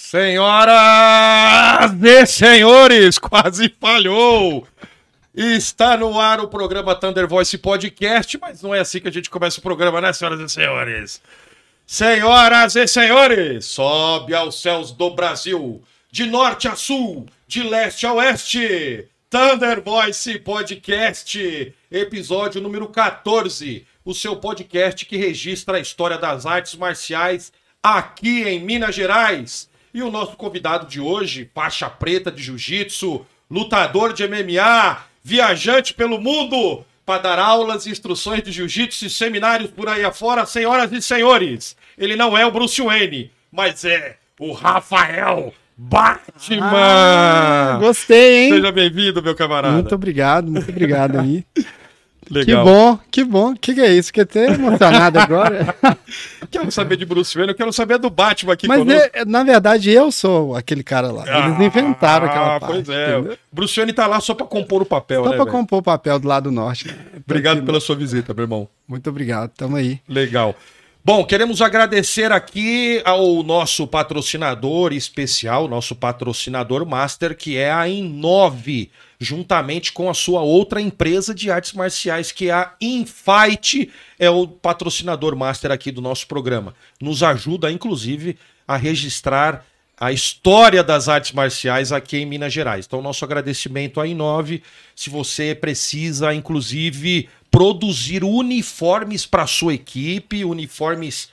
Senhoras e senhores, quase falhou! Está no ar o programa Thunder Voice Podcast, mas não é assim que a gente começa o programa, né, senhoras e senhores? Senhoras e senhores, sobe aos céus do Brasil, de norte a sul, de leste a oeste, Thunder Voice Podcast, episódio número 14, o seu podcast que registra a história das artes marciais aqui em Minas Gerais. E o nosso convidado de hoje, faixa preta de jiu-jitsu, lutador de MMA, viajante pelo mundo para dar aulas e instruções de jiu-jitsu e seminários por aí afora, senhoras e senhores. Ele não é o Bruce Wayne, mas é o Rafael Batman. Gostei, hein? Seja bem-vindo, meu camarada. Muito obrigado aí. Legal. Que bom. O que é isso? Fiquei até emocionado agora. Quero saber de Bruce Wayne, eu quero saber do Batman aqui Mas conosco. na verdade eu sou aquele cara lá. Eles inventaram aquela parte. Pois é. Entendeu? Bruce Wayne tá lá só pra compor o papel, Só né, pra velho? compor o papel do lado norte. Obrigado pela sua visita, meu irmão. Muito obrigado, tamo aí. Legal. Bom, queremos agradecer aqui ao nosso patrocinador especial, nosso patrocinador master, que é a Inove, juntamente com a sua outra empresa de artes marciais, que é a Infight, é o patrocinador master aqui do nosso programa. Nos ajuda, inclusive, a registrar a história das artes marciais aqui em Minas Gerais. Então, nosso agradecimento à Inove. Se você precisa, inclusive, produzir uniformes para sua equipe, uniformes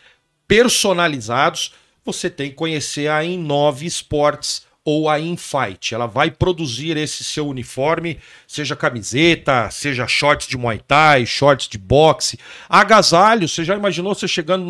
personalizados, você tem que conhecer a Inove Sports ou a Infight. Ela vai produzir esse seu uniforme, seja camiseta, seja shorts de Muay Thai, shorts de boxe, agasalho. Você já imaginou você chegando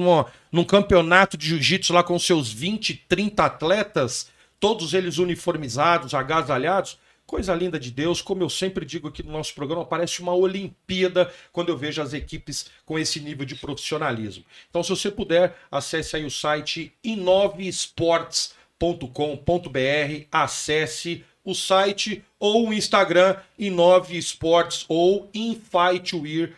num campeonato de jiu-jitsu lá com seus 20, 30 atletas, todos eles uniformizados, agasalhados? Coisa linda de Deus, como eu sempre digo aqui no nosso programa, parece uma Olimpíada quando eu vejo as equipes com esse nível de profissionalismo. Então, se você puder, acesse aí o site inovesports.com.br, acesse o site ou o Instagram Inove Sports ou Infightwear,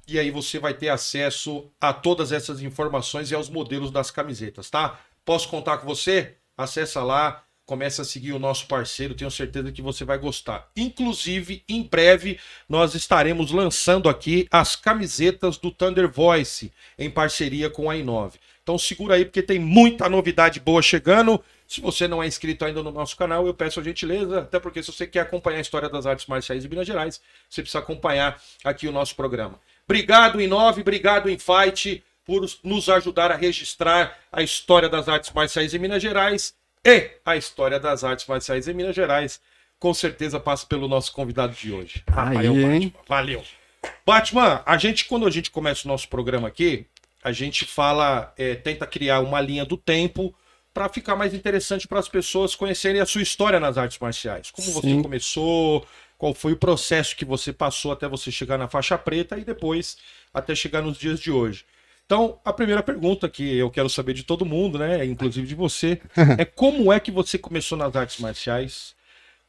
e aí você vai ter acesso a todas essas informações e aos modelos das camisetas, tá? Posso contar com você? Acessa lá. Comece a seguir o nosso parceiro, tenho certeza que você vai gostar. Inclusive, em breve, nós estaremos lançando aqui as camisetas do Thunder Voice, em parceria com a Inove. Então segura aí, porque tem muita novidade boa chegando. Se você não é inscrito ainda no nosso canal, eu peço a gentileza, até porque se você quer acompanhar a história das artes marciais de Minas Gerais, você precisa acompanhar aqui o nosso programa. Obrigado, Inove, obrigado, Infight, por nos ajudar a registrar a história das artes marciais em Minas Gerais. E a história das artes marciais em Minas Gerais, com certeza passa pelo nosso convidado de hoje, Rafael Batman. Valeu. Batman, quando a gente começa o nosso programa aqui, a gente fala, tenta criar uma linha do tempo para ficar mais interessante para as pessoas conhecerem a sua história nas artes marciais. Como você começou, qual foi o processo que você passou até você chegar na faixa preta e depois até chegar nos dias de hoje. Então, a primeira pergunta que eu quero saber de todo mundo, né, inclusive de você, é como é que você começou nas artes marciais?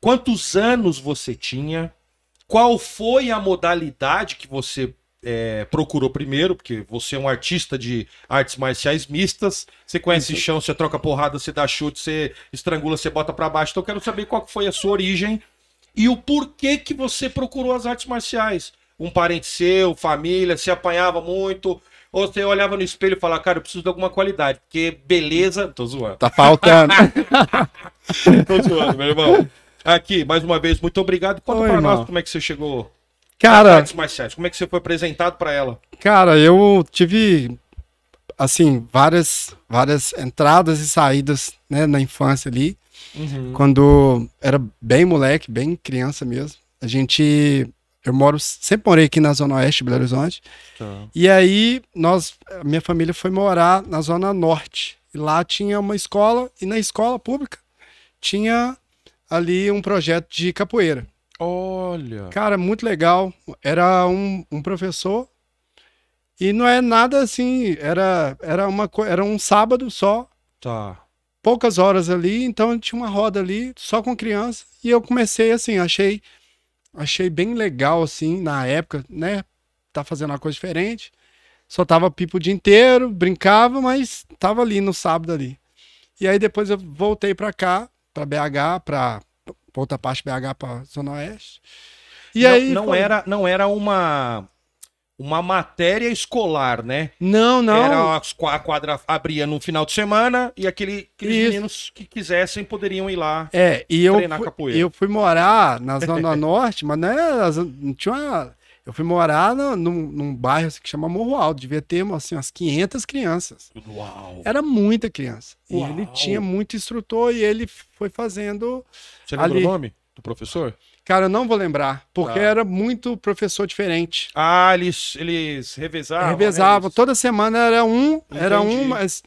Quantos anos você tinha? Qual foi a modalidade que você procurou primeiro? Porque você é um artista de artes marciais mistas, você conhece chão, você troca porrada, você dá chute, você estrangula, você bota pra baixo. Então, eu quero saber qual foi a sua origem e o porquê que você procurou as artes marciais. Um parente seu, família, se apanhava muito... Ou você olhava no espelho e falava, cara, eu preciso de alguma qualidade, porque beleza... Tô zoando. Tá faltando. Tô zoando, meu irmão. Aqui, mais uma vez, muito obrigado. Conta pra nós como é que você chegou às artes marciais. Como é que você foi apresentado pra ela? Cara, eu tive, assim, várias entradas e saídas, né, na infância ali. Quando era bem moleque, bem criança mesmo. Eu sempre morei aqui na Zona Oeste de Belo Horizonte. Tá. E aí, minha família foi morar na Zona Norte. E lá tinha uma escola, e na escola pública tinha ali um projeto de capoeira. Olha! Cara, muito legal. Era um professor, e não é nada assim, era um sábado só. Tá. Poucas horas ali, então tinha uma roda ali, só com criança. E eu comecei assim, achei bem legal, assim, na época, né? Tá fazendo uma coisa diferente. Soltava pipa o dia inteiro, brincava, mas tava ali no sábado ali. E aí depois eu voltei pra cá, pra BH, pra outra parte BH, pra Zona Oeste. E aí não era uma matéria escolar, né? Não. Era a quadra abria no final de semana e aqueles meninos que quisessem poderiam ir lá treinar capoeira. Eu fui morar na Zona Norte, mas não tinha uma... Eu fui morar num bairro que chama Morro Alto, devia ter assim, umas 500 crianças. Uau! Era muita criança. Uau. E ele tinha muito instrutor e ele foi fazendo... Você lembra o nome do professor? Cara, eu não vou lembrar, porque era muito professor diferente. Ah, eles revezavam? Revezavam. Né? Toda semana era um, mas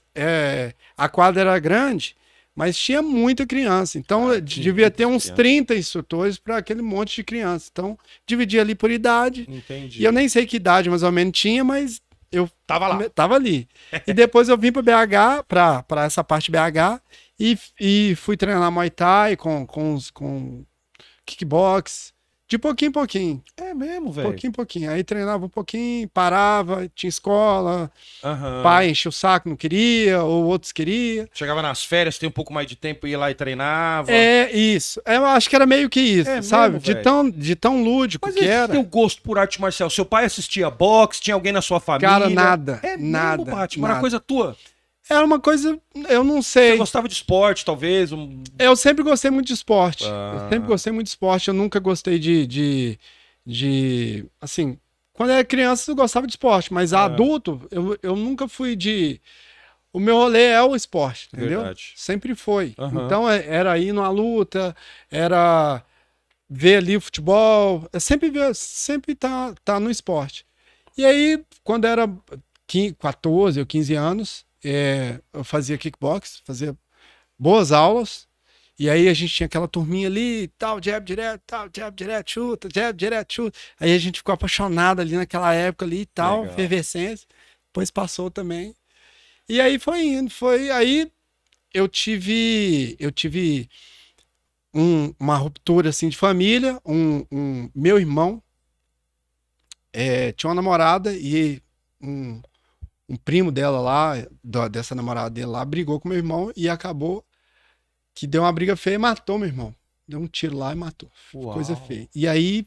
a quadra era grande, mas tinha muita criança. Então, devia ter uns 30 instrutores para aquele monte de criança. Então, dividia ali por idade. Entendi. E eu nem sei que idade mais ou menos tinha, mas eu tava ali. E depois eu vim para BH, para essa parte BH, e fui treinar Muay Thai com kickbox, de pouquinho em pouquinho. É mesmo, velho? Pouquinho em pouquinho. Aí treinava um pouquinho, parava, tinha escola, pai enchia o saco, não queria, ou outros queriam. Chegava nas férias, tem um pouco mais de tempo, ia lá e treinava. Isso. Eu acho que era meio que isso, sabe? Mesmo, de tão lúdico que era. Mas teu gosto por arte marcial? Seu pai assistia boxe? Tinha alguém na sua família? Cara, nada. Nada. Mesmo, Batman? Era coisa tua? Era uma coisa, eu não sei. Você gostava de esporte, talvez? Eu sempre gostei muito de esporte. Eu sempre gostei muito de esporte. Eu nunca gostei de assim, quando eu era criança eu gostava de esporte, mas adulto eu nunca fui de... O meu rolê é o esporte, entendeu? Verdade. Sempre foi. Então era ir numa luta, era ver ali o futebol, sempre tá no esporte. E aí, quando era 14 ou 15 anos, eu fazia kickbox, fazia boas aulas, e aí a gente tinha aquela turminha ali, tal, jab direto, chuta, jab direto, chuta. Aí a gente ficou apaixonado ali naquela época ali e tal, efervescência. Depois passou também. E aí foi indo, aí eu tive uma ruptura assim de família, meu irmão tinha uma namorada e um primo dela lá, dessa namorada dele lá, brigou com meu irmão e acabou que deu uma briga feia e matou meu irmão. Deu um tiro lá e matou. Uau. Coisa feia. E aí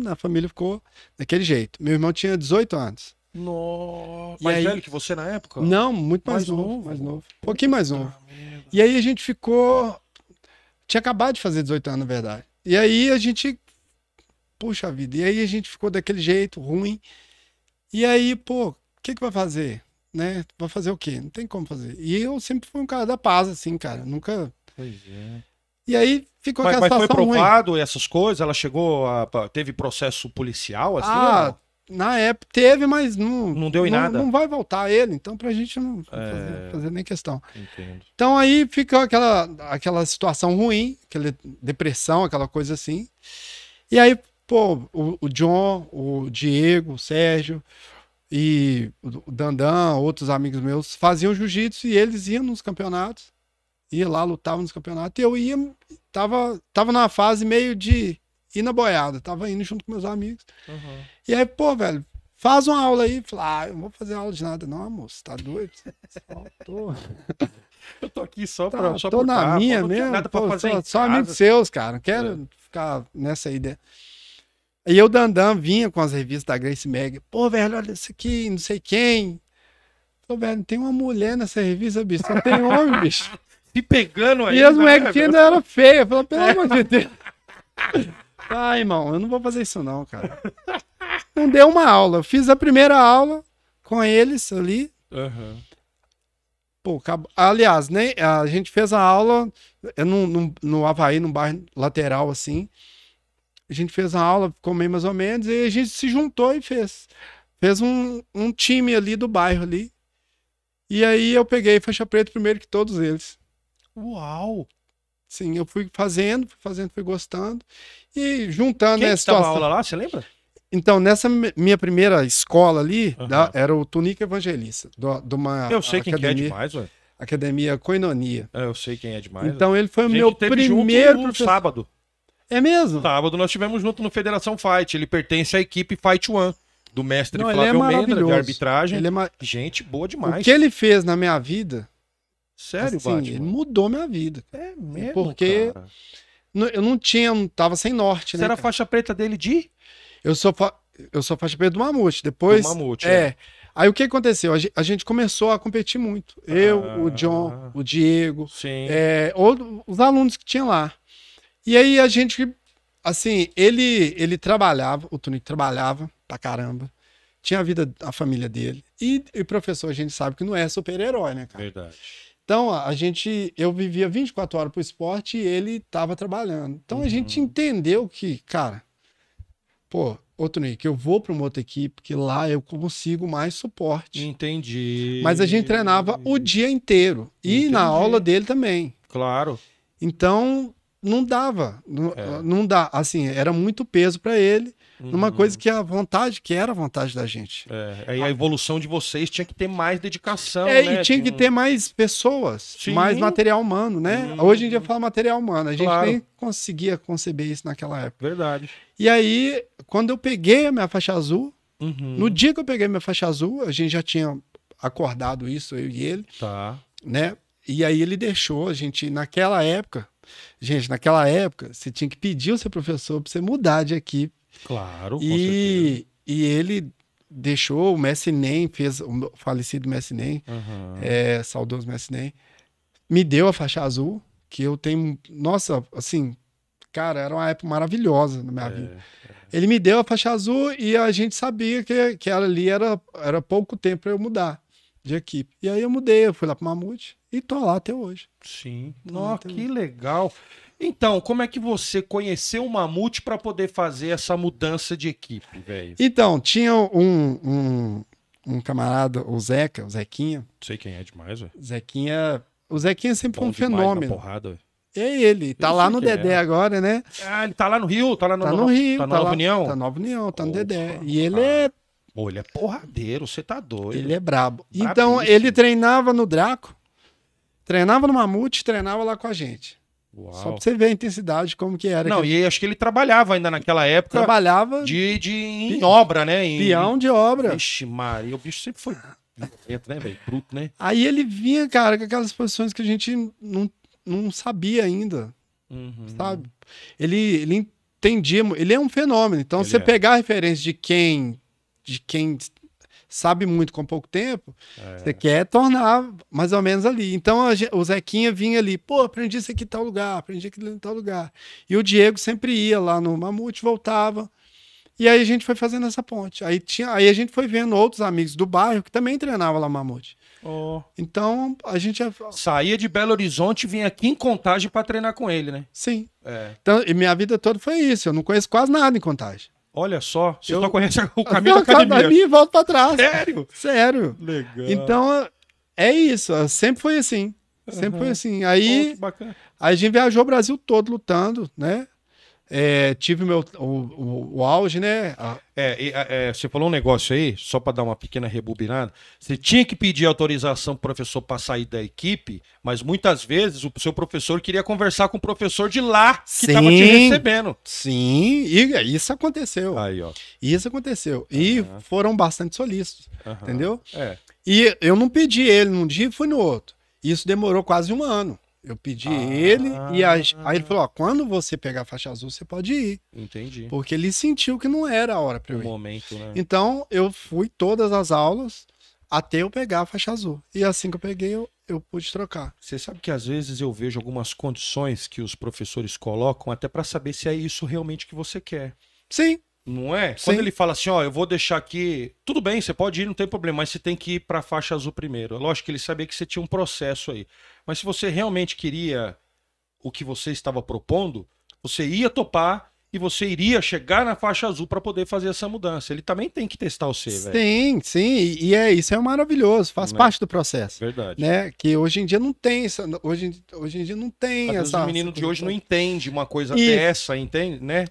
a família ficou daquele jeito. Meu irmão tinha 18 anos. Nossa. Mais velho que você na época? Não, muito mais novo. Um pouquinho mais novo. E aí a gente ficou... Tinha acabado de fazer 18 anos, na verdade. E aí a gente... Puxa vida. E aí a gente ficou daquele jeito, ruim. E aí, o que vai fazer? Né? Vai fazer o quê? Não tem como fazer. E eu sempre fui um cara da paz, assim, cara. Nunca... Pois é. E aí ficou aquela situação ruim. Mas foi provado ruim. essas coisas? Ela teve processo policial, assim? Na época teve, mas não deu em nada. Não vai voltar ele, então pra gente não fazer nem questão. Entendo. Então aí ficou aquela situação ruim, aquela depressão, aquela coisa assim. E aí, o John, o Diego, o Sérgio e o Dandan, outros amigos meus, faziam jiu-jitsu e eles iam nos campeonatos, ia lá, lutavam nos campeonatos, e eu tava numa fase meio de ir na boiada, tava indo junto com meus amigos. E aí, velho, faz uma aula aí. Falei, eu não vou fazer aula de nada. Não, moço, tá doido? Eu tô aqui só tô na minha mesmo. Nada pra fazer só amigos seus, cara. Não quero ficar nessa ideia. Aí o Dandan vinha com as revistas da Grace Mag. Velho, olha isso aqui, não sei quem. Velho, tem uma mulher nessa revista, bicho. Só tem homem, bicho. Se pegando aí. E as mulheres ainda eram feias. Falei, pelo amor de Deus. Irmão, eu não vou fazer isso não, cara. Não deu uma aula. Eu fiz a primeira aula com eles ali. Aliás, a gente fez a aula no Avaí, num bairro lateral, assim. A gente fez a aula, ficou meio mais ou menos, e a gente se juntou e fez. Fez um time ali do bairro ali. E aí eu peguei faixa preta primeiro que todos eles. Uau! Sim, eu fui fazendo, fui gostando. E juntando Quem a situação... situação. Quem aula lá, você lembra? Então, nessa minha primeira escola ali, era o Túnica Evangelista. De uma eu sei quem é demais, ué. Academia Koinonia. Eu sei quem é demais. Então, ele foi o meu primeiro professor. Sábado. É mesmo? Sábado nós tivemos junto no Federação Fight. Ele pertence à equipe Fight One, do mestre Flávio Mendra, de arbitragem. Gente boa demais. O que ele fez na minha vida Sério, assim, Batman? ele mudou minha vida. É mesmo, Porque cara? eu não tava sem norte, Você né, era cara? faixa preta dele de? Eu sou faixa preta do Mamute. Depois. Do Mamute, é. Aí o que aconteceu? A gente começou a competir muito. Eu, o John, o Diego, Sim. os alunos que tinham lá. E aí a gente, assim, ele trabalhava, o Tunico trabalhava pra caramba. Tinha a família dele. E o professor, a gente sabe que não é super-herói, né, cara? Verdade. Então, eu vivia 24 horas pro esporte e ele tava trabalhando. Então a gente entendeu que, cara, pô, ô Tunico, eu vou pra uma outra equipe, que lá eu consigo mais suporte. Entendi. Mas a gente treinava o dia inteiro. E na aula dele também. Claro. Então, não dava. Não dá. Assim, era muito peso para ele. Numa coisa que era a vontade da gente. Aí a evolução de vocês tinha que ter mais dedicação, né? E tinha que ter mais pessoas, mais material humano, né? Hoje em dia fala material humano. A gente nem conseguia conceber isso naquela época. Verdade. E aí, quando eu peguei a minha faixa azul, no dia que eu peguei a minha faixa azul, a gente já tinha acordado isso, eu e ele. Tá. Né? E aí ele deixou a gente, naquela época, você tinha que pedir o seu professor para você mudar de equipe. Claro, com certeza. E ele deixou o Messi Nem, fez o falecido Messi Nem, saudoso Messi Nem, me deu a faixa azul, que eu tenho, nossa, assim, cara, era uma época maravilhosa na minha vida. Ele me deu a faixa azul e a gente sabia que ali era pouco tempo para eu mudar de equipe. E aí eu mudei, eu fui lá pro Mamute e tô lá até hoje. Sim. Nossa, que legal. Então, como é que você conheceu o Mamute para poder fazer essa mudança de equipe, velho? Então, tinha um camarada, o Zequinha. Não sei quem é demais, velho. O Zequinha sempre foi um fenômeno. Porrada, é ele, tá lá no Dedé agora, né? Ah, ele tá lá no Rio? Tá lá no Rio. Tá na Nova União? Tá na Nova União, tá no Dedé. E ele é... Pô, ele é porradeiro, você tá doido. Ele é brabo. Então, ele treinava no Draco, treinava no Mamute, treinava lá com a gente. Uau. Só pra você ver a intensidade, como que era. Não, e acho que ele trabalhava ainda naquela época. Trabalhava em obra, né? Peão de obra. Vixe, Maria, o bicho sempre foi violento, né, velho? Bruto, né? Aí ele vinha, cara, com aquelas posições que a gente não sabia ainda, sabe? Ele entendia, ele é um fenômeno. Então, você pegar a referência de quem sabe muito com pouco tempo, você quer tornar mais ou menos ali. Então o Zequinha vinha ali, pô, aprendi isso aqui em tal lugar, aprendi aquilo em tal lugar. E o Diego sempre ia lá no Mamute, voltava. E aí a gente foi fazendo essa ponte. Aí a gente foi vendo outros amigos do bairro que também treinavam lá no Mamute. Então a gente saía de Belo Horizonte e vinha aqui em Contagem para treinar com ele, né? Sim. Então, e minha vida toda foi isso. Eu não conheço quase nada em Contagem. Olha só, você só conhece o caminho da academia. E volta pra trás. Sério? Sério. Legal. Então, é isso. Sempre foi assim. Sempre foi assim. Aí, a gente viajou o Brasil todo lutando, né? Tive o auge, né? Você falou um negócio aí, só para dar uma pequena rebobinada. Você tinha que pedir autorização pro professor para sair da equipe, mas muitas vezes o seu professor queria conversar com o professor de lá que estava te recebendo. Sim, e isso aconteceu. Aí, ó. Isso aconteceu. E foram bastante solícitos, entendeu? E eu não pedi ele num dia e fui no outro. Isso demorou quase um ano. Eu pedi ele e aí ele falou, ó, quando você pegar a faixa azul, você pode ir. Entendi. Porque ele sentiu que não era a hora para eu ir. Momento, né? Então, eu fui todas as aulas até eu pegar a faixa azul. E assim que eu peguei, eu pude trocar. Você sabe que às vezes eu vejo algumas condições que os professores colocam até para saber se é isso realmente que você quer. Sim. Não é? Sim. Quando ele fala assim, ó, eu vou deixar aqui... Tudo bem, você pode ir, não tem problema, mas você tem que ir para a faixa azul primeiro. Lógico que ele sabia que você tinha um processo aí. Mas se você realmente queria o que você estava propondo, você ia topar e você iria chegar na faixa azul para poder fazer essa mudança. Ele também tem que testar você, velho. Sim, sim. E isso é maravilhoso, faz parte do processo. Verdade. Né? Que hoje em dia não tem essa. Hoje em dia não tem às essa. vezes o menino de hoje não entende uma coisa dessa, entende, né?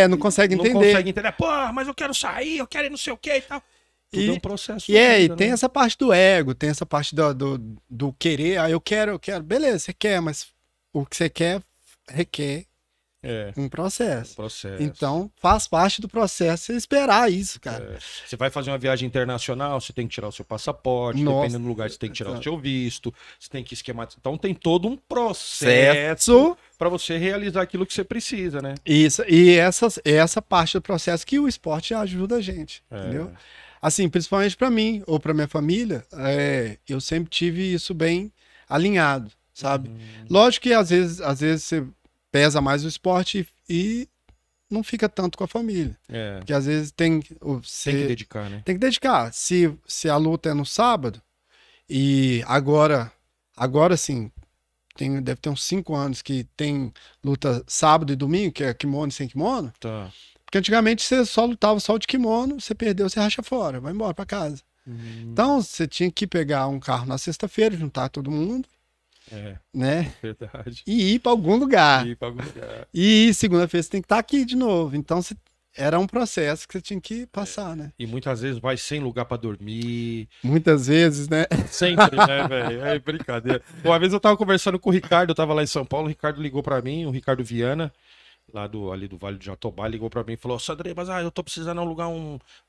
Não consegue entender. Não consegue entender. Pô, mas eu quero sair, eu quero ir não sei o que e tal. Tudo é um processo. E tem essa parte do ego, tem essa parte do querer. Eu quero. Beleza, você quer, mas o que você quer requer um processo. Processo. Então, faz parte do processo você esperar isso, cara. Você vai fazer uma viagem internacional, você tem que tirar o seu passaporte, dependendo do lugar, você tem que tirar o seu visto, você tem que esquematizar. Então, tem todo um processo para você realizar aquilo que você precisa, né? Isso, e essa parte do processo que o esporte ajuda a gente, entendeu? Assim, principalmente para mim ou para minha família, eu sempre tive isso bem alinhado, sabe? Lógico que às vezes você pesa mais o esporte e não fica tanto com a família. Porque às vezes tem que dedicar, né? Tem que dedicar. Se a luta é no sábado, e agora sim, deve ter uns 5 anos que tem luta sábado e domingo, que é kimono e sem kimono. Tá. Porque antigamente você só lutava só de kimono, você perdeu, você racha fora, vai embora pra casa. Então você tinha que pegar um carro na sexta-feira, juntar todo mundo. Né? Verdade. E ir para algum lugar. E segunda-feira você tem que estar aqui de novo. Então era um processo que você tinha que passar, né? E muitas vezes vai sem lugar para dormir. Muitas vezes, né? Sempre, né, velho? É brincadeira. Uma vez eu tava conversando com o Ricardo, eu tava lá em São Paulo, o Ricardo ligou para mim, o Ricardo Viana, ali do Vale do Jatobá, ligou pra mim e falou: Sandré, mas eu tô precisando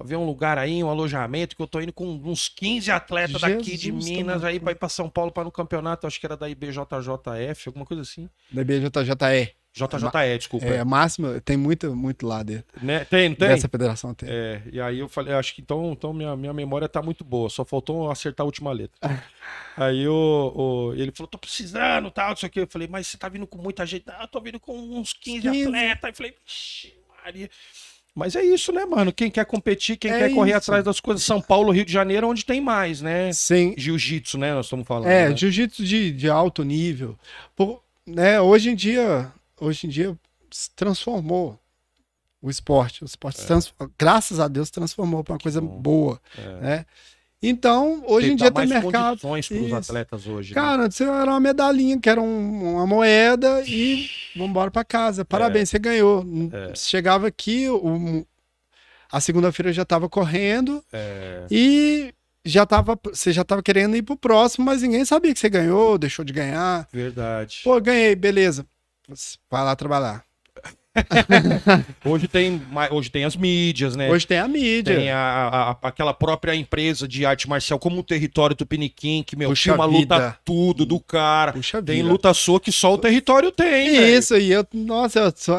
ver um lugar aí, um alojamento, que eu tô indo com uns 15 atletas daqui de Minas aí pra ir pra São Paulo para no campeonato, acho que era da IBJJF, alguma coisa assim. Da IBJJE. JJE, desculpa. Máximo, tem muito lá dentro. Né? Tem, não tem? Dessa federação tem. E aí eu falei, acho que então minha memória tá muito boa, só faltou acertar a última letra. Aí ele falou, tô precisando, tal, isso aqui. Eu falei, mas você tá vindo com muita gente? Ah, eu tô vindo com uns 15 atletas. Aí eu falei, vixi, Maria. Mas é isso, né, mano? Quem quer competir, quem quer correr atrás das coisas. São Paulo, Rio de Janeiro, onde tem mais, né? Sim. Jiu-jitsu, né? Nós estamos falando. Né? Jiu-jitsu de alto nível. Né, hoje em dia se transformou o esporte. O esporte, graças a Deus, transformou para uma coisa boa. Né? Então, hoje em dia tem mercado. Condições para os atletas hoje. Cara, antes era uma medalhinha, que era uma moeda e vamos embora para casa. Parabéns, você ganhou. Chegava aqui, a segunda-feira já estava correndo e você já estava querendo ir pro próximo, mas ninguém sabia que você ganhou, deixou de ganhar. Verdade. Pô, ganhei, beleza. Vai lá trabalhar. Hoje tem as mídias, né? Hoje tem a mídia. Tem aquela própria empresa de arte marcial, como o Território Tupiniquim, que, tinha uma luta tudo do cara. Tem luta sua que só o território tem. Isso, e eu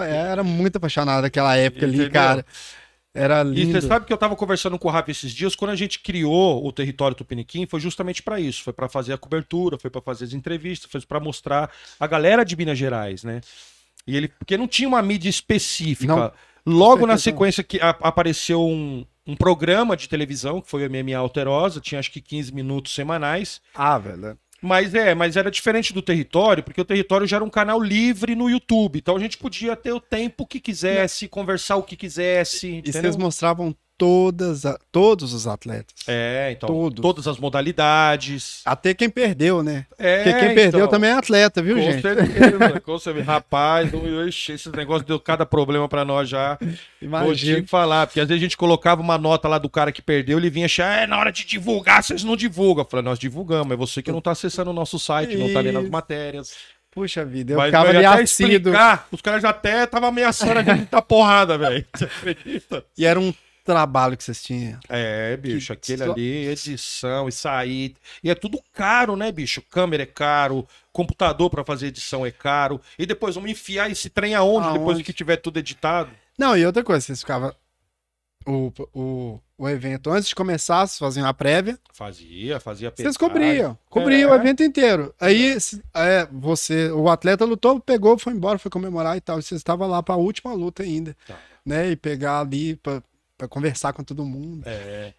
era muito apaixonado naquela época. Entendeu? Ali, cara. Era lindo. E você sabe que eu tava conversando com o Rafa esses dias, quando a gente criou o Território Tupiniquim, foi justamente para isso. Foi para fazer a cobertura, foi para fazer as entrevistas, foi para mostrar a galera de Minas Gerais, né? Porque não tinha uma mídia específica. Não, logo na sequência que apareceu um programa de televisão, que foi o MMA Alterosa, tinha acho que 15 minutos semanais. Velho. Mas era diferente do Território, porque o Território já era um canal livre no YouTube. Então a gente podia ter o tempo que quisesse, conversar o que quisesse. E vocês mostravam todos os atletas. Então, todas as modalidades. Até quem perdeu, né? Porque quem perdeu também é atleta, viu, gente? Com certeza. Rapaz, esse negócio deu cada problema pra nós já. Imagina. Vou te falar, porque às vezes a gente colocava uma nota lá do cara que perdeu, ele vinha achar, na hora de divulgar, vocês não divulgam. Eu falei, nós divulgamos, é você que não tá acessando o nosso site, não tá lendo as matérias. Puxa vida, eu ficava ali assíduo. Os caras já até estavam ameaçando a gente de dar porrada, velho. Você acredita? E era um trabalho que vocês tinham. Bicho, aquele ali, edição e sair. E é tudo caro, né, bicho? Câmera é caro, computador pra fazer edição é caro. E depois vamos enfiar esse trem aonde? Depois que tiver tudo editado? Não, e outra coisa, vocês ficavam... O evento, antes de começar, vocês faziam a prévia. Fazia vocês cobriam o evento inteiro. Aí o atleta lutou, pegou, foi embora, foi comemorar e tal. E vocês estavam lá pra última luta ainda. Né? E pegar ali pra conversar com todo mundo.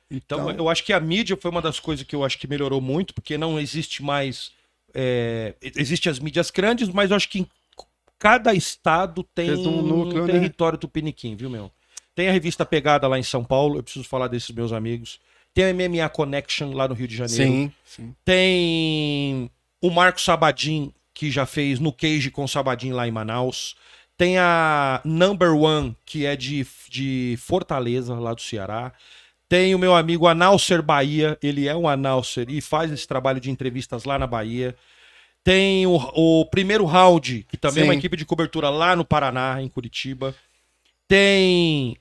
Então, eu acho que a mídia foi uma das coisas que eu acho que melhorou muito, porque não existe mais... Existem as mídias grandes, mas eu acho que em cada estado tem um núcleo, Território Tupiniquim, viu, meu? Tem a revista Pegada lá em São Paulo, eu preciso falar desses meus amigos. Tem a MMA Connection lá no Rio de Janeiro. Sim. Tem o Marco Sabadim, que já fez no Cage com o Sabadim lá em Manaus. Tem a Number One, que é de Fortaleza, lá do Ceará. Tem o meu amigo Announcer Bahia, ele é um announcer e faz esse trabalho de entrevistas lá na Bahia. Tem o Primeiro Round, que também é uma Sim. equipe de cobertura lá no Paraná, em Curitiba. Tem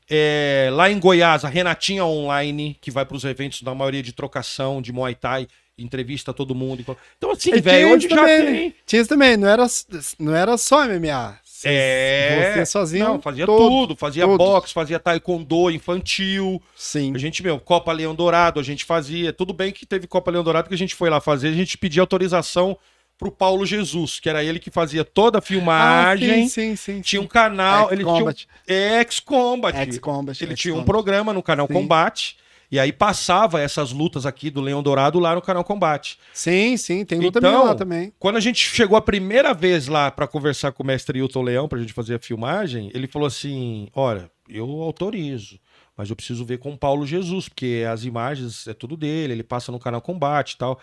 lá em Goiás a Renatinha Online, que vai para os eventos da maioria de trocação, de Muay Thai, entrevista todo mundo. Então, assim, E velho, tinha hoje isso já também, tem. Tinha isso também, não era só MMA. Você sozinho. Não, fazia todos, tudo. Fazia todos. boxe, fazia taekwondo infantil. Sim. A gente, Copa Leão Dourado, a gente fazia. Tudo bem que teve Copa Leão Dourado que a gente foi lá fazer, a gente pedia autorização pro Paulo Jesus, que era ele que fazia toda a filmagem. Sim. Tinha um canal, ele tinha Ex-Combat. Ex-Combat. Ex-Combat. Ele tinha um Ex-Combat. programa no canal Sim. Combate. E aí passava essas lutas aqui do Leão Dourado lá no canal Combate. Sim, tem luta Então, minha lá também. Quando a gente chegou a primeira vez lá pra conversar com o mestre Hilton Leão, pra gente fazer a filmagem, ele falou assim: olha, eu autorizo, mas eu preciso ver com o Paulo Jesus, porque as imagens é tudo dele, ele passa no canal Combate e tal.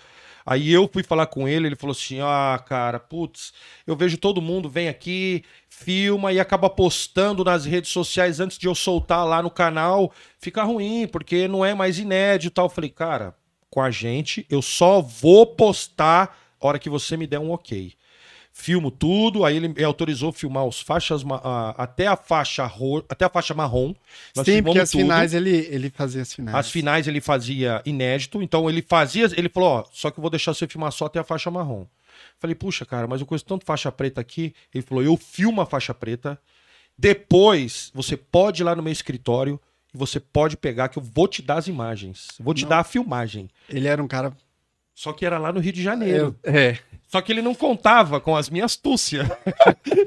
Aí eu fui falar com ele falou assim: cara, putz, eu vejo todo mundo vem aqui, filma e acaba postando nas redes sociais antes de eu soltar lá no canal, fica ruim, porque não é mais inédito e tal. Eu falei, cara, com a gente, eu só vou postar a hora que você me der um ok. Filmo tudo, aí ele me autorizou filmar os faixas até a faixa marrom. Nós Sim, porque filmamos as finais ele fazia as finais. As finais ele fazia inédito, então ele falou, ó, só que eu vou deixar você filmar só até a faixa marrom. Falei, puxa, cara, mas eu conheço tanto faixa preta aqui. Ele falou, eu filmo a faixa preta, depois você pode ir lá no meu escritório e você pode pegar que eu vou te dar as imagens, vou te dar a filmagem. Ele era um cara... Só que era lá no Rio de Janeiro. É. Só que ele não contava com as minhas astúcias.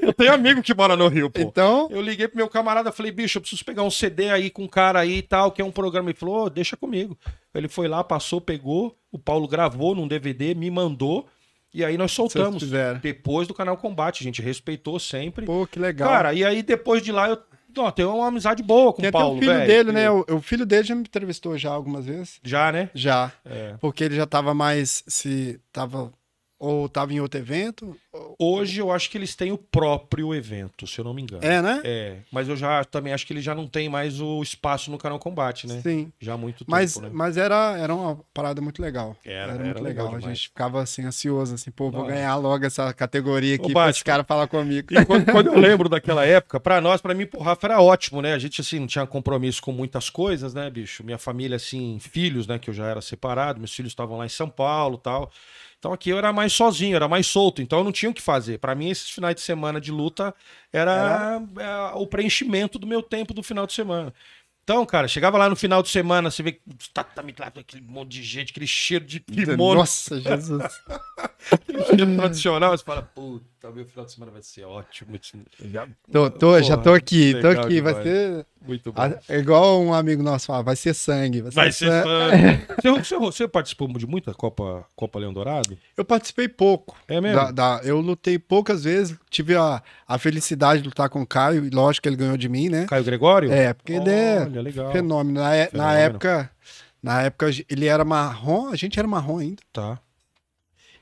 Eu tenho amigo que mora no Rio, pô. Então... Eu liguei pro meu camarada, falei, bicho, eu preciso pegar um CD aí com um cara aí e tal, que é um programa. Ele falou, deixa comigo. Ele foi lá, passou, pegou, o Paulo gravou num DVD, me mandou, e aí nós soltamos. Depois do canal Combate, a gente respeitou sempre. Pô, que legal. Cara, e aí depois de lá eu tenho uma amizade boa com o Paulo, velho. Tem até o filho dele, né? O filho dele já me entrevistou já algumas vezes. Já, né? Já. É. Porque ele já tava mais... Ou tava em outro evento. Hoje eu acho que eles têm o próprio evento, se eu não me engano. É, né? É, mas eu já também acho que ele já não tem mais o espaço no canal Combate, né? Sim. Já há muito tempo, né? Mas era uma parada muito legal. Era muito legal. A demais. gente ficava assim, ansioso, assim, pô, vou ganhar logo essa categoria aqui Bate, pra esse cara falar comigo. E quando eu lembro daquela época, pra mim, pro Rafa era ótimo, né? A gente, assim, não tinha compromisso com muitas coisas, né, bicho? Minha família, assim, filhos, né, que eu já era separado, meus filhos estavam lá em São Paulo e tal. Então aqui eu era mais sozinho, era mais solto, então eu não tinha o que fazer. Pra mim, esses finais de semana de luta era o preenchimento do meu tempo do final de semana. Então, cara, chegava lá no final de semana, você vê aquele monte de gente, aquele cheiro de kimono. Nossa, Jesus. Aquele cheiro tradicional, você fala, puta, meu final de semana vai ser ótimo. Já tô aqui, legal vai demais. ser... Muito bom. É igual um amigo nosso fala, vai ser sangue. Vai ser sangue. Você participou de muita Copa Leão Dourado? Eu participei pouco. É mesmo? Eu lutei poucas vezes, tive a felicidade de lutar com o Caio, e lógico que ele ganhou de mim, né? Caio Gregório? É, porque ele é legal. fenômeno. Na época ele era marrom, a gente era marrom ainda. Tá.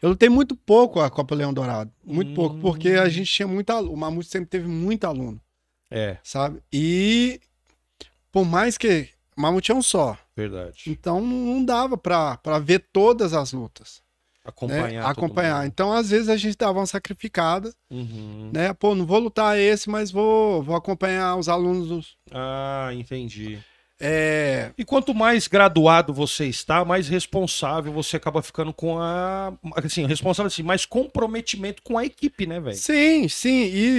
Eu lutei muito pouco a Copa Leão Dourado. Muito pouco, porque a gente tinha o Mamute sempre teve muito aluno. É. Sabe? E por mais que o Mamute é um só. Verdade. Então não dava pra ver todas as lutas. Acompanhar. Então, às vezes, a gente dava uma sacrificada, né? Pô, não vou lutar esse, mas vou acompanhar os alunos. Ah, entendi. E quanto mais graduado você está, mais responsável você acaba ficando com responsável assim, mais comprometimento com a equipe, né, velho? Sim.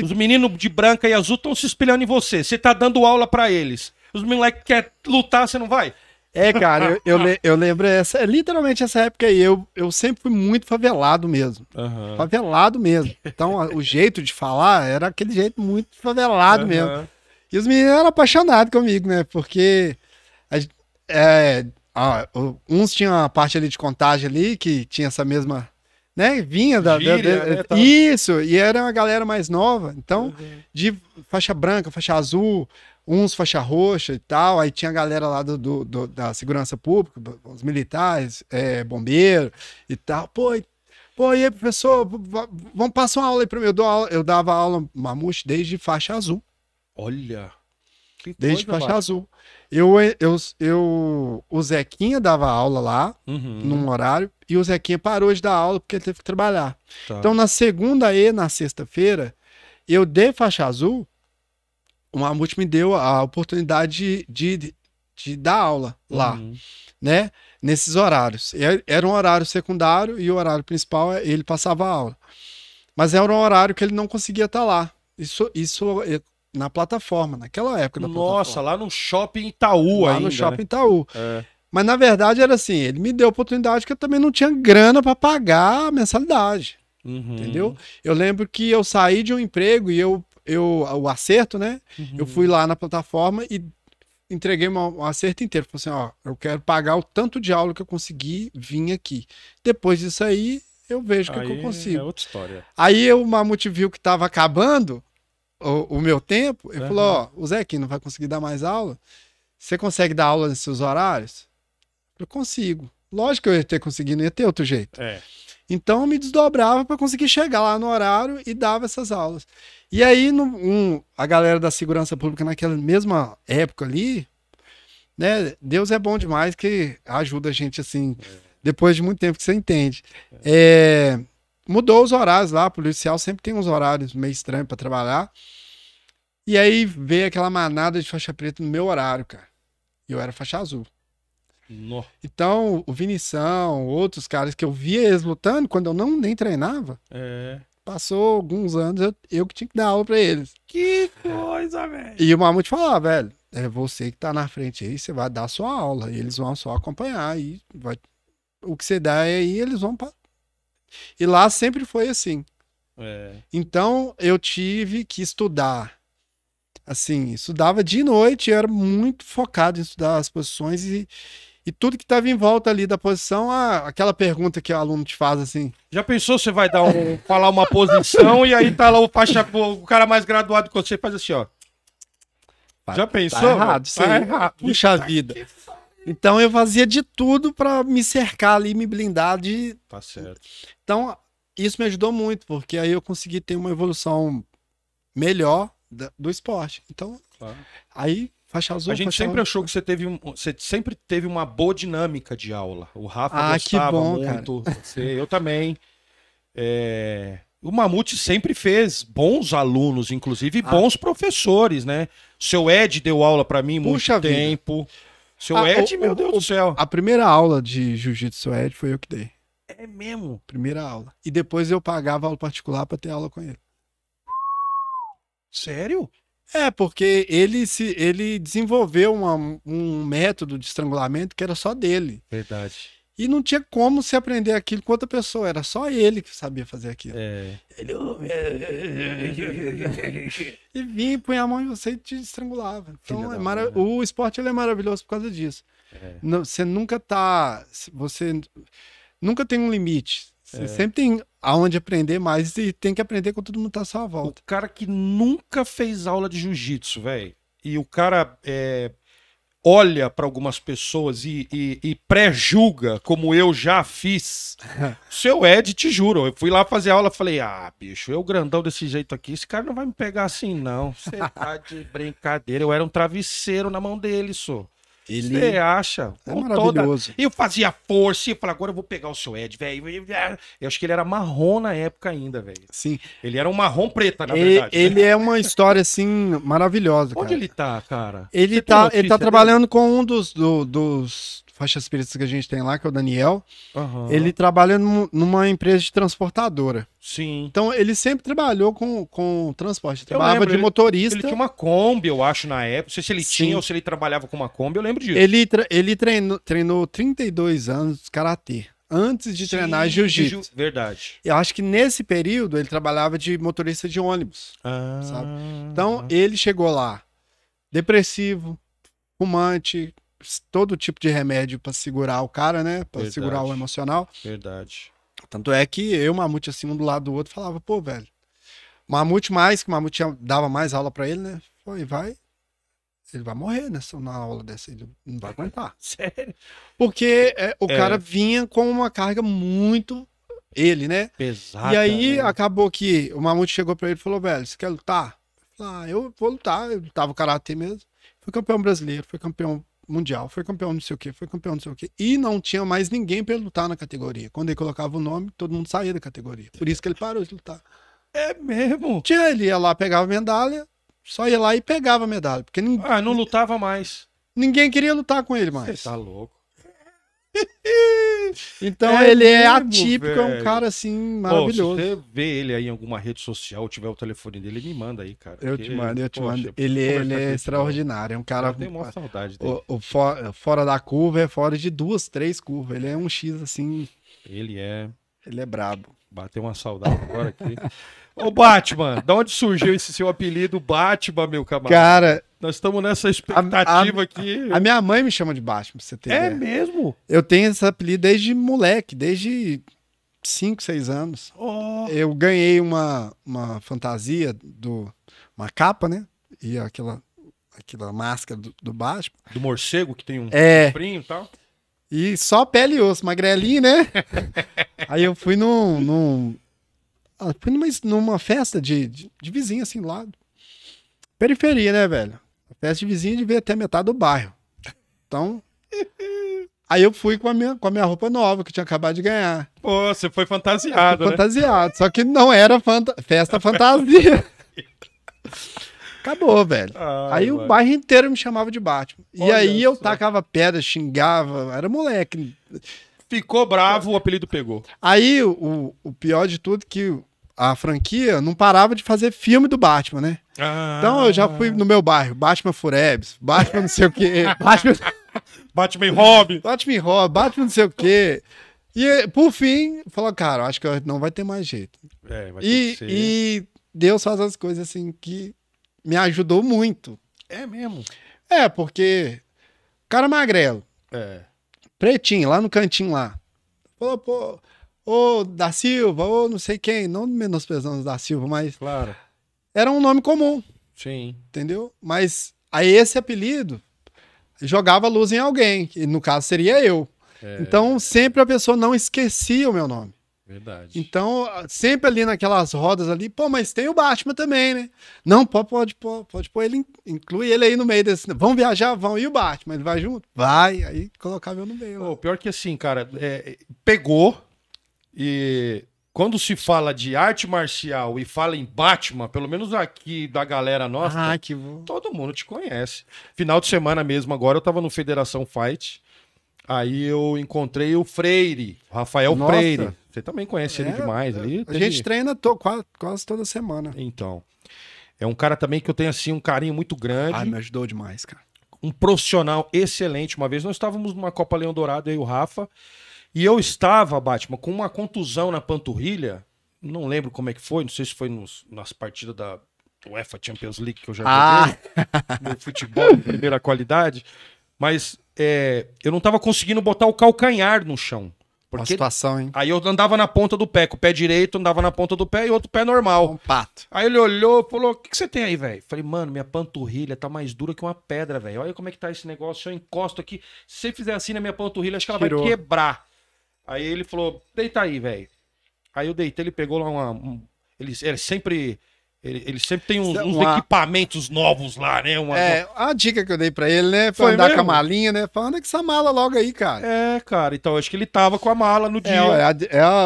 Os meninos de branca e azul estão se espelhando em você. Você tá dando aula pra eles. Os moleques querem lutar, você não vai? Cara, eu lembro literalmente essa época aí. Eu sempre fui muito favelado mesmo. Favelado mesmo. Então, o jeito de falar era aquele jeito muito favelado mesmo. E os meninos eram apaixonados comigo, né? Porque uns tinham a parte ali de contagem ali, que tinha essa mesma, né? Vinha Gíria, né? Isso, e era uma galera mais nova. Então, de faixa branca, faixa azul, uns faixa roxa e tal. Aí tinha a galera lá da segurança pública, os militares, bombeiro e tal. Pô, e aí, professor, vamos passar uma aula aí pra mim. Eu dava aula Mamute desde faixa azul. Olha. Desde faixa azul. O Zequinha dava aula lá, num horário, e o Zequinha parou de dar aula porque ele teve que trabalhar. Tá. Então, na segunda e na sexta-feira, eu de faixa azul, o Mamute me deu a oportunidade de dar aula lá, né? Nesses horários. Era um horário secundário e o horário principal, ele passava a aula. Mas era um horário que ele não conseguia estar lá. Isso na plataforma, naquela época da plataforma. Nossa, lá no Shopping Itaú ainda. Lá no Shopping Itaú. Mas na verdade era assim, ele me deu a oportunidade que eu também não tinha grana para pagar a mensalidade. Entendeu? Eu lembro que eu saí de um emprego e o acerto, né? Eu fui lá na plataforma e entreguei um acerto inteiro. Falei assim, ó, eu quero pagar o tanto de aula que eu consegui vir aqui. Depois disso aí, eu vejo o que eu consigo. É outra história. Aí o Mamute viu que estava acabando o meu tempo, ele falou, ó, o Zé aqui não vai conseguir dar mais aula, você consegue dar aula nesses seus horários? Eu consigo. Lógico que eu ia ter conseguido, não ia ter outro jeito. Então eu me desdobrava para conseguir chegar lá no horário e dava essas aulas. E aí a galera da segurança pública naquela mesma época ali, né, Deus é bom demais que ajuda a gente assim, depois de muito tempo que você entende. Mudou os horários lá, o policial sempre tem uns horários meio estranhos para trabalhar. E aí veio aquela manada de faixa preta no meu horário, cara. E eu era faixa azul. Então, o Vinição, outros caras que eu via eles lutando, quando eu nem treinava, passou alguns anos, eu que tinha que dar aula pra eles. Que coisa, velho! E o Mamute falava, velho, é você que tá na frente aí, você vai dar a sua aula, e eles vão só acompanhar, e o que você dá aí, eles vão... E lá sempre foi assim. Então, eu tive que estudar. Assim, estudava de noite, eu era muito focado em estudar as posições e tudo que estava em volta ali da posição, aquela pergunta que o aluno te faz assim. Já pensou, você vai falar uma posição e aí tá lá o cara mais graduado que você faz assim, ó. Já pensou? Tá errado, tá errado. Puxa vida. Então eu fazia de tudo para me cercar ali, me blindar de... Tá certo. Então isso me ajudou muito, porque aí eu consegui ter uma evolução melhor do esporte. Então, aí faixa azul. A gente sempre achou que você sempre teve uma boa dinâmica de aula. O Rafa gostava muito. Eu também. O Mamute sempre fez bons alunos, inclusive bons professores, né? O seu Ed deu aula para mim muito tempo. Seu Ed, meu Deus do céu. A primeira aula de jiu-jitsu Ed foi eu que dei. É mesmo? Primeira aula. E depois eu pagava aula particular para ter aula com ele. Sério? Porque ele desenvolveu um método de estrangulamento que era só dele. Verdade. E não tinha como se aprender aquilo com outra pessoa, era só ele que sabia fazer aquilo. E vinha, punha a mão em você e te estrangulava. Então, o esporte ele é maravilhoso por causa disso. Você nunca tem um limite. Você sempre tem aonde aprender mais e tem que aprender quando todo mundo tá à sua volta. O cara que nunca fez aula de jiu-jitsu, velho, e o cara olha para algumas pessoas e pré-julga, como eu já fiz. Seu Ed, te juro, eu fui lá fazer aula, falei, bicho, eu grandão desse jeito aqui, esse cara não vai me pegar assim, não. Você tá de brincadeira, eu era um travesseiro na mão dele, só. Você acha? É maravilhoso. Eu fazia força e eu falei, agora eu vou pegar o seu Ed, velho. Eu acho que ele era marrom na época ainda, velho. Sim. Ele era um marrom preta, na verdade. Ele é uma história, assim, maravilhosa, Onde ele tá, cara? Ele tá trabalhando com um dos faixas pretas que a gente tem lá, que é o Daniel. Ele trabalha numa empresa de transportadora. Sim. Então, ele sempre trabalhou com transporte. Ele trabalhava de motorista. Ele tinha uma Kombi, eu acho, na época. Não sei se ele tinha ou se ele trabalhava com uma Kombi, eu lembro disso. Ele treinou 32 anos de karatê, antes de treinar jiu-jitsu. Verdade. Eu acho que nesse período ele trabalhava de motorista de ônibus, sabe? Então, ele chegou lá, depressivo, fumante, todo tipo de remédio pra segurar o cara, né? Pra segurar o emocional. Verdade. Tanto é que eu e o Mamute, assim, um do lado do outro, falava, pô, velho, Mamute que o Mamute dava mais aula pra ele, né? Ele vai morrer na aula dessa, ele não vai aguentar. Sério? Porque o cara vinha com uma carga muito, né? Pesada. E aí acabou que o Mamute chegou pra ele e falou, velho, você quer lutar? Eu falei, eu vou lutar. Eu lutava karatê mesmo. foi campeão brasileiro, foi campeão mundial, foi campeão não sei o quê, foi campeão não sei o quê. E não tinha mais ninguém pra ele lutar na categoria. Quando ele colocava o nome, todo mundo saía da categoria. Por isso que ele parou de lutar. É mesmo? Ele ia lá, pegava medalha, só ia lá e pegava a medalha. Porque não lutava mais. Ninguém queria lutar com ele mais. Você tá louco. Então ele é atípico, velho. É um cara assim, maravilhoso. Se você vê ele aí em alguma rede social, ou tiver o telefone dele, me manda aí, cara. Eu te mando. Ele é extraordinário, é um cara... Eu tenho uma saudade dele. Fora da curva é fora de 2, 3 curvas. Ele é um X assim... Ele é brabo. Bateu uma saudade agora aqui. Ô Batman, da onde surgiu esse seu apelido Batman, meu camarada? Cara... Nós estamos nessa expectativa aqui. A minha mãe me chama de Batman, pra você ter ideia. Mesmo? Eu tenho esse apelido desde moleque, desde 5, 6 anos. Eu ganhei uma fantasia, uma capa, né? E aquela máscara do Batman. Do morcego, que tem um frinho e tal. E só pele e osso, magrelinho, né? Aí eu fui numa festa de vizinho, assim, do lado. Periferia, né, velho? A festa de vizinho devia ter metade do bairro. Então... Aí eu fui com a minha roupa nova, que eu tinha acabado de ganhar. Pô, você foi fantasiado, né? Fantasiado, só que não era festa fantasia. Acabou, velho. Aí o bairro inteiro me chamava de Batman. E aí eu tacava pedra, xingava, era moleque. Ficou bravo, o apelido pegou. Aí o pior de tudo que a franquia não parava de fazer filme do Batman, né? Então eu já fui no meu bairro, Batman Furebs, Batman não sei o quê, Batman Robin, Batman não sei o quê. E por fim, falou, cara, acho que não vai ter mais jeito. Vai ter que ser. E Deus faz as coisas assim que me ajudou muito. É mesmo? Porque cara magrelo, pretinho, lá no cantinho lá, falou, pô, ô da Silva, ou não sei quem, não menosprezando da Silva, mas claro, era um nome comum. Sim. Entendeu? Mas aí esse apelido jogava luz em alguém, que no caso seria eu. Então sempre a pessoa não esquecia o meu nome. Verdade. Então sempre ali naquelas rodas ali, pô, mas tem o Batman também, né? Não, pode pôr ele, inclui ele aí no meio desse. Vamos viajar? Vão. E o Batman? Ele vai junto? Vai. Aí colocava eu no meio. Pô, pior que assim, cara, pegou. E quando se fala de arte marcial e fala em Batman, pelo menos aqui da galera nossa, todo mundo te conhece. Final de semana mesmo agora, eu tava no Federação Fight, aí eu encontrei o Freire, o Rafael Freire. Você também conhece ele demais. Ali, a gente treina quase toda semana. Então, é um cara também que eu tenho assim um carinho muito grande. Me ajudou demais, cara. Um profissional excelente. Uma vez nós estávamos numa Copa Leão Dourado, eu e o Rafa, e eu estava, Batman, com uma contusão na panturrilha, não lembro como é que foi, não sei se foi nas partidas da UEFA Champions League que eu já joguei, no futebol de primeira qualidade, mas eu não estava conseguindo botar o calcanhar no chão. Porque uma situação, hein? Aí eu andava na ponta do pé, com o pé direito, andava na ponta do pé e outro pé normal. Um pato. Aí ele olhou e falou, o que você tem aí, velho? Falei, mano, minha panturrilha tá mais dura que uma pedra, velho. Olha como é que tá esse negócio, se eu encosto aqui, se você fizer assim na minha panturrilha, acho que ela vai quebrar. Aí ele falou, deita aí, velho. Aí eu deitei, ele pegou lá ele sempre tem uns equipamentos novos lá, né? A dica que eu dei pra ele, né? Foi andar com a malinha, né? Falando anda com essa mala logo aí, cara. Cara, então acho que ele tava com a mala no dia.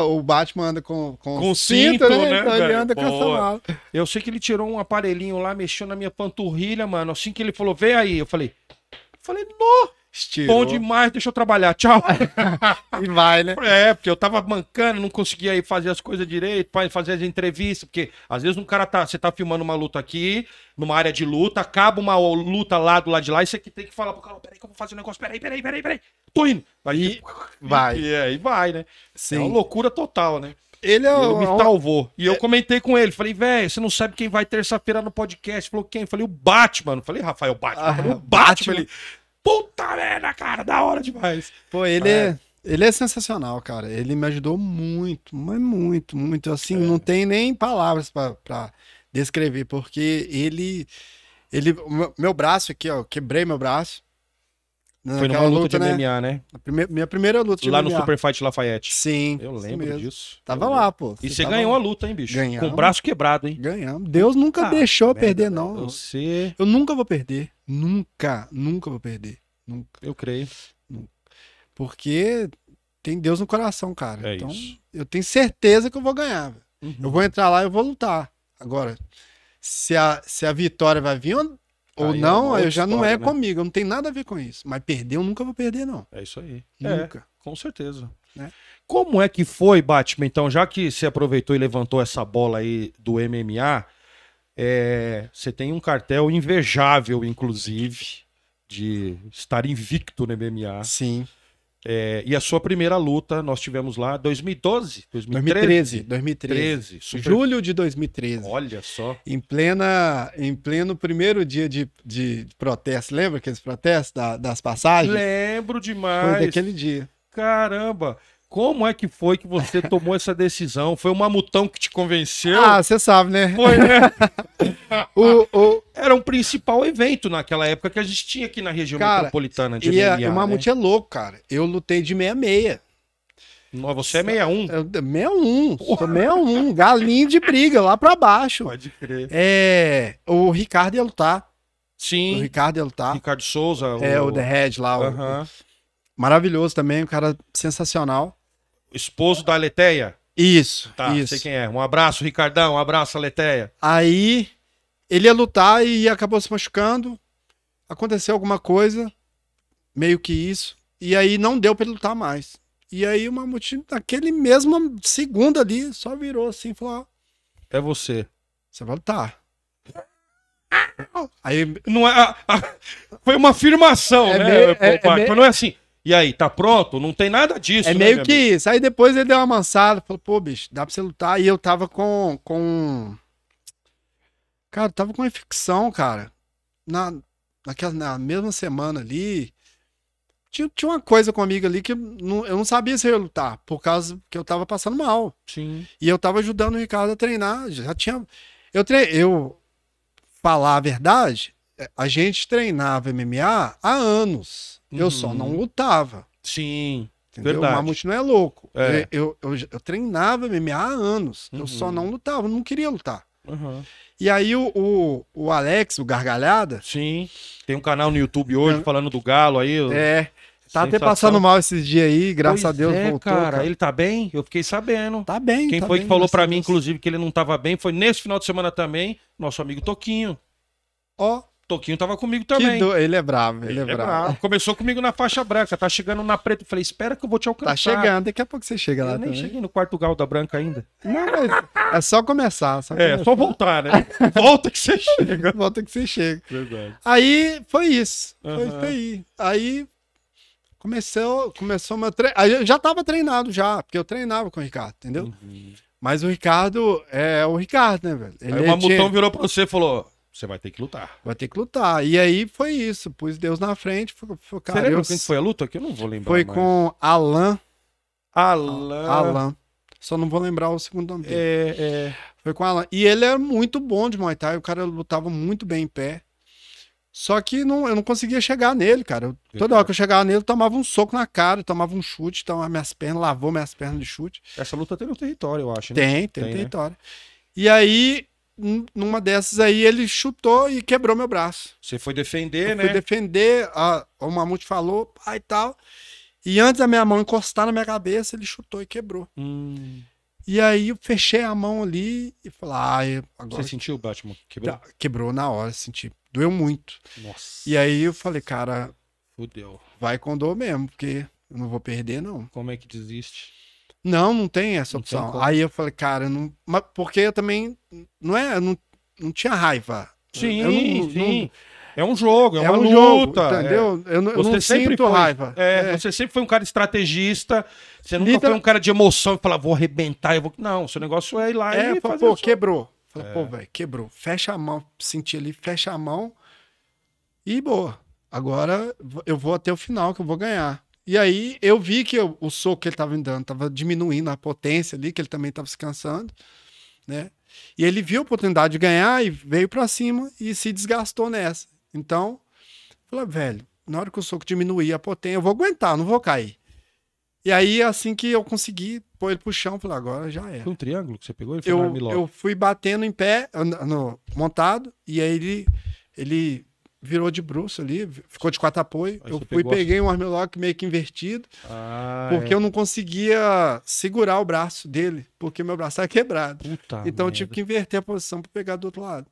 O Batman anda com cinto, né? Então ele anda com essa mala. Eu sei que ele tirou um aparelhinho lá, mexeu na minha panturrilha, mano. Assim que ele falou, vem aí. Eu falei, nó! Estirou. Bom demais, deixa eu trabalhar, tchau. E vai, né? Porque eu tava mancando, não conseguia ir fazer as coisas direito, fazer as entrevistas, porque às vezes você tá filmando uma luta aqui, numa área de luta, acaba uma luta lá do lado de lá, e você tem que falar pro cara, peraí que eu vou fazer um negócio, peraí, tô indo. Aí vai. E vai, né? Sim. É uma loucura total, né? Ele me salvou. E eu comentei com ele, falei, velho, você não sabe quem vai terça-feira no podcast? Falou, quem? Falei, o Batman. Falei, Rafael Batman. Falei, o Batman. Ele, puta merda, cara, da hora demais. Pô, ele é sensacional, cara. Ele me ajudou muito, mas muito, muito. Assim, não tem nem palavras pra descrever, porque meu braço aqui, ó, quebrei meu braço. Foi numa luta de MMA, né? Minha primeira luta de MMA. Lá MMA. no Super Fight Lafayette. Sim. Eu lembro disso. Tava lá, pô. E você ganhou a luta, hein, bicho? Ganhamos. Com o braço quebrado, hein? Ganhamos. Deus nunca deixou eu perder, não. Eu nunca vou perder. Nunca vou perder. Nunca. Eu creio. Porque tem Deus no coração, cara. É então, isso. eu tenho certeza que eu vou ganhar. Eu vou entrar lá e eu vou lutar. Agora, se a vitória vai vir ou Aí não, é eu já não história, é né? comigo. Não tem nada a ver com isso. Mas perder, eu nunca vou perder, não. É isso aí. Nunca. Com certeza. Né? Como é que foi, Batman? Então, já que você aproveitou e levantou essa bola aí do MMA, você tem um cartel invejável, inclusive, de estar invicto no MMA. Sim. E a sua primeira luta, nós tivemos lá 2012? 2013? 2013. Super... Julho de 2013. Olha só. Em pleno primeiro dia de protesto. Lembra aqueles protestos das passagens? Lembro demais. Foi daquele dia. Caramba. Como é que foi que você tomou essa decisão? Foi o Mamutão que te convenceu? Ah, você sabe, né? Foi, né? Era um principal evento naquela época que a gente tinha aqui na região metropolitana de MMA. O Mamute é louco, cara. Eu lutei de 66. Você é 61? 61. Sou 61. Galinho de briga, lá pra baixo. Pode crer. O Ricardo ia lutar. Sim. O Ricardo ia lutar. Ricardo Souza. O The Head lá. Maravilhoso também, um cara sensacional. Esposo da Aleteia? Isso, tá, isso. Sei quem é. Um abraço, Ricardão. Um abraço, Aleteia. Aí, ele ia lutar e acabou se machucando. Aconteceu alguma coisa, meio que isso. E aí não deu pra ele lutar mais. E aí o Mamute, naquele mesmo segundo ali, só virou assim e falou: é você. Você vai lutar. Aí, não é, foi uma afirmação, né? Mas não é assim. E aí, tá pronto? Não tem nada disso, né? Meio que isso. Aí depois ele deu uma amansada, falou, pô, bicho, dá pra você lutar. E eu tava Cara, eu tava com infecção, cara. Na mesma semana ali, tinha uma coisa comigo ali que eu não sabia se eu ia lutar, por causa que eu tava passando mal. Sim. E eu tava ajudando o Ricardo a treinar. Já tinha... Eu falar a verdade, a gente treinava MMA há anos. Eu só não lutava. Sim, entendeu? verdade. O Mamute não é louco. Eu treinava MMA há anos. Eu só não lutava, não queria lutar. E aí o Alex, o Gargalhada... Sim, tem um canal no YouTube hoje falando do Galo aí. Tá até passando mal esses dias aí, graças a Deus voltou. Cara, ele tá bem? Eu fiquei sabendo. Tá bem, Quem foi que falou pra mim, inclusive, que ele não tava bem, foi nesse final de semana também, nosso amigo Toquinho. Toquinho tava comigo também. Ele é bravo, ele é bravo. Começou comigo na faixa branca, tá chegando na preta. Eu falei, espera que eu vou te alcançar. Tá chegando, daqui a pouco você chega lá também. Eu nem cheguei no quarto grau da branca ainda. Não, mas é só começar. Só voltar, né? Volta que você chega. Volta que você chega. Verdade. Aí foi isso. Foi isso aí. Aí começou meu treino. Aí eu já tava treinado já, porque eu treinava com o Ricardo, entendeu? Mas o Ricardo é o Ricardo, né, velho? Aí o Mamutão virou pra você e falou... Você vai ter que lutar. Vai ter que lutar. E aí foi isso. Pus Deus na frente. Cara, você lembra quem foi a luta? Que eu não vou lembrar. Foi mais. Com Alan. Alan. Só não vou lembrar o segundo nome dele. Foi com Alan. E ele era muito bom de Muay Thai. O cara lutava muito bem em pé. Só que eu não conseguia chegar nele, cara. Toda hora que eu chegava nele, eu tomava um soco na cara, tomava um chute, tomava minhas pernas, lavou minhas pernas de chute. Essa luta tem no território, eu acho, né? Tem território. Né? E aí... Numa dessas aí, ele chutou e quebrou meu braço. Você foi defender, né? Fui defender, o Mamute falou, pai e tal. E antes da minha mão encostar na minha cabeça, ele chutou e quebrou. E aí eu fechei a mão ali e falei, agora... Você sentiu, Batman? Quebrou? Quebrou na hora, senti. Doeu muito. Nossa. E aí eu falei, cara... Fudeu. Vai com dor mesmo, porque eu não vou perder, não. Como é que desiste? Não tem essa opção. Aí eu falei, cara, não... Mas porque eu também... não tinha raiva. Sim. É um jogo, é uma luta. Jogo, entendeu? Eu não sinto raiva. Você sempre foi um cara estrategista, você nunca foi um cara de emoção e falar, vou arrebentar, Não, seu negócio é ir lá e fazer pô, quebrou. Falei, pô, velho, quebrou. Fecha a mão, senti ali, fecha a mão e boa. Agora eu vou até o final que eu vou ganhar. E aí eu vi que o soco que ele tava me dando tava diminuindo a potência ali, que ele também tava se cansando, né? E ele viu a oportunidade de ganhar e veio pra cima e se desgastou nessa. Então, falei, velho, na hora que o soco diminuir a potência, eu vou aguentar, não vou cair. E aí, assim que eu consegui pôr ele pro chão, falei, agora já era. Foi um triângulo que você pegou? Ele foi eu fui batendo em pé, montado, e aí ele virou de bruço ali, ficou de 4 apoios. Aí Eu você fui e pegou peguei um armlock meio que invertido, porque eu não conseguia segurar o braço dele, porque meu braço era quebrado. Puta Então eu merda. tive que inverter a posição pra pegar do outro lado.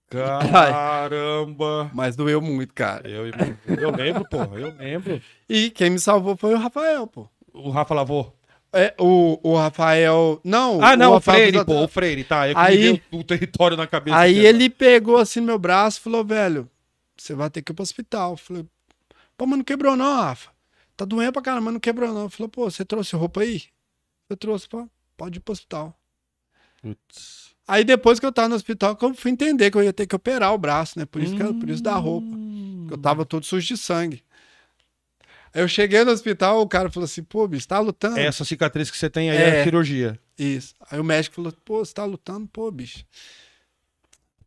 Caramba! Mas doeu muito, cara. Eu lembro, pô, eu lembro. E quem me salvou foi o Rafael, pô. O Rafa lavou. O Rafael. Não, Ah, não, o Rafael Freire, fez pô, o Freire, tá. Eu Aí- que o território na cabeça. Aí aqui ele pegou assim no meu braço e falou, velho, você vai ter que ir pro hospital. Eu falei, pô, mas não quebrou não, Rafa. Tá doendo pra caramba, mas não quebrou não. Ele falou, pô, você trouxe roupa aí? Eu trouxe, pô, pode ir pro hospital. agora. Putz. Aí depois que eu tava no hospital, que eu fui entender que eu ia ter que operar o braço, né? Por isso da roupa. Eu tava todo sujo de sangue. Aí eu cheguei no hospital, o cara falou assim, pô, bicho, tá lutando? Essa cicatriz que você tem aí é cirurgia. Isso. Aí o médico falou, pô, você tá lutando? Pô, bicho,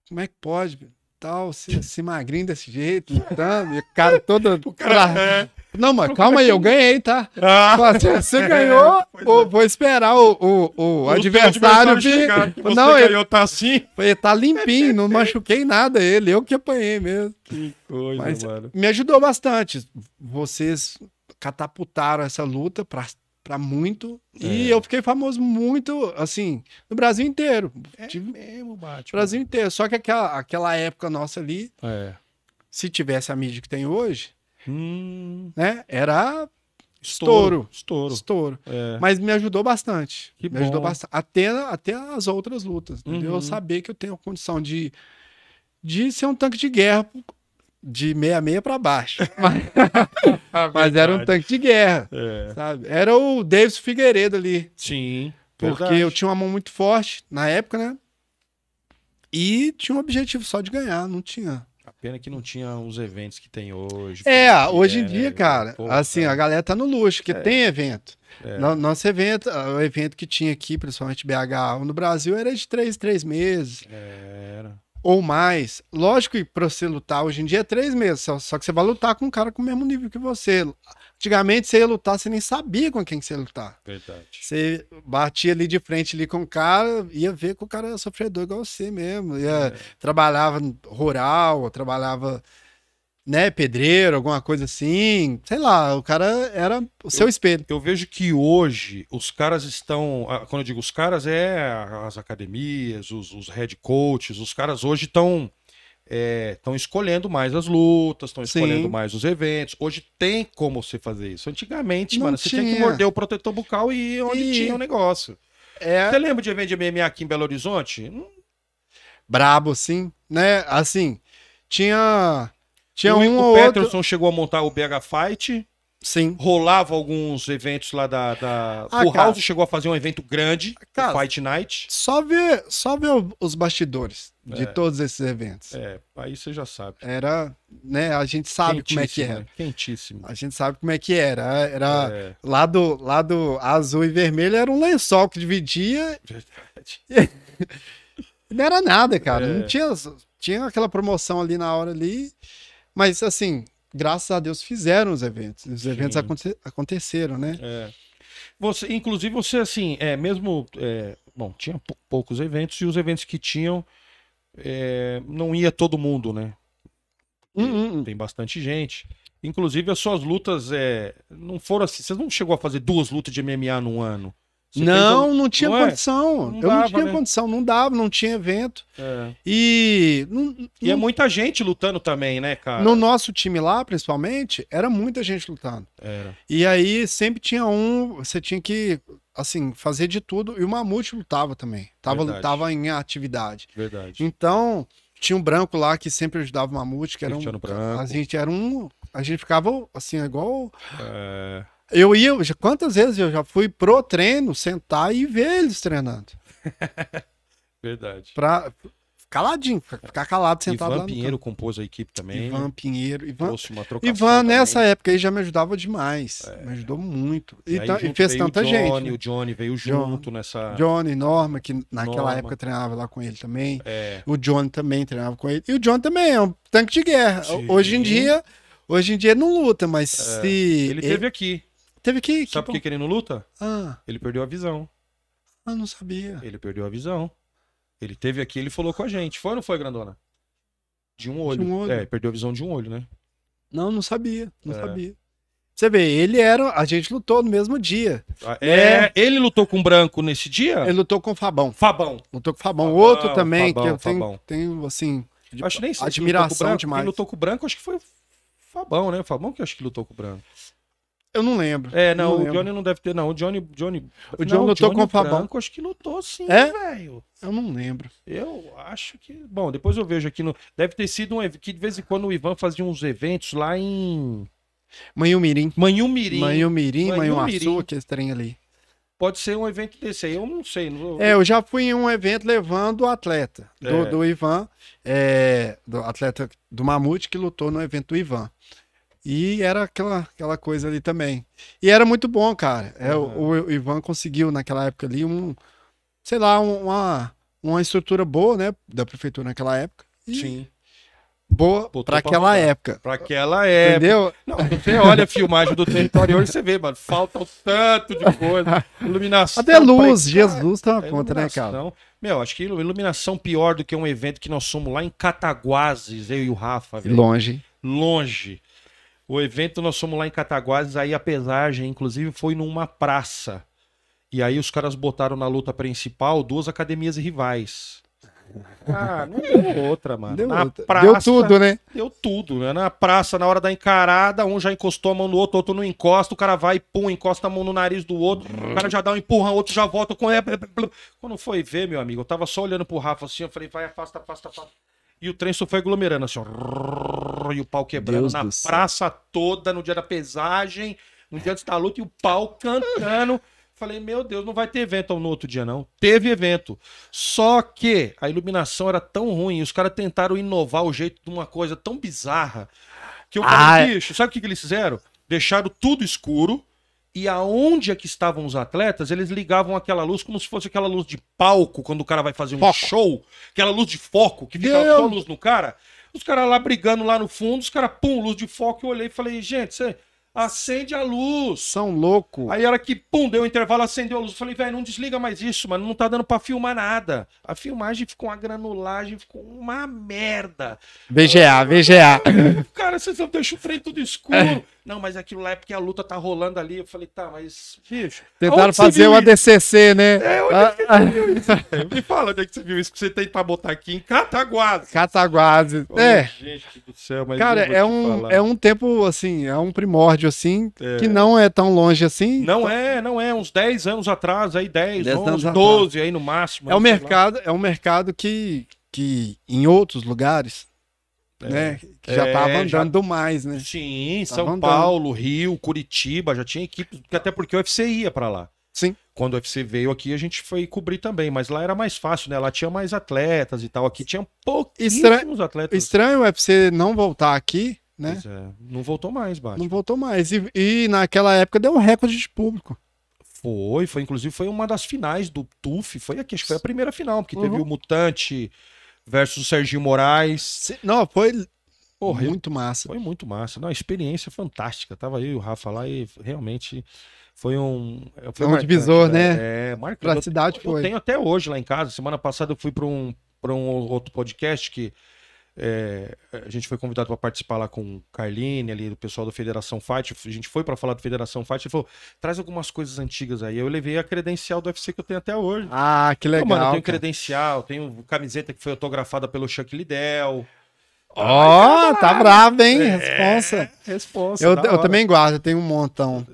como é que pode, bicho? Tal, se magrinho desse jeito, lutando, e o cara todo... Não, mas calma aí, eu ganhei, tá? Você ganhou, vou esperar o adversário vir. Não, você ele ganhou, tá assim? tá limpinho, não machuquei nada ele, eu que apanhei mesmo. Que coisa, Mas mano. me ajudou bastante. Vocês catapultaram essa luta pra muito. E eu fiquei famoso muito, assim, no Brasil inteiro. Tive mesmo, Batman. Brasil inteiro. Só que aquela época nossa ali, É. se tivesse a mídia que tem hoje, né, era Estouro. estouro. É. Mas me ajudou bastante. Que me ajudou bom. bastante. Até as outras lutas. Entendeu? Eu saber que eu tenho a condição de ser um tanque de guerra de 66 para baixo. Mas era um tanque de guerra. É. Sabe? Era o Davidson Figueiredo ali. Sim. Porque verdade. eu tinha uma mão muito forte na época, né? E tinha um objetivo só de ganhar, não tinha. A pena que não tinha os eventos que tem hoje. Hoje em dia, cara, pô, assim, cara. a galera tá no luxo, que tem evento. É. Nosso evento, o evento que tinha aqui, principalmente BH, no Brasil, era de 3 meses. Era. Ou mais. Lógico que pra você lutar hoje em dia é 3 meses, só que você vai lutar com um cara com o mesmo nível que você. Antigamente você ia lutar, você nem sabia com quem que você ia lutar. Verdade. Você batia ali de frente ali com o cara, ia ver que o cara era sofredor igual você mesmo. Trabalhava rural, trabalhava, né, pedreiro, alguma coisa assim. Sei lá, o cara era o seu espelho. Eu vejo que hoje os caras estão. Quando eu digo os caras, as academias, os head coaches, os caras hoje estão escolhendo mais as lutas, estão escolhendo mais os eventos. Hoje tem como você fazer isso. Antigamente, Não mano, você tinha que morder o protetor bucal e ir onde tinha o negócio. Você lembra de evento de MMA aqui em Belo Horizonte? Brabo, sim, né? Assim, tinha um o ou outro... Peterson chegou a montar o BH Fight. Sim. Rolava alguns eventos lá da... O House chegou a fazer um evento grande, o Fight Night. Só ver os bastidores de todos esses eventos. Aí você já sabe. Era, né, a gente sabe como é que era. Né? Quentíssimo. A gente sabe como é que era. Era lá do azul e vermelho era um lençol que dividia. Verdade. Não era nada, cara. Não tinha aquela promoção ali na hora ali. Mas, assim, graças a Deus fizeram os eventos. Os eventos aconteceram, né? Inclusive, você, assim, mesmo... bom, tinha poucos eventos e os eventos que tinham, não ia todo mundo, né? Tem bastante gente. Inclusive, as suas lutas não foram assim... Você não chegou a fazer 2 lutas de MMA num ano? Não tinha condição. Não eu dava, não tinha né? condição, não dava, não tinha evento. E é muita gente lutando também, né, cara? No nosso time lá, principalmente, era muita gente lutando. Era. E aí sempre tinha você tinha que, assim, fazer de tudo. E o Mamute lutava também. Tava em atividade. Verdade. Então, tinha um branco lá que sempre ajudava o Mamute, que era a gente ficava assim, igual... Quantas vezes eu já fui pro treino, sentar e ver eles treinando. Verdade. Pra caladinho, ficar calado, sentado lá Ivan no Pinheiro campo. compôs a equipe também. Ivan Pinheiro. Ivan Ivan nessa época aí já me ajudava demais. Me ajudou muito. E fez tanta gente. O Johnny veio junto nessa... Johnny, Norma, que naquela época treinava lá com ele também. O Johnny também treinava com ele. E o Johnny também é um tanque de guerra. Sim. Hoje em dia não luta, mas se... Ele teve aqui. Teve que... Sabe por que ele não luta? Ah, Ele perdeu a visão. não sabia. Ele perdeu a visão. Ele teve aqui, ele falou com a gente. Foi ou não foi, Grandona? De um olho. De um olho. É, perdeu a visão de um olho, né? Não sabia, não sabia. Você vê, ele era. A gente lutou no mesmo dia. Ele lutou com o Branco nesse dia? Ele lutou com o Fabão. Fabão. Lutou com o Fabão. Outro também, Fabão, que eu Fabão. tenho assim, Acho nem sei admiração demais. Quem lutou com o Branco, acho que foi o Fabão, né? O Fabão que acho que lutou com o Branco. Eu não lembro. Não, o lembro. Johnny não deve ter, não. O Johnny lutou com o Fabão. Branco, acho que lutou sim, É? velho. Eu não lembro. Eu acho que... Bom, depois eu vejo aqui no... Deve ter sido que de vez em quando o Ivan fazia uns eventos lá em... Manhumirim. Manhumirim. Manhuaçu, aquele trem ali. Pode ser um evento desse aí, eu não sei. Eu já fui em um evento levando o atleta do Ivan, do atleta do Mamute que lutou no evento do Ivan. E era aquela coisa ali também. E era muito bom, cara. O Ivan conseguiu naquela época ali uma estrutura boa, né, da prefeitura naquela época. Sim. Boa para aquela época. Para aquela época. Entendeu? Não, você olha a filmagem do território hoje, você vê, mano, falta um tanto de coisa. Iluminação. Até luz, Jesus tá na conta, né, cara? Meu, acho que iluminação pior do que um evento que nós fomos lá em Cataguases, eu e o Rafa. Velho. Longe. O evento nós fomos lá em Cataguases, aí a pesagem, inclusive, foi numa praça. E aí os caras botaram na luta principal 2 academias rivais. Não deu outra, mano. Praça, deu tudo, né? Deu tudo, né? Na praça, na hora da encarada, um já encostou a mão no outro, o outro não encosta, o cara vai e pum, encosta a mão no nariz do outro, o cara já dá um empurrão, o outro já volta com... Quando foi ver, meu amigo, eu tava só olhando pro Rafa assim, eu falei, vai, afasta. E o trem só foi aglomerando assim, ó, e o pau quebrando na praça toda, no dia da pesagem, no dia da luta, e o pau cantando. Falei, meu Deus, não vai ter evento no outro dia, não. Teve evento. Só que a iluminação era tão ruim, os caras tentaram inovar o jeito de uma coisa tão bizarra, que eu falei, bicho, sabe o que eles fizeram? Deixaram tudo escuro, e aonde é que estavam os atletas, eles ligavam aquela luz como se fosse aquela luz de palco, quando o cara vai fazer um show, aquela luz de foco, que fica só luz no cara. Os caras lá brigando lá no fundo, os caras, pum, luz de foco, eu olhei e falei, gente, você... Acende a luz. São louco. Aí era que, pum, deu um intervalo, acendeu a luz. Eu falei, velho, não desliga mais isso, mano. Não tá dando pra filmar nada. A filmagem ficou uma granulagem, ficou uma merda. VGA. Cara, vocês não deixam o trem tudo escuro. Não, mas aquilo lá é porque a luta tá rolando ali. Eu falei, tá, mas, bicho... Tentaram fazer o ADCC, né? Onde é que você viu isso? Me fala onde é que você viu isso, que você tentar botar aqui em Cataguases. Gente do céu, mas cara, é um tempo, assim, é um primórdio, assim, que não é tão longe assim. Não é, uns 10 anos atrás, aí 10 11, 12 aí no máximo. É um mercado que em outros lugares... né? Que já tava andando mais, né? Sim, São Paulo, Rio, Curitiba, já tinha equipe, até porque o UFC ia pra lá. Sim. Quando o UFC veio aqui, a gente foi cobrir também, mas lá era mais fácil, né? Lá tinha mais atletas e tal, aqui tinha pouquíssimos atletas. Estranho o UFC não voltar aqui, né? Pois é, não voltou mais, Bate. Não voltou mais, e naquela época deu um recorde de público. Inclusive foi uma das finais do TUF, foi aqui, acho que foi a primeira final, porque teve o Mutante versus o Serginho Moraes. Não, foi muito massa. Foi muito massa. Não, experiência fantástica. Tava eu e o Rafa lá e realmente foi um divisor, né? Marcante. Pra cidade foi. Eu tenho até hoje lá em casa. Semana passada eu fui para um outro podcast que a gente foi convidado para participar lá com o Carline, ali, do pessoal do Federação Fight. A gente foi para falar do Federação Fight. Ele falou, traz algumas coisas antigas aí. Eu levei a credencial do UFC que eu tenho até hoje. Ah, que legal. Mano, eu tenho credencial, tenho camiseta que foi autografada pelo Chuck Liddell. Tá bravo, hein? Responsa. Eu também guardo, eu tenho um montão.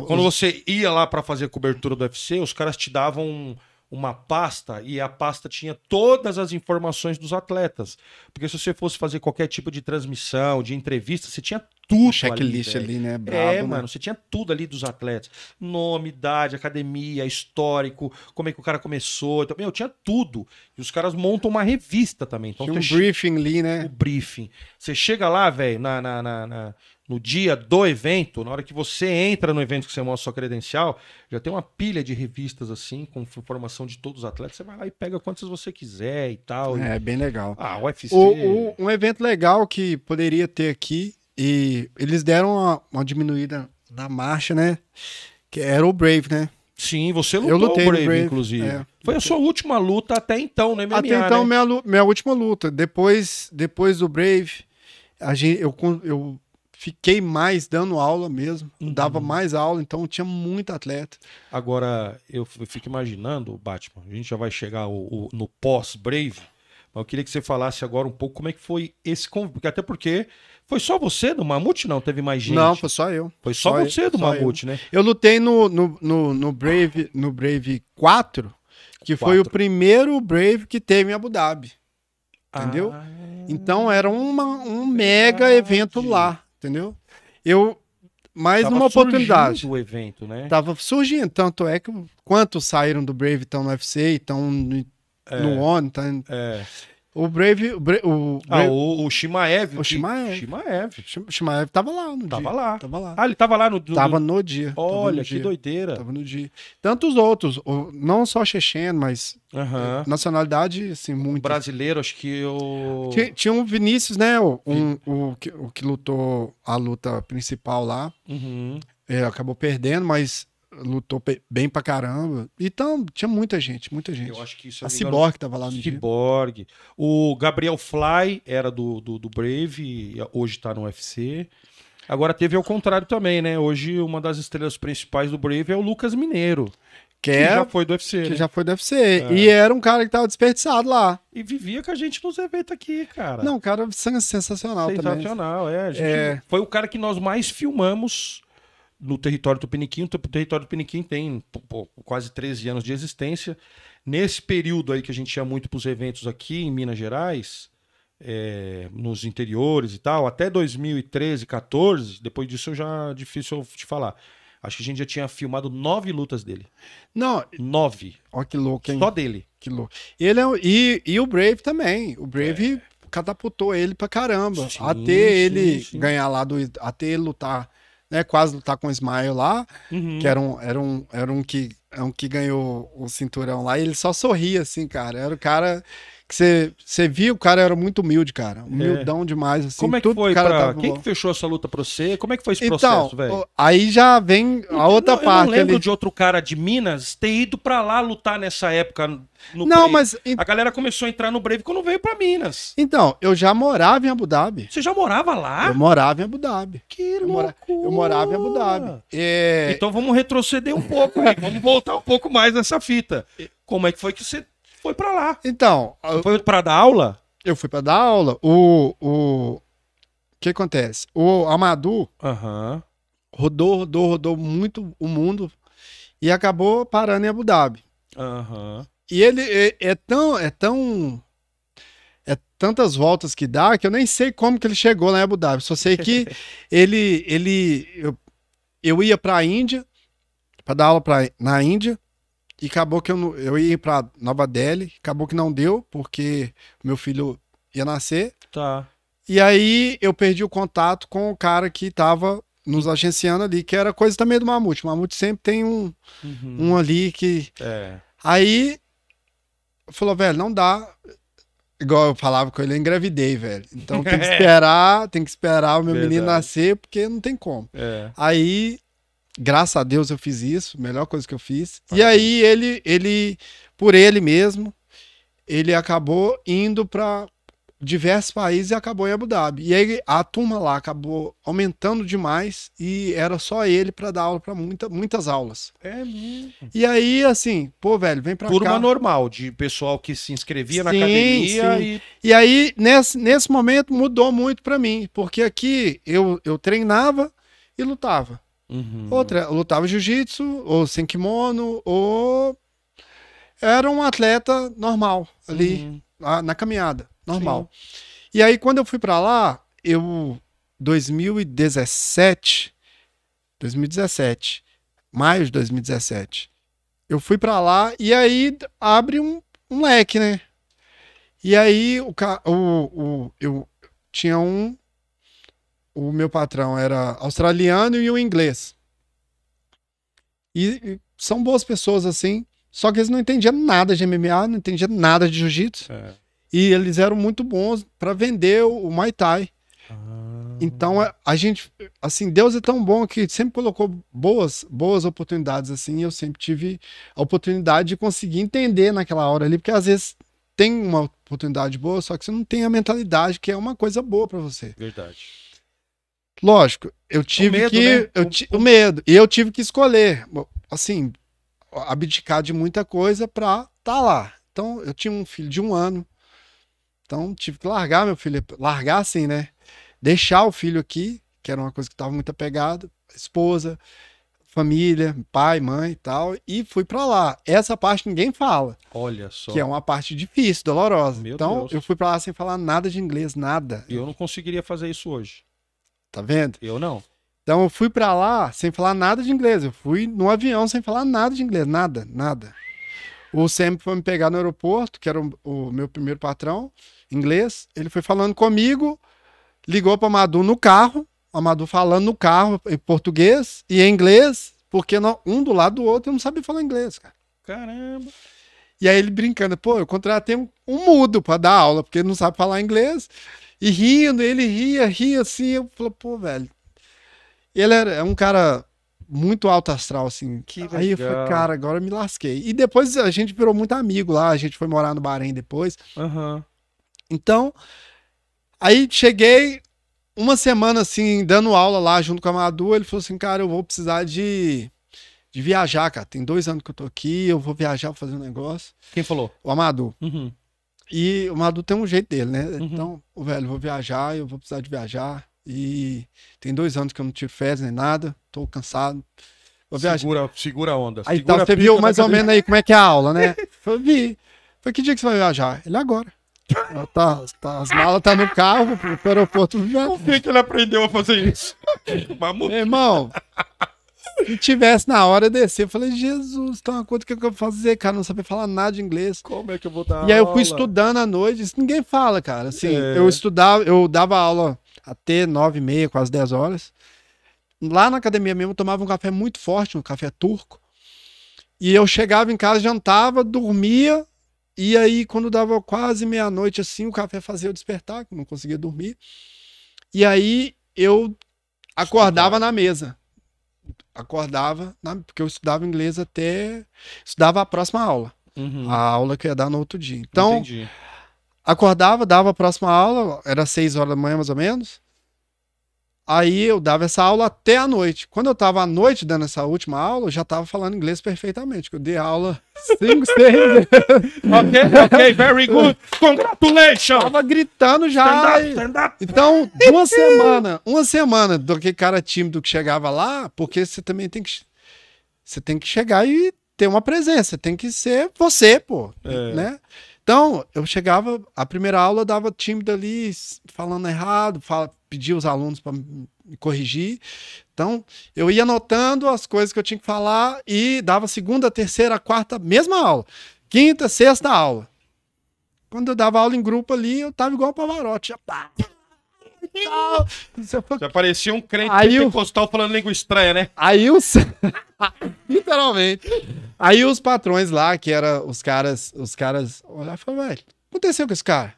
Quando você ia lá para fazer a cobertura do UFC, os caras te davam uma pasta e a pasta tinha todas as informações dos atletas. Porque se você fosse fazer qualquer tipo de transmissão, de entrevista, você tinha tudo checklist ali, né? Brabo, mano, você tinha tudo ali dos atletas. Nome, idade, academia, histórico, como é que o cara começou. Então, eu tinha tudo. E os caras montam uma revista também. Então, tinha um briefing ali, né? O briefing. Você chega lá, velho, no dia do evento, na hora que você entra no evento que você mostra sua credencial, já tem uma pilha de revistas assim, com informação de todos os atletas. Você vai lá e pega quantas você quiser e tal. É, bem legal. O UFC... Um evento legal que poderia ter aqui, e eles deram uma diminuída na marcha, né? Que era o Brave, né? Sim, você lutou Eu lutei o no Brave, inclusive. Foi a sua última luta até então, né, MMA, Até então, né? minha última luta. Depois do Brave, eu fiquei mais dando aula mesmo. Dava mais aula, então tinha muito atleta. Agora, eu fico imaginando, Batman, a gente já vai chegar no pós-Brave, mas eu queria que você falasse agora um pouco como é que foi esse convite. Até porque foi só você do Mamute, não? Teve mais gente? Não, foi só eu. Foi só você do Mamute, né? Eu lutei no Brave 4, que foi o primeiro Brave que teve em Abu Dhabi. Entendeu? Então era um mega evento lá, entendeu? Mas Tava numa oportunidade. o evento, né? Tava surgindo, tanto é que quantos saíram do Brave estão no UFC, estão no ONU, o Brave... O Shimaev. O Shimaev. Shimaev tava lá no dia. Tava lá. Tava lá. Ah, ele tava lá no... Tava no dia. Olha, que doideira. Tava no dia. Tantos outros, não só checheno, mas nacionalidade, assim, muito. Brasileiro, acho que o... Tinha um Vinícius, né? O que lutou a luta principal lá. Acabou perdendo, mas lutou bem pra caramba. Então, tinha muita gente. Eu acho que isso... A Cyborg tava lá no dia. Cyborg. O Gabriel Fly era do Brave, hoje tá no UFC. Agora teve ao contrário também, né? Hoje uma das estrelas principais do Brave é o Lucas Mineiro. Que já foi do UFC. Que já foi do UFC. E era um cara que tava desperdiçado lá. E vivia com a gente nos eventos aqui, cara. Não, cara, sensacional também. Sensacional, foi o cara que nós mais filmamos no território tupiniquim. O território tupiniquim tem quase 13 anos de existência. Nesse período aí que a gente ia muito para os eventos aqui em Minas Gerais, nos interiores e tal, até 2013, 14, depois disso já é difícil eu te falar. Acho que a gente já tinha filmado 9 lutas dele. Não. 9. Ó, que louco, hein? Só dele. Que louco. E o Brave também. O Brave catapultou ele pra caramba. Sim, até ele ganhar lá, até ele lutar, né? Quase lutar com o Ismael lá, que era um que ganhou o cinturão lá. E ele só sorria, assim, cara. Era o cara que você via, o cara era muito humilde, cara. Humildão demais, assim. Como é que foi quem que fechou essa luta pra você? Como é que foi esse processo, velho? Aí já vem a outra parte. Eu não lembro de outro cara de Minas ter ido pra lá lutar nessa época no Não, Brave. mas... A galera começou a entrar no Brave quando veio pra Minas. Então, eu já morava em Abu Dhabi. Você já morava lá? Eu morava em Abu Dhabi. Que loucura! Eu morava em Abu Dhabi. Então vamos retroceder um pouco aí. Vamos voltar um pouco mais nessa fita. Como é que foi que você foi pra lá? Então... Foi pra dar aula? Eu fui pra dar aula. O que acontece? O Amadou rodou muito o mundo e acabou parando em Abu Dhabi. E ele é tantas voltas que dá que eu nem sei como que ele chegou lá em Abu Dhabi. Só sei que eu ia pra Índia pra dar aula na Índia. E acabou que eu ia para Nova Delhi, acabou que não deu, porque meu filho ia nascer. Tá. E aí eu perdi o contato com o cara que tava nos agenciando ali, que era coisa também do Mamute. O Mamute sempre tem um ali que... Aí falou, velho, não dá. Igual eu falava com ele, eu engravidei, velho. Então tem que esperar o meu menino nascer, porque não tem como. Aí... Graças a Deus eu fiz isso, melhor coisa que eu fiz. E aí ele por ele mesmo, ele acabou indo para diversos países e acabou em Abu Dhabi. E aí a turma lá acabou aumentando demais e era só ele para dar aula para muitas aulas. É mesmo. E aí assim, pô, velho, vem para cá. Turma normal, de pessoal que se inscrevia na academia. E aí nesse momento mudou muito para mim, porque aqui eu treinava e lutava. Outra, eu lutava jiu-jitsu, ou sem kimono, ou era um atleta normal, ali, na caminhada, normal. E aí, quando eu fui pra lá, 2017, maio de 2017, eu fui pra lá, e aí abre um leque, né? E aí, eu tinha o meu patrão era australiano e o inglês. E são boas pessoas assim, só que eles não entendiam nada de MMA, não entendiam nada de jiu-jitsu. E eles eram muito bons para vender o Muay Thai. Então, a gente, assim, Deus é tão bom que sempre colocou boas oportunidades, assim, e eu sempre tive a oportunidade de conseguir entender naquela hora ali, porque às vezes tem uma oportunidade boa, só que você não tem a mentalidade que é uma coisa boa pra você. Verdade. Lógico, eu tive o medo, e eu tive que escolher, assim, abdicar de muita coisa pra estar lá. Então, eu tinha um filho de 1 ano, então tive que largar meu filho, largar assim, né? Deixar o filho aqui, que era uma coisa que estava muito apegado, esposa, família, pai, mãe e tal, e fui pra lá. Essa parte ninguém fala. Olha só. Que é uma parte difícil, dolorosa. Meu então, Deus. eu fui pra lá sem falar nada de inglês, nada. Eu não conseguiria fazer isso hoje. Tá vendo? Eu não. Então, eu fui pra lá sem falar nada de inglês. Eu fui no avião sem falar nada de inglês, nada. O Sam foi me pegar no aeroporto, que era o meu primeiro patrão, inglês. Ele foi falando comigo, ligou para Madu no carro, a Madu falando no carro em português e em inglês, porque um do lado do outro eu não sabia falar inglês, cara. Caramba. E aí ele brincando, pô, eu contratei um mudo para dar aula, porque ele não sabe falar inglês. E rindo, ele ria assim, eu falei, pô, velho. Ele é um cara muito alto astral, assim. Que aí eu falei, cara, agora eu me lasquei. E depois a gente virou muito amigo lá, a gente foi morar no Bahrein depois. Uhum. Então, aí cheguei 1 semana, assim, dando aula lá junto com a Madu, ele falou assim, cara, eu vou precisar de viajar, cara. Tem 2 anos que eu tô aqui, eu vou viajar, vou fazer um negócio. Quem falou? O Amadu. Uhum. E o Madu tem um jeito dele, né? Uhum. Então, velho, eu vou viajar, eu vou precisar de viajar. E tem 2 anos que eu não tive férias nem nada, tô cansado. Vou viajar. Segura a onda. Aí tá, você viu mais ou menos aí como é que é a aula, né? Vi. Foi que dia que você vai viajar? Ele agora. As malas tá no carro, pro aeroporto. Como foi que ele aprendeu a fazer isso? Meu irmão, se tivesse na hora eu descer, eu falei, Jesus, tá uma coisa que eu vou fazer, cara, não sabia falar nada de inglês. Como é que eu vou dar E aí eu fui estudando à noite, isso ninguém fala, cara. Assim, eu dava aula até 9h30, quase 10 horas. Lá na academia mesmo, eu tomava um café muito forte, um café turco. E eu chegava em casa, jantava, dormia. E aí, quando dava quase meia-noite, assim, o café fazia eu despertar, que eu não conseguia dormir. E aí, eu acordava na mesa. Porque eu estudava inglês estudava a próxima aula. Uhum. A aula que eu ia dar no outro dia. Então, entendi. Acordava, dava a próxima aula, era 6 horas da manhã, mais ou menos. Aí eu dava essa aula até a noite. Quando eu tava à noite dando essa última aula, eu já tava falando inglês perfeitamente, que eu dei aula 5, 6 Ok, very good. Congratulations! Tava gritando já. Stand up. Então, uma semana do que cara tímido que chegava lá, porque você também tem que chegar e ter uma presença, tem que ser você, pô, né? Então, eu chegava, a primeira aula eu dava tímido ali, falando errado, pedia os alunos para me corrigir. Então, eu ia anotando as coisas que eu tinha que falar e dava segunda, terceira, quarta, mesma aula. Quinta, sexta aula. Quando eu dava aula em grupo ali, eu tava igual o Pavarotti. Já parecia um crente Aí pentecostal falando língua estranha, né? Aí literalmente. Aí os patrões lá, que eram os caras olharam e falaram, velho, o que aconteceu com esse cara?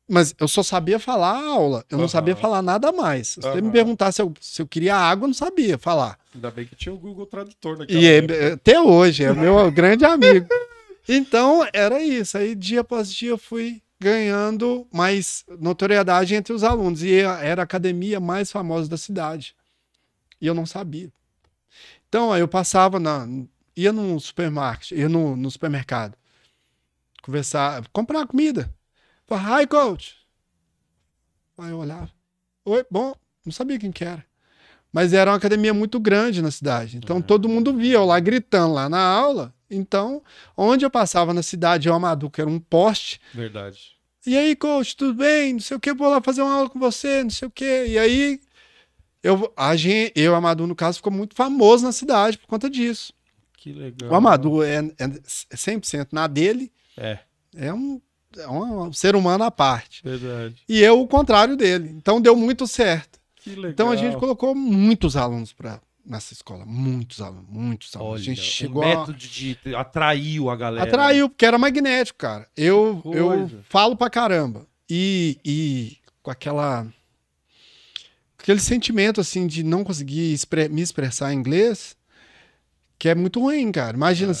Mas eu só sabia falar a aula, eu não sabia falar nada mais. Se você me perguntar se eu queria água, eu não sabia falar. Ainda bem que tinha o Google Tradutor naquela época. Até hoje, é meu grande amigo. Então, era isso. Aí, dia após dia, eu fui ganhando mais notoriedade entre os alunos. E era a academia mais famosa da cidade. E eu não sabia. Então, aí eu passava, ia no supermarket, ia no supermercado, conversar, comprar comida. Falei, hi, coach. Aí eu olhava. Oi, bom, não sabia quem que era. Mas era uma academia muito grande na cidade. Então, todo mundo via eu lá gritando lá na aula. Então, onde eu passava na cidade, eu Amadu, que era um poste. Verdade. E aí, coach, tudo bem? Não sei o que, vou lá fazer uma aula com você, não sei o que. E aí, eu Amadu, no caso, ficou muito famoso na cidade por conta disso. Que legal. O Amadu é 100% na dele. É um ser humano à parte. Verdade. E eu, o contrário dele. Então, deu muito certo. Que legal. Então, a gente colocou muitos alunos nessa escola. Muitos alunos. Olha, a gente chegou método de atraiu a galera. Atraiu, porque era magnético, cara. Eu falo pra caramba. E com aquela aquele sentimento, assim, de não conseguir me expressar em inglês, que é muito ruim, cara. Imagina,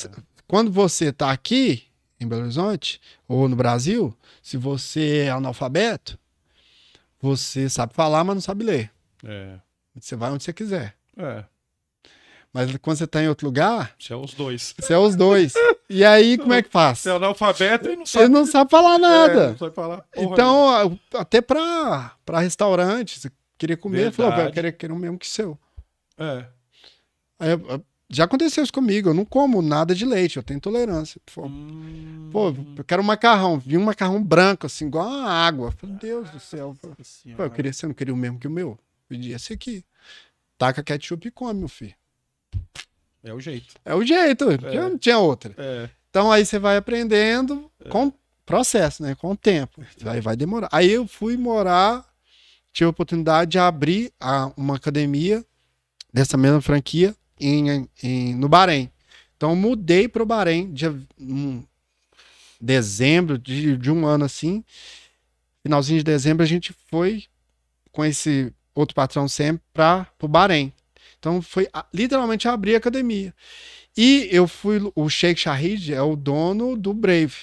quando você tá aqui, em Belo Horizonte, ou no Brasil, se você é analfabeto, você sabe falar, mas não sabe ler. Você vai onde você quiser. Mas quando você tá em outro lugar... Você é os dois. Você é os dois. E aí, como é que faz? Você é analfabeto e não sabe... Você não sabe falar nada. Não sabe falar então, até pra restaurante, você queria comer, falou, velho, eu quero o mesmo que seu. Aí, já aconteceu isso comigo, eu não como nada de leite, eu tenho intolerância. Pô, eu quero um macarrão. Vi um macarrão branco, assim, igual a água. Falei, Deus do céu. Pô, você não queria o mesmo que o meu? Pedi esse aqui. Taca ketchup e come, meu filho. É o jeito. É o jeito, não tinha outra. Então aí você vai aprendendo com processo, né? Com o tempo. Aí vai demorar. Aí eu fui morar, tive a oportunidade de abrir uma academia dessa mesma franquia no Bahrein. Então eu mudei para o Bahrein em dezembro de um ano assim. Finalzinho de dezembro a gente foi com esse outro patrão sempre para o Bahrein. Então foi literalmente abrir a academia. E eu fui, o Sheikh Shahid é o dono do Brave.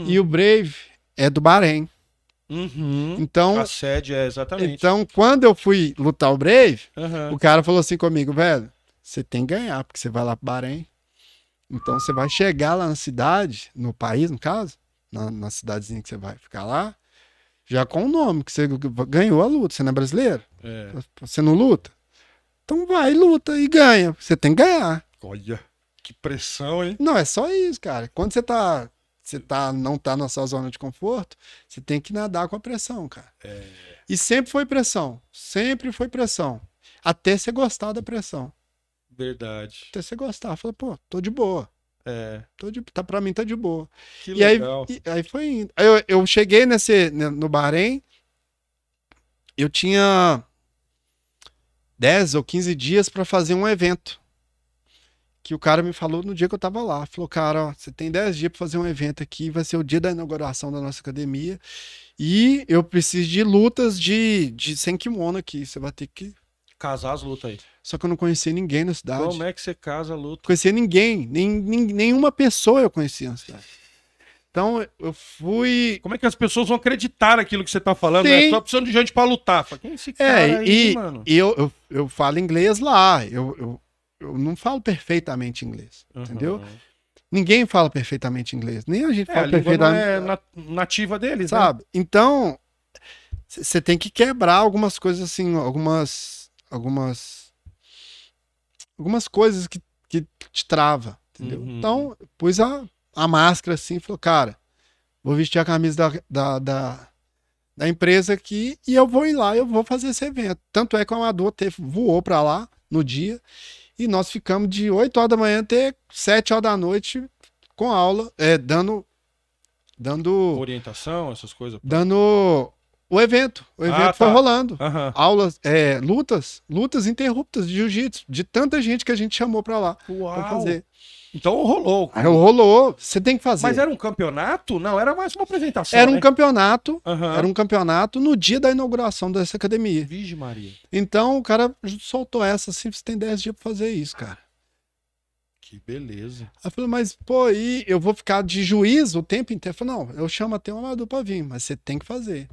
E o Brave é do Bahrein. Então, a sede é exatamente. Então, quando eu fui lutar o Brave, o cara falou assim comigo, velho, você tem que ganhar, porque você vai lá pro Bahrein. Então você vai chegar lá na cidade, no país, no caso, na cidadezinha que você vai ficar lá, já com o nome, que você ganhou a luta. Você não é brasileiro? Você não luta? Então vai, luta e ganha. Você tem que ganhar. Olha, que pressão, hein? Não, é só isso, cara. Quando não tá na sua zona de conforto, você tem que nadar com a pressão, cara. E sempre foi pressão. Sempre foi pressão. Até você gostar da pressão. Verdade. Até você gostar. Fala, pô, tô de boa. Pra mim tá de boa. Que legal. Aí foi indo. Aí eu cheguei no Bahrein, eu tinha 10 ou 15 dias para fazer um evento. Que o cara me falou no dia que eu tava lá. Falou, cara, ó, você tem 10 dias para fazer um evento aqui, vai ser o dia da inauguração da nossa academia. E eu preciso de lutas sem kimono aqui. Você vai ter que casar as lutas aí. Só que eu não conhecia ninguém na cidade. Como é que você casa a luta? Não conhecia ninguém. Nenhuma pessoa eu conhecia na cidade. Então, eu fui... Como é que as pessoas vão acreditar naquilo que você tá falando? Né? Só precisando de gente pra lutar. Fala, quem é esse cara aí, mano? E eu falo inglês lá. Eu não falo perfeitamente inglês, entendeu? Ninguém fala perfeitamente inglês. Nem a gente fala perfeitamente. Não é nativa deles, sabe? Né? Então, você tem que quebrar algumas coisas assim, algumas coisas que te trava, entendeu? Então, pus a máscara assim, falou, cara, vou vestir a camisa da empresa aqui e eu vou ir lá, eu vou fazer esse evento. Tanto é que o amador voou pra lá no dia e nós ficamos de 8 horas da manhã até 7 horas da noite com aula, dando orientação, essas coisas. Dando o evento. O evento foi rolando. Aulas, lutas interruptas de jiu-jitsu, de tanta gente que a gente chamou pra lá pra fazer. Então rolou. Aí rolou, você tem que fazer. Mas era um campeonato? Não, era mais uma apresentação. Era um campeonato. Era um campeonato no dia da inauguração dessa academia. Virgem Maria. Então o cara soltou essa assim, você tem 10 dias pra fazer isso, cara. Que beleza. Aí eu falei, mas pô, e eu vou ficar de juiz o tempo inteiro? Eu falei, não, eu chamo até um amador pra vir, mas você tem que fazer.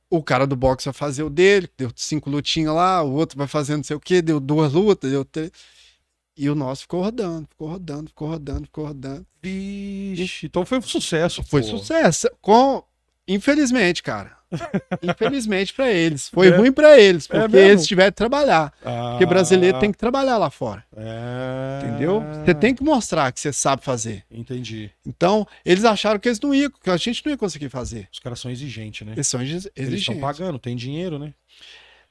O cara do boxe vai fazer o dele, deu 5 lutinhas lá, o outro vai fazendo não sei o quê, deu 2 lutas, deu 3. E o nosso ficou rodando. Vixe, então foi um sucesso. Foi sucesso. Infelizmente, cara. Infelizmente pra eles. Foi ruim pra eles, porque eles tiveram que trabalhar. Porque brasileiro tem que trabalhar lá fora. Entendeu? Você tem que mostrar que você sabe fazer. Entendi. Então, eles acharam que eles não iam, que a gente não ia conseguir fazer. Os caras são exigentes, né? Eles são exigentes. Eles estão pagando, tem dinheiro, né?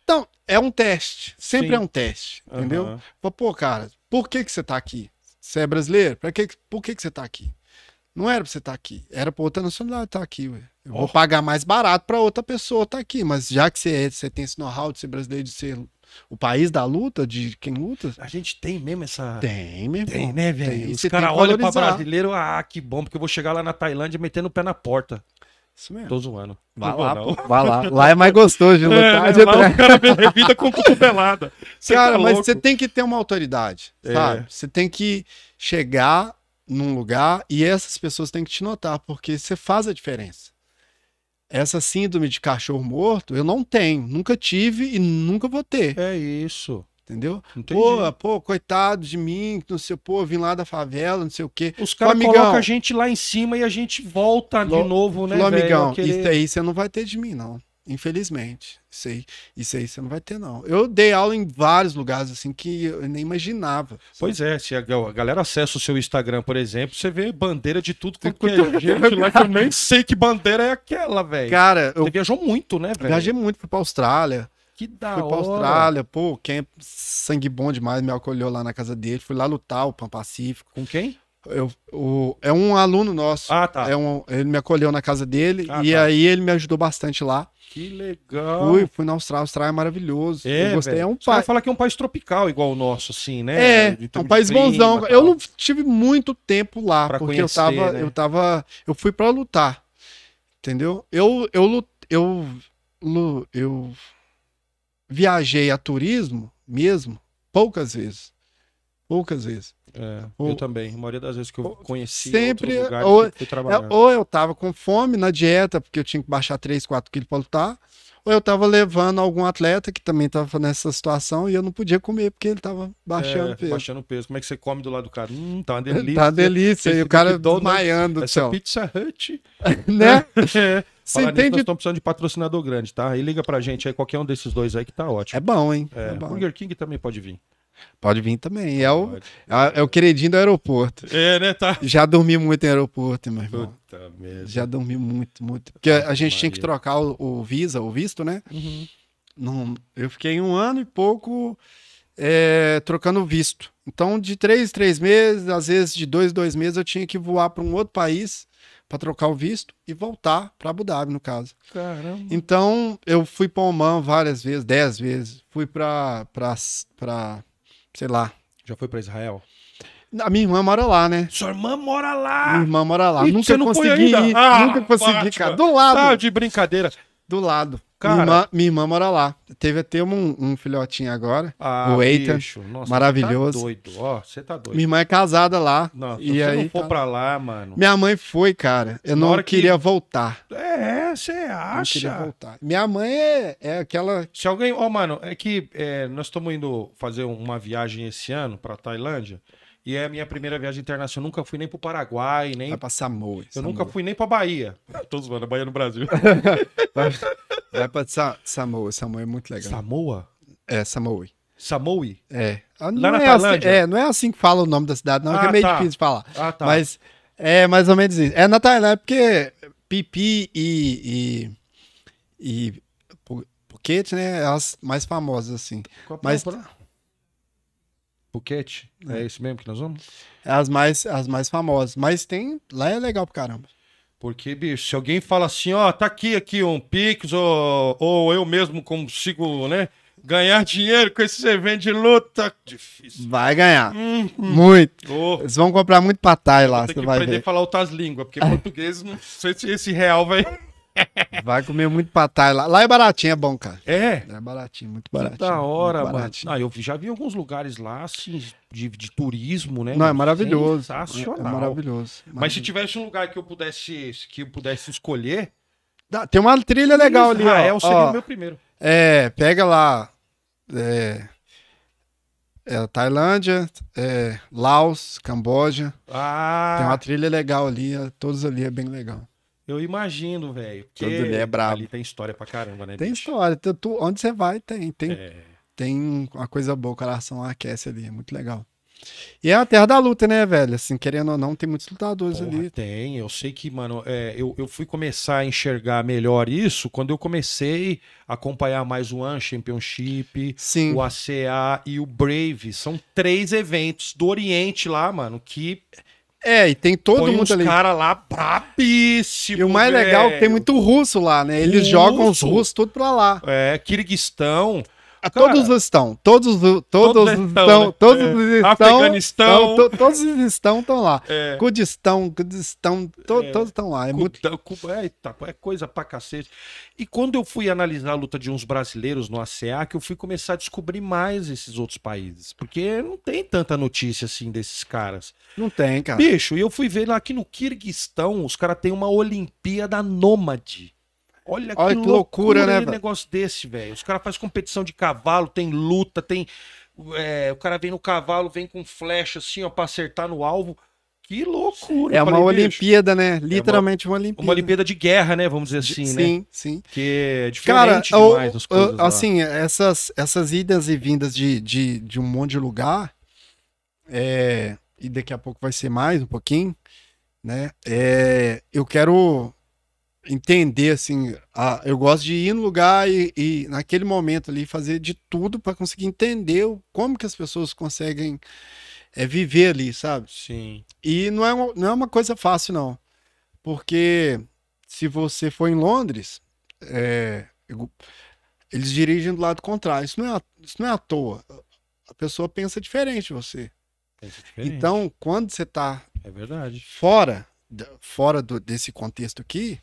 Então, é um teste. Sempre é um teste. Entendeu? Pô, cara, por que você tá aqui? Você é brasileiro? Por que você tá aqui? Não era pra você estar aqui. Era pra outra nacionalidade estar aqui, ué. Eu vou pagar mais barato pra outra pessoa estar aqui. Mas já que você tem esse know-how de ser brasileiro, de ser o país da luta, de quem luta... A gente tem mesmo essa... Tem, meu irmão. Tem, né, velho? Os caras olham pra brasileiro, que bom, porque eu vou chegar lá na Tailândia metendo o pé na porta. Isso mesmo. Tô zoando. Vai Não lá, vou, não. pô, vai lá. Lá é mais gostoso de lutar. de Lá trás. o cara me revida com cotovelada. Você Cara, tá mas louco. você tem que ter uma autoridade, sabe? Você tem que chegar num lugar e essas pessoas têm que te notar, porque você faz a diferença. Essa síndrome de cachorro morto, eu não tenho, nunca tive e nunca vou ter, É isso. entendeu? Entendi. Pô, coitado de mim, não sei, pô, vim lá da favela, não sei o quê. Os caras amigão, colocam a gente lá em cima e a gente volta de novo, né, falou, velho? amigão, a querer- isso aí você não vai ter de mim, não. Infelizmente. Isso aí você não vai ter, não. Eu dei aula em vários lugares, assim, que eu nem imaginava. Pois é, se a galera acessa o seu Instagram, por exemplo, você vê bandeira de tudo quanto é gente lá que eu nem sei que bandeira é aquela, velho. Cara, eu Você viajou muito, né, velho? viajei muito, fui pra Austrália. Que da Fui pra hora. Austrália, pô, quem é sangue bom demais me acolheu lá na casa dele. Fui lá lutar o Pan Pacífico. Com quem? É um aluno nosso. Ah, tá. Ele me acolheu na casa dele Ah, e tá. aí ele me ajudou bastante lá. Que legal. Fui na Austrália. A Austrália é maravilhoso. É, eu gostei. velho. É um Os caras país. falam que é um país tropical igual o nosso, assim, né? De É um país clima, bonzão. tal. Eu não tive muito tempo lá, Pra porque conhecer, né? eu fui pra lutar. Entendeu? Eu viajei a turismo mesmo poucas vezes. Poucas vezes. É, Ou- eu também. A maioria das vezes que eu conheci sempre, outros lugares, ou- eu fui trabalhar. Ou eu tava com fome na dieta, porque eu tinha que baixar 3, 4 quilos pra lutar, ou eu tava levando algum atleta que também tava nessa situação e eu não podia comer porque ele tava baixando peso. Baixando peso. Como é que você come do lado do cara? Tá uma delícia. Tá uma delícia, e Esse o cara McDonald's, desmaiando do Essa céu. Pizza Hut. Né? É. Você Falar nisso, nós entende? estamos precisando de patrocinador grande, tá? E liga pra gente aí, qualquer um desses dois aí que tá ótimo. É bom, hein? É, É bom. Burger King também pode vir. Pode vir também. Pode. É o queridinho do aeroporto. É, né? Tá. Já dormi muito em aeroporto, meu irmão. Puta merda. Já dormi muito, muito. Porque a gente tinha que Maria. trocar o visto, né? Uhum. Eu fiquei 1 ano e pouco trocando o visto. Então, de 3 em 3 meses, às vezes de 2 em 2 meses, eu tinha que voar para um outro país para trocar o visto e voltar para Abu Dhabi, no caso. Caramba. Então, eu fui para Oman várias vezes, 10 vezes. Fui para sei lá. Já foi pra Israel? A minha irmã mora lá, né? Sua irmã mora Minha lá! irmã mora lá. Ih, Nunca você não foi consegui ainda? ir. Ah, Nunca consegui, Fátima. cara. Do lado. Tá de brincadeira. Do lado. Cara. Minha irmã mora lá. Teve até um filhotinho agora. Ah, o Eitan. bicho, nossa, Maravilhoso. Você tá doido, ó, você tá doido. Minha irmã é casada lá. Não, se E você aí, não for tá. pra lá, mano. Minha mãe foi, cara. Eu Na não hora que- queria voltar. Você Não queria acha? voltar. Minha mãe é aquela. Se alguém. Ó, mano, é que nós estamos indo fazer uma viagem esse ano pra Tailândia. E é a minha primeira viagem internacional. Eu nunca fui nem pro Paraguai, nem. Vai pra Samoa. Eu nunca fui nem pra Bahia. Tô zoando, a Bahia no Brasil. Vai pra Samoa. Samoa é muito legal. Samoa? É, Samoa. Samoa? É. Lá Não na é assim, Tailândia? não é assim que fala o nome da cidade, não. Que é Ah, meio tá. difícil de falar. Ah, tá. Mas é mais ou menos isso. É na Tailândia, porque Pipi e Phuket, né? É as mais famosas, assim. Mas Phuket? É isso mesmo que nós vamos? é as mais famosas. Mas tem. Lá é legal pra caramba. Porque, bicho, se alguém fala assim, ó, tá aqui um Pix, ou eu mesmo consigo, né, ganhar dinheiro com esse evento de luta, difícil. Vai ganhar. Muito. Oh, Eles vão comprar muito patai lá, tem você que vai aprender a ver. falar outras línguas, porque português, não sei se esse real vai... Vai comer muito patai lá. Lá é baratinho, é bom, cara. É, É baratinho, muito que baratinho. da hora, muito mano. baratinho. Ah, eu já vi alguns lugares lá, assim, de turismo, né? Não, é mano? maravilhoso. Sensacional. É maravilhoso. Mas se tivesse um lugar que eu pudesse escolher, Tem uma trilha legal ali, ó. Israel seria Ó, o meu primeiro. pega lá. Tailândia, Laos, Camboja. Ah, Tem uma trilha legal ali, todos ali é bem legal. eu imagino, velho. Porque Tudo ali é brabo. ali tem história pra caramba, né, Tem bicho? história, onde você vai tem É. uma coisa boa, o coração aquece ali, é muito legal. E é a terra da luta, né, velho? Assim, querendo ou não, tem muitos lutadores Porra, ali. tem, eu sei que, mano, eu fui começar a enxergar melhor isso quando eu comecei a acompanhar mais o One Championship, Sim. o ACA e o Brave. São 3 eventos do Oriente lá, mano, que E tem todo põe mundo uns ali. caras lá brabíssimos. E o mais legal é que tem velho. muito russo lá, né? Eles Russo. jogam os russos tudo pra lá. Quirguistão. Todos estão. Todos Afeganistão. Todos estão lá. Kurdistão, todos estão lá. É coisa pra cacete. E quando eu fui analisar a luta de uns brasileiros no ASEAN, eu fui começar a descobrir mais esses outros países. Porque não tem tanta notícia assim desses caras. Não tem, cara. Bicho, e eu fui ver lá aqui no Quirguistão, os caras têm uma Olimpíada Nômade. Olha que loucura, né, negócio desse, velho. Os caras fazem competição de cavalo, tem luta, tem... o cara vem no cavalo, vem com flecha assim, ó, pra acertar no alvo. Que loucura. É uma Olimpíada, né? Literalmente uma Olimpíada. Uma Olimpíada de guerra, né? Vamos dizer assim, né? Sim, sim. Que é diferente demais das coisas assim, essas idas e vindas de um monte de lugar, e daqui a pouco vai ser mais um pouquinho, né? Eu quero... entender, assim, eu gosto de ir no lugar e naquele momento ali fazer de tudo para conseguir entender como que as pessoas conseguem viver ali, sabe? Sim. E não é uma coisa fácil, não. Porque se você for em Londres, eles dirigem do lado contrário. Isso não é à toa. A pessoa pensa diferente de você. Pensa diferente. Então, quando você tá verdade. fora desse contexto aqui,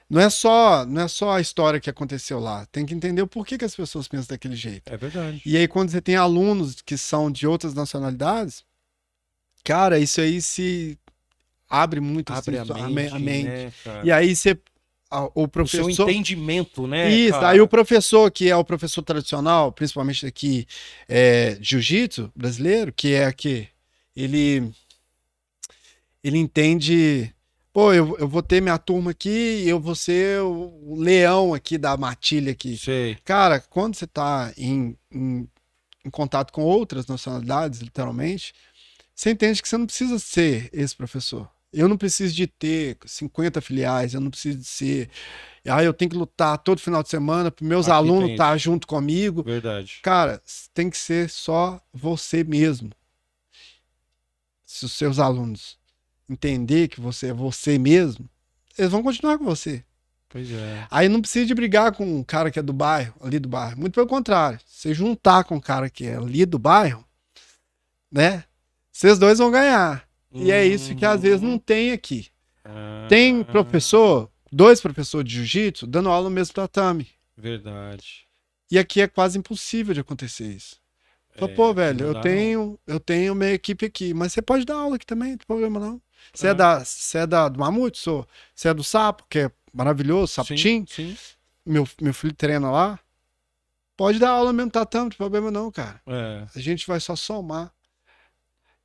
não é só a história que aconteceu lá. Tem que entender o porquê que as pessoas pensam daquele jeito. É verdade. E aí, quando você tem alunos que são de outras nacionalidades, cara, isso aí se abre muito Abre assim, a mente. Né, e aí o professor... O seu entendimento, né? Isso, cara? aí o professor, que é o professor tradicional, principalmente aqui, jiu-jitsu brasileiro, que é que ele entende, pô, eu vou ter minha turma aqui e eu vou ser o leão aqui da matilha aqui. Sei. Cara, quando você tá em contato com outras nacionalidades, literalmente, você entende que você não precisa ser esse professor. Eu não preciso de ter 50 filiais, eu não preciso de ser... eu tenho que lutar todo final de semana para meus alunos estar junto comigo. Verdade. Cara, tem que ser só você mesmo. Se os seus alunos entender que você é você mesmo, eles vão continuar com você. Pois é. Aí não precisa de brigar com um cara que é do bairro, ali do bairro. Muito pelo contrário. Você juntar com um cara que é ali do bairro, né? Vocês dois vão ganhar. E é isso que às vezes não tem aqui. Tem dois professores de jiu-jitsu dando aula no mesmo tatame. Verdade. E aqui é quase impossível de acontecer isso. Fala, pô, velho, eu tenho minha equipe aqui, mas você pode dar aula aqui também, não tem problema não. Você é do Mamute? Você é do Sapo, que é maravilhoso, Saputim? Sim. Meu filho treina lá. Pode dar aula mesmo, tatame, não tem problema não, cara. A gente vai só somar.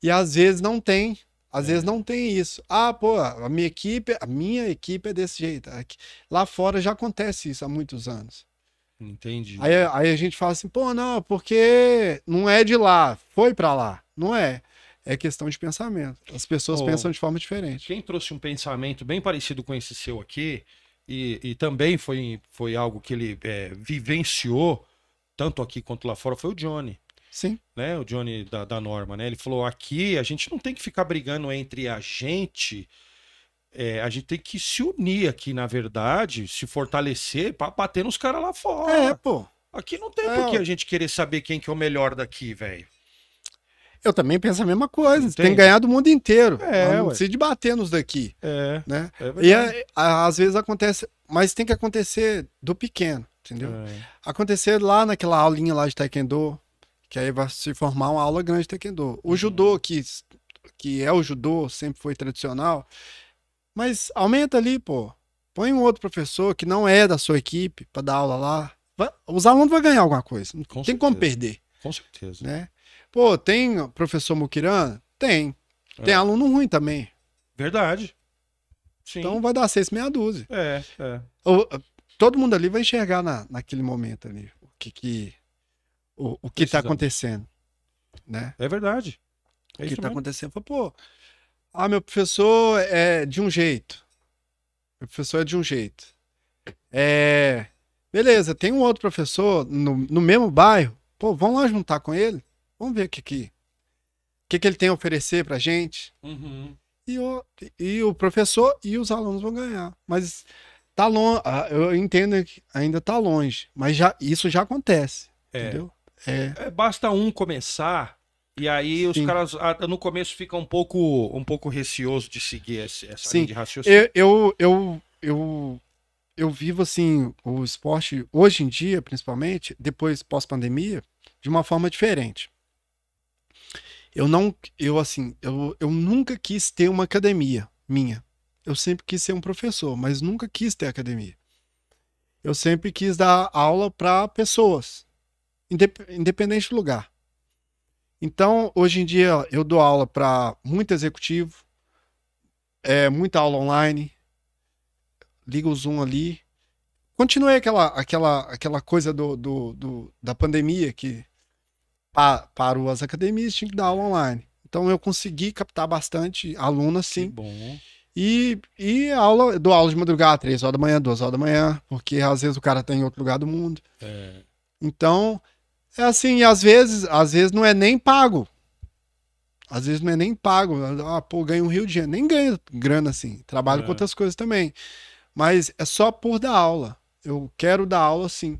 E às vezes não tem. Às vezes não tem isso. Pô, a minha equipe é desse jeito. Aqui, lá fora já acontece isso há muitos anos. Entendi. Aí a gente fala assim, pô, não, porque não é de lá, foi pra lá. Não é. É questão de pensamento. As pessoas pensam de forma diferente. Quem trouxe um pensamento bem parecido com esse seu aqui, e também foi algo que ele vivenciou, tanto aqui quanto lá fora, foi o Johnny. Sim. Né? O Johnny da Norma, né? Ele falou, aqui a gente não tem que ficar brigando entre a gente tem que se unir aqui, na verdade, se fortalecer pra bater nos caras lá fora. Pô. Aqui não tem por que a gente querer saber quem que é o melhor daqui, velho. Eu também penso a mesma coisa. Tem que ganhar do mundo inteiro. Não ué. precisa de bater nos daqui. Né? E às vezes acontece, mas tem que acontecer do pequeno, entendeu? Acontecer lá naquela aulinha lá de Taekwondo, que aí vai se formar uma aula grande de Taekwondo. O judô, que é o judô, sempre foi tradicional, mas aumenta ali, pô. Põe um outro professor que não é da sua equipe para dar aula lá. Os alunos vão ganhar alguma coisa. Não tem como perder. Com certeza. Né? Pô, tem professor Muquirana? Tem. Tem aluno ruim também. Verdade. Sim. Então vai dar 6 meia dúzia. Todo mundo ali vai enxergar naquele momento ali o que tá acontecendo. Né? É verdade. O que tá acontecendo? Pô, meu professor é de um jeito. Meu professor é de um jeito. Beleza, tem um outro professor no mesmo bairro. Pô, vamos lá juntar com ele. Vamos ver o que ele tem a oferecer pra gente. Uhum. E o professor e os alunos vão ganhar. Mas Tá longe, eu entendo que ainda tá longe, mas isso já acontece, entendeu? Basta um começar e aí os Sim. caras no começo ficam um pouco receosos de seguir essa Sim. linha de raciocínio. Eu vivo assim o esporte hoje em dia, principalmente depois pós-pandemia, de uma forma diferente. Eu nunca quis ter uma academia minha. Eu sempre quis ser um professor, mas nunca quis ter academia. Eu sempre quis dar aula para pessoas, independente do lugar. Então, hoje em dia, eu dou aula para muito executivo, muita aula online, liga o Zoom ali. Continuei aquela coisa da pandemia que parou as academias, tinha que dar aula online. Então, eu consegui captar bastante aluno assim. Que bom. E dou aula de madrugada, 3 horas da manhã, 2 horas da manhã, porque às vezes o cara tá em outro lugar do mundo. Então, é assim, às vezes não é nem pago. Às vezes não é nem pago. Ganho um rio de dinheiro. Nem ganho grana assim. Trabalho com outras coisas também. Mas é só por dar aula. Eu quero dar aula assim.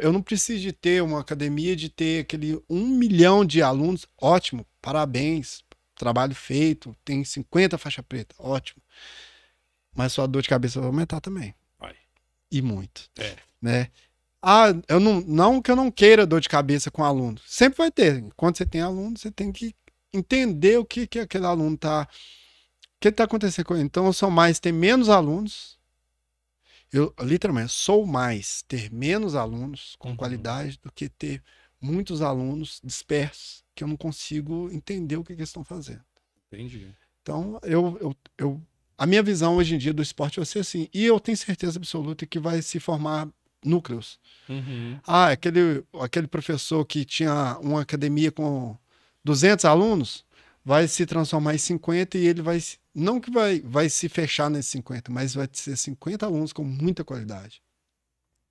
Eu não preciso de ter uma academia, de ter aquele 1 milhão de alunos. Ótimo, parabéns. Trabalho feito, tem 50 faixa preta, ótimo. Mas sua dor de cabeça vai aumentar também. Vai. E muito. Né? Não que eu não queira dor de cabeça com aluno. Sempre vai ter. Quando você tem aluno, você tem que entender o que aquele aluno tá. O que tá acontecendo com ele. Então, eu sou mais ter menos alunos. Eu, literalmente, sou mais ter menos alunos com qualidade do que ter muitos alunos dispersos que eu não consigo entender o que eles estão fazendo. Entendi. Então, a minha visão hoje em dia do esporte vai ser assim. E eu tenho certeza absoluta que vai se formar núcleos. Aquele professor que tinha uma academia com 200 alunos vai se transformar em 50 e ele vai... Não que vai se fechar nesses 50, mas vai ser 50 alunos com muita qualidade.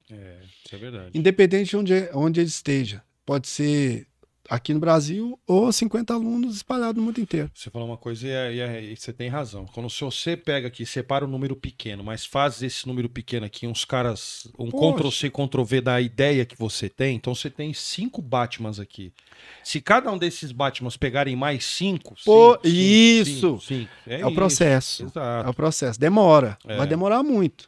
Isso é verdade. Independente de onde ele esteja. Pode ser aqui no Brasil ou 50 alunos espalhados no mundo inteiro. Você falou uma coisa e você tem razão. Quando você pega aqui, separa um número pequeno, mas faz esse número pequeno aqui, uns caras, Ctrl-C, Ctrl-V da ideia que você tem, então você tem 5 Batmans aqui. Se cada um desses Batmans pegarem mais 5... Isso! É o processo. Exato. É o processo. Demora. Vai demorar muito.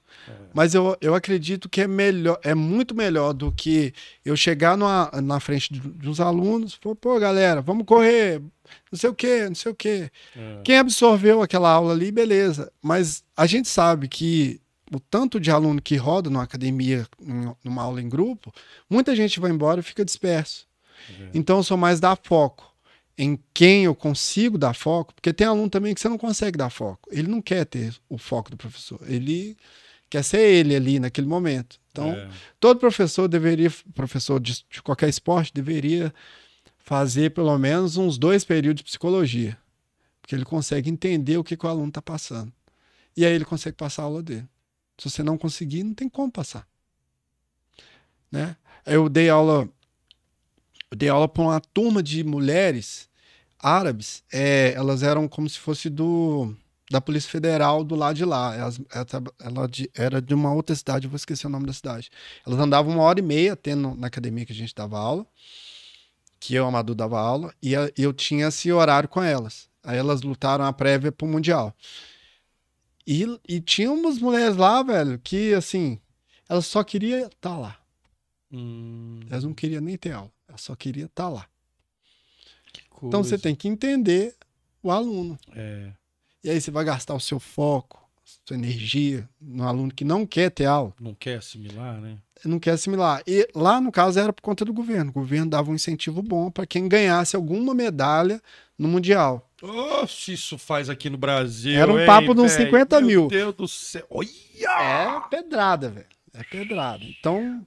Mas eu acredito que é muito melhor do que eu chegar na frente dos alunos e falar, galera, vamos correr, não sei o quê. Quem absorveu aquela aula ali, beleza. Mas a gente sabe que o tanto de aluno que roda numa academia, numa aula em grupo, muita gente vai embora e fica disperso. Então eu sou mais dar foco em quem eu consigo dar foco, porque tem aluno também que você não consegue dar foco. Ele não quer ter o foco do professor. Ele quer ser ele ali naquele momento. Então, todo professor de qualquer esporte, deveria fazer pelo menos uns 2 períodos de psicologia. Porque ele consegue entender o que o aluno está passando. E aí ele consegue passar a aula dele. Se você não conseguir, não tem como passar. Né? Eu dei aula para uma turma de mulheres árabes. Elas eram como se fosse da Polícia Federal do lado de lá. Ela era de uma outra cidade, eu vou esquecer o nome da cidade. Elas andavam 1h30 na academia que a gente dava aula, que eu, Amadou, dava aula, e eu tinha esse horário com elas. Aí elas lutaram a prévia pro Mundial. E tinha umas mulheres lá, velho, que assim, elas só queriam estar lá. Elas não queriam nem ter aula, elas só queriam estar lá. Então você tem que entender o aluno. E aí você vai gastar o seu foco, sua energia no aluno que não quer ter aula. Não quer assimilar, né? Não quer assimilar. E lá, no caso, era por conta do governo. O governo dava um incentivo bom para quem ganhasse alguma medalha no Mundial. Se isso faz aqui no Brasil. Era um papo de uns 50 mil. Meu Deus do céu. Olha! É pedrada, velho. É pedrada. Então.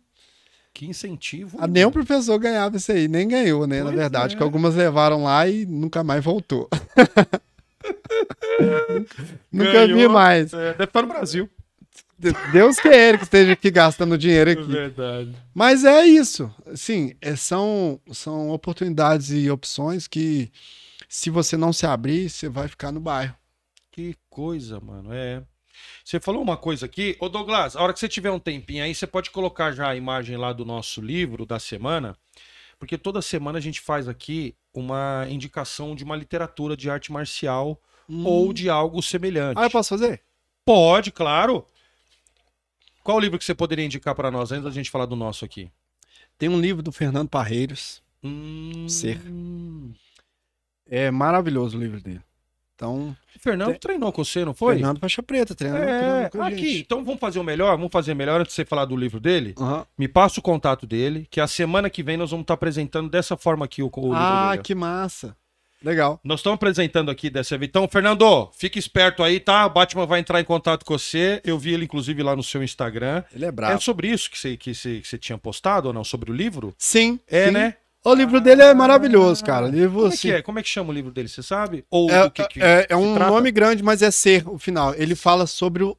Que incentivo. Nem o professor ganhava isso aí. Nem ganhou, né? Na verdade, que algumas levaram lá e nunca mais voltou. Nunca vi mais. Deve estar no Brasil. Deus queira que esteja aqui gastando dinheiro aqui. Verdade. Mas é isso. Assim, são oportunidades e opções que, se você não se abrir, você vai ficar no bairro. Que coisa, mano. Você falou uma coisa aqui. Ô Douglas, a hora que você tiver um tempinho aí, você pode colocar já a imagem lá do nosso livro da semana, porque toda semana a gente faz aqui uma indicação de uma literatura de arte marcial ou de algo semelhante. Ah, eu posso fazer? Pode, claro. Qual o livro que você poderia indicar para nós antes da gente falar do nosso aqui? Tem um livro do Fernando Parreiros, Ser. É maravilhoso o livro dele. Então, O Fernando treinou com você, não foi? Fernando Faixa Preta, treinando com a aqui. gente. Então vamos fazer o melhor? Vamos fazer melhor antes de você falar do livro dele? Aham. Me passa o contato dele, que a semana que vem nós vamos estar apresentando dessa forma aqui o livro Ah, dele. que massa. Legal. Nós estamos apresentando aqui dessa vez. Então, Fernando, fique esperto aí, tá? O Batman vai entrar em contato com você. Eu vi ele, inclusive, lá no seu Instagram. Ele é bravo. É sobre isso que você tinha postado ou não? Sobre o livro? Sim. É, sim. né? O livro dele é maravilhoso, cara. O livro, Como é assim, que é? Como é que chama o livro dele, você sabe? Ou do que é se um trata? nome grande, mas é Ser, o final. Ele fala sobre o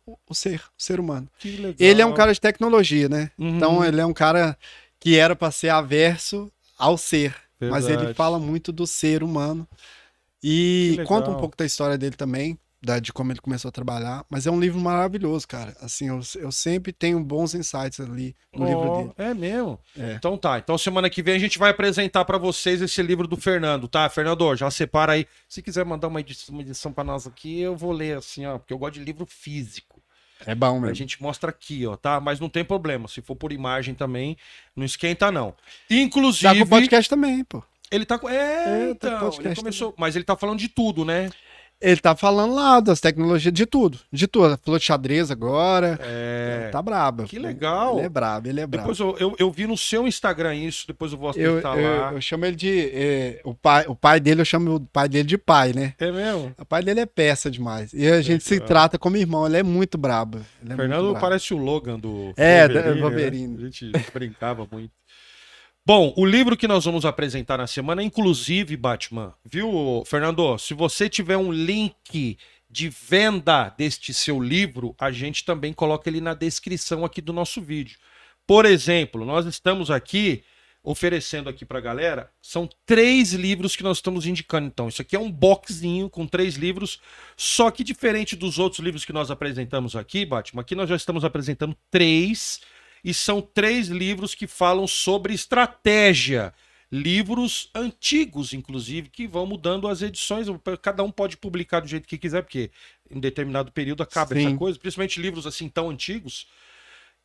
ser humano. Que legal. Ele é um cara de tecnologia, né? Uhum. Então ele é um cara que era para ser averso ao ser. Mas ele Verdade. fala muito do ser humano. Que E legal. conta um pouco da história dele também, de como ele começou a trabalhar. Mas é um livro maravilhoso, cara. Assim, eu sempre tenho bons insights ali no livro dele. É mesmo? É. Então tá. Então semana que vem a gente vai apresentar pra vocês esse livro do Fernando, tá? Fernando, já separa aí. Se quiser mandar uma edição pra nós aqui, eu vou ler assim, ó, porque eu gosto de livro físico. É bom A mesmo. gente mostra aqui, ó, tá? Mas não tem problema. Se for por imagem também, não esquenta, não. Inclusive. Dá pro podcast também, pô. Ele tá com. tá Então. podcast Ele começou. Mas ele tá falando de tudo, né? Ele tá falando lá das tecnologias, de tudo. De tudo. Falou de xadrez agora. É. Tá brabo. Que legal. Ele é brabo, ele é brabo. Depois eu vi no seu Instagram isso, depois eu vou aceitar lá. Eu chamo ele de. O pai dele, eu chamo o pai dele de pai, né? É mesmo? O pai dele é peça demais. E a gente se trata como irmão. Ele é muito brabo. Ele é Fernando muito brabo. parece o Logan do do né? Wolverine. A gente brincava muito. Bom, o livro que nós vamos apresentar na semana, inclusive, Batman, viu, Fernando? Se você tiver um link de venda deste seu livro, a gente também coloca ele na descrição aqui do nosso vídeo. Por exemplo, nós estamos aqui oferecendo aqui pra galera, são 3 livros que nós estamos indicando. Então, isso aqui é um boxzinho com 3 livros, só que diferente dos outros livros que nós apresentamos aqui, Batman, aqui nós já estamos apresentando 3, e são 3 livros que falam sobre estratégia. Livros antigos, inclusive, que vão mudando as edições. Cada um pode publicar do jeito que quiser, porque em determinado período acaba Sim. essa coisa, principalmente livros assim tão antigos.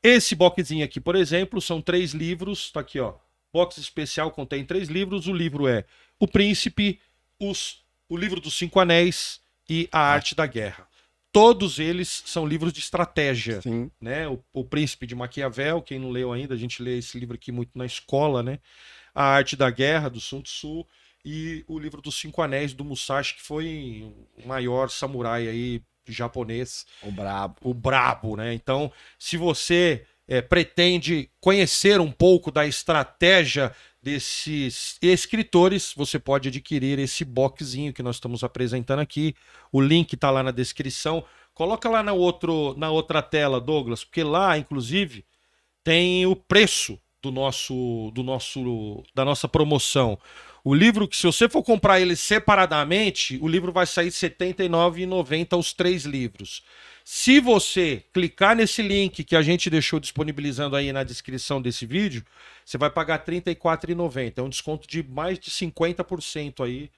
Esse boxzinho aqui, por exemplo, são 3 livros. Tá aqui, ó. Box especial contém 3 livros. O livro é O Príncipe, o livro dos 5 Anéis e A Arte da Guerra. Todos eles são livros de estratégia, Sim. né? O Príncipe de Maquiavel, quem não leu ainda, a gente lê esse livro aqui muito na escola, né? A Arte da Guerra, do Sun Tzu, e o livro dos 5 Anéis, do Musashi, que foi o maior samurai aí japonês. O brabo. O brabo, né? Então, se você pretende conhecer um pouco da estratégia desses escritores, você pode adquirir esse boxzinho que nós estamos apresentando aqui. O link está lá na descrição. Coloca lá na outra tela, Douglas, porque lá, inclusive, tem o preço da nossa promoção. O livro, que se você for comprar ele separadamente, o livro vai sair R$ 79,90 os 3 livros. Se você clicar nesse link que a gente deixou disponibilizando aí na descrição desse vídeo, você vai pagar R$ 34,90. É um desconto de mais de 50% aí,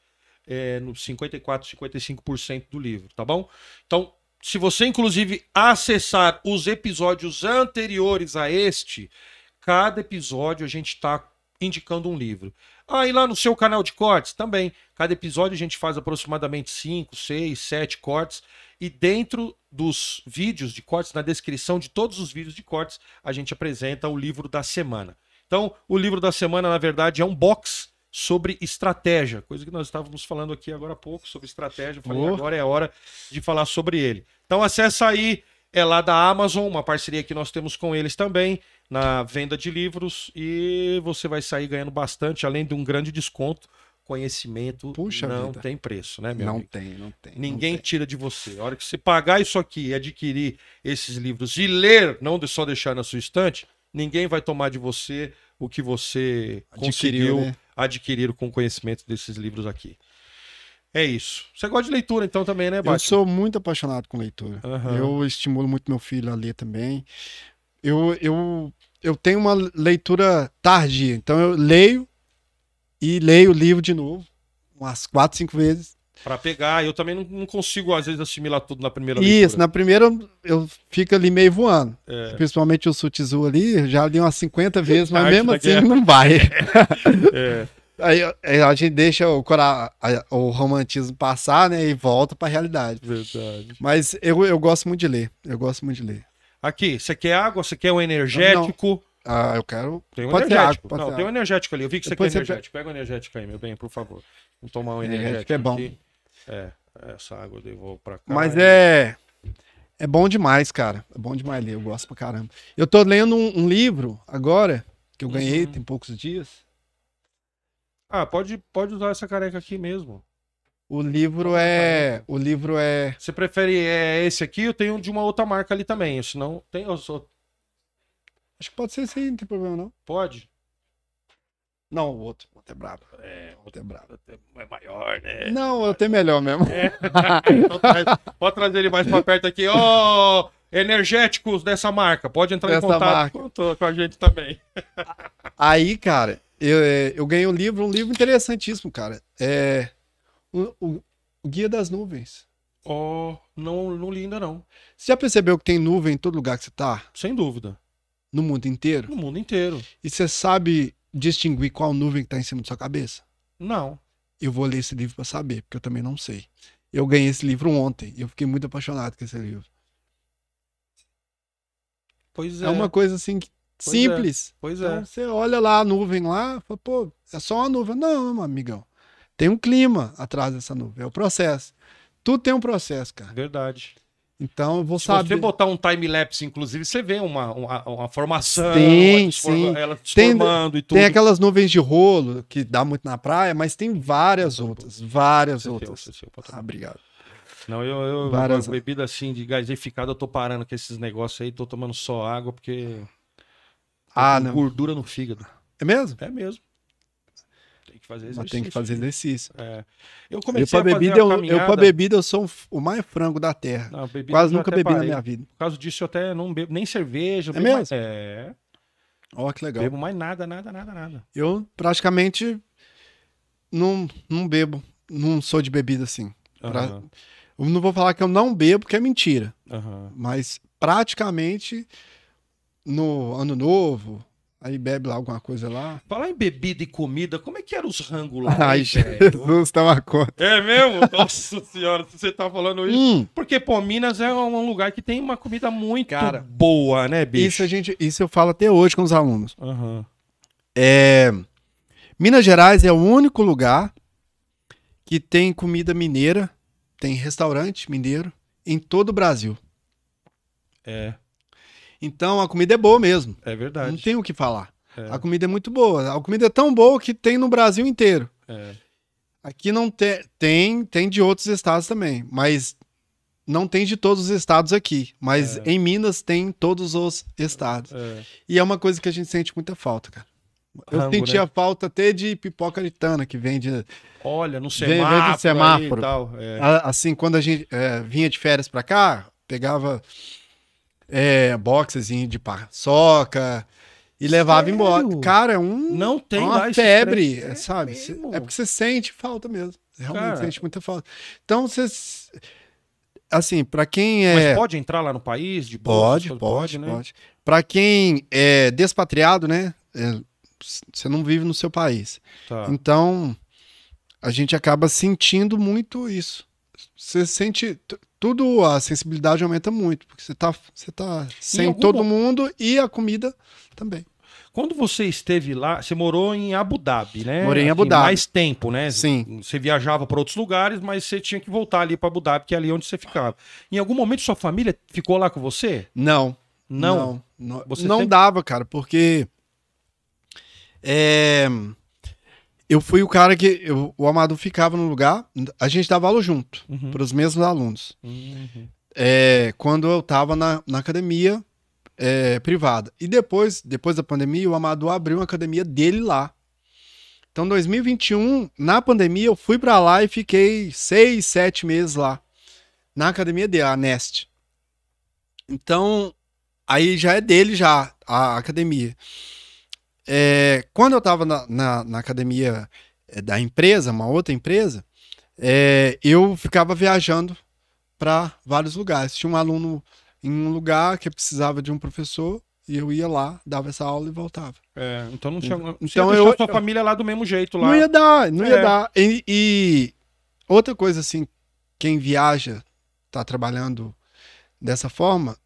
no 54%, 55% do livro, tá bom? Então, se você inclusive acessar os episódios anteriores a este, cada episódio a gente está indicando um livro. E lá no seu canal de cortes também. Cada episódio a gente faz aproximadamente 5, 6, 7 cortes. E dentro dos vídeos de cortes, na descrição de todos os vídeos de cortes, a gente apresenta o livro da semana. Então, o livro da semana, na verdade, é um box sobre estratégia. Coisa que nós estávamos falando aqui agora há pouco, sobre estratégia. Eu falei, agora é a hora de falar sobre ele. Então, acessa aí. É lá da Amazon, uma parceria que nós temos com eles também, na venda de livros, e você vai sair ganhando bastante, além de um grande desconto. Conhecimento não tem preço, né, meu amigo? Não tem. Ninguém tira de você. A hora que você pagar isso aqui e adquirir esses livros e ler, não só deixar na sua estante, ninguém vai tomar de você o que você conseguiu adquirir com o conhecimento desses livros aqui. É isso. Você gosta de leitura então também, né, Batman? Eu sou muito apaixonado com leitura. Eu estimulo muito meu filho a ler também. Eu tenho uma leitura tardia, então eu leio e leio o livro de novo, umas 4, 5 vezes. Pra pegar, eu também não consigo, às vezes, assimilar tudo na primeira leitura. Isso, na primeira eu fico ali meio voando. Principalmente o Sutizu ali, já li umas 50 vezes, mas mesmo assim não vai. Aí a gente deixa o romantismo passar, né, e volta pra realidade. Verdade. Mas eu gosto muito de ler, Aqui, você quer água? Você quer um energético? Ah, eu quero... Tem um pode energético. ser água, Tem um energético ali. Eu vi que você quer Depois você energético. Pega um energético aí, meu bem, por favor. Vamos tomar um energético é bom. aqui. Essa água eu devolvo pra cá. Mas é bom demais, cara. É bom demais ler, eu gosto pra caramba. Eu tô lendo um livro agora, que eu ganhei tem poucos dias. Ah, pode usar essa careca aqui mesmo. O livro é... Você prefere esse aqui? Eu tenho de uma outra marca ali também. Senão tem... Acho que pode ser esse aí, não tem problema não. Pode? Não, o outro é brabo. O outro é brabo. É maior, né? Não, eu tenho melhor mesmo. Então pode trazer ele mais pra perto aqui. Ó, energéticos dessa marca. Pode entrar em contato com a gente também. Aí, cara, eu ganhei um livro interessantíssimo, cara. O Guia das Nuvens. Não li ainda não. Você já percebeu que tem nuvem em todo lugar que você tá? Sem dúvida. No mundo inteiro? No mundo inteiro. E você sabe distinguir qual nuvem que tá em cima da sua cabeça? Não. Eu vou ler esse livro pra saber, porque eu também não sei. Eu ganhei esse livro ontem e eu fiquei muito apaixonado com esse livro. Pois é. É uma coisa assim simples. Pois então, você olha lá a nuvem lá, fala, pô, é só uma nuvem. Não, meu amigão. Tem um clima atrás dessa nuvem. É o processo. Tudo tem um processo, cara. Verdade. Então eu vou saber. Se você botar um time-lapse, inclusive, você vê uma formação, ela se formando e tudo. Tem aquelas nuvens de rolo que dá muito na praia, mas tem várias outras. Obrigado. Não, eu bebida assim de gasificada, eu tô parando com esses negócios aí, tô tomando só água, porque não. Gordura no fígado. É mesmo? É mesmo. Tem que fazer exercício. Mas tem que fazer exercício. Eu comecei a fazer a caminhada. Eu pra bebida, eu sou o mais frango da terra. Não, quase nunca bebi na minha vida. Por causa disso, eu até não bebo nem cerveja. É mesmo? Mais... Ó, que legal. Bebo mais nada. Eu praticamente não bebo. Não sou de bebida assim. Eu não vou falar que eu não bebo, porque é mentira. Mas praticamente no Ano Novo... Aí bebe lá alguma coisa lá. Falar em bebida e comida, como é que eram os rangos lá? Ai, Jesus, tá uma conta. É mesmo? Nossa senhora, se você tá falando isso. Porque, pô, Minas é um lugar que tem uma comida muito boa, né, bicho? Isso eu falo até hoje com os alunos. Minas Gerais é o único lugar que tem comida mineira, tem restaurante mineiro em todo o Brasil. Então a comida é boa mesmo. É verdade. Não tem o que falar. A comida é muito boa. A comida é tão boa que tem no Brasil inteiro. Aqui não tem de outros estados também, mas não tem de todos os estados aqui. Mas em Minas tem todos os estados. E é uma coisa que a gente sente muita falta, cara. Eu sentia falta até de pipoca aritana que vende. Olha, no semáforo. Vende semáforo. E tal. Assim, quando a gente vinha de férias pra cá, pegava boxezinho de paçoca e levava embora. Cara, não tem uma lá febre, sabe? É porque você sente falta mesmo. Você realmente sente muita falta. Então, assim, pra quem Mas pode entrar lá no país? De boa, pode, né? Pode. Pra quem é despatriado, né? Você não vive no seu país. Então, a gente acaba sentindo muito isso. Você sente... Tudo, a sensibilidade aumenta muito, porque você tá sem todo mundo e a comida também. Quando você esteve lá, você morou em Abu Dhabi, né? Morei em Abu Dhabi. Mais tempo, né? Sim. Você viajava para outros lugares, mas você tinha que voltar ali para Abu Dhabi, que é ali onde você ficava. Em algum momento sua família ficou lá com você? Não. Não dava, cara, porque eu fui o cara que... o Amado ficava no lugar, a gente dava aula junto, para os mesmos alunos. Quando eu tava na academia privada. E depois da pandemia, o Amado abriu uma academia dele lá. Então, 2021, na pandemia, eu fui pra lá e fiquei 6, 7 meses lá. Na academia dele, a Nest. Então, aí já é dele já, a academia. Quando eu tava na academia da empresa, uma outra empresa, eu ficava viajando para vários lugares. Tinha um aluno em um lugar que precisava de um professor e eu ia lá, dava essa aula e voltava. Então não tinha. Então eu sua família lá do mesmo jeito lá. Não ia dar, não ia dar. E outra coisa assim, quem viaja, tá trabalhando dessa forma,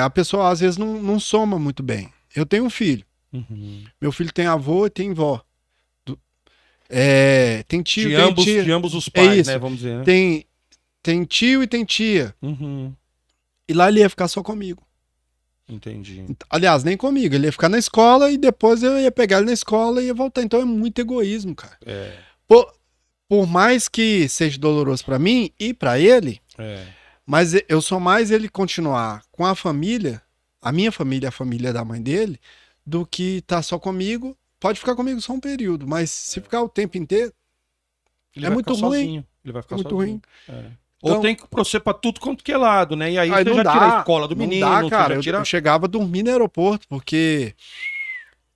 a pessoa às vezes não soma muito bem. Eu tenho um filho. Uhum. Meu filho tem avô e tem vó. Tem tio, de ambos os pais, né? Vamos dizer. Né? Tem tio e tem tia. Uhum. E lá ele ia ficar só comigo. Entendi. Aliás, nem comigo. Ele ia ficar na escola e depois eu ia pegar ele na escola e ia voltar. Então é muito egoísmo, cara. Por mais que seja doloroso pra mim e pra ele, mas eu sou mais ele continuar com a família, a minha família, a família da mãe dele, do que tá só comigo. Pode ficar comigo só um período, mas se ficar o tempo inteiro, ele muito ruim. Sozinho. Ele vai ficar muito sozinho. ruim. Ou tem que proceder pra tudo quanto que é lado, né? E aí você já tira a escola do menino. Não dá, cara. Eu chegava a dormir no aeroporto, porque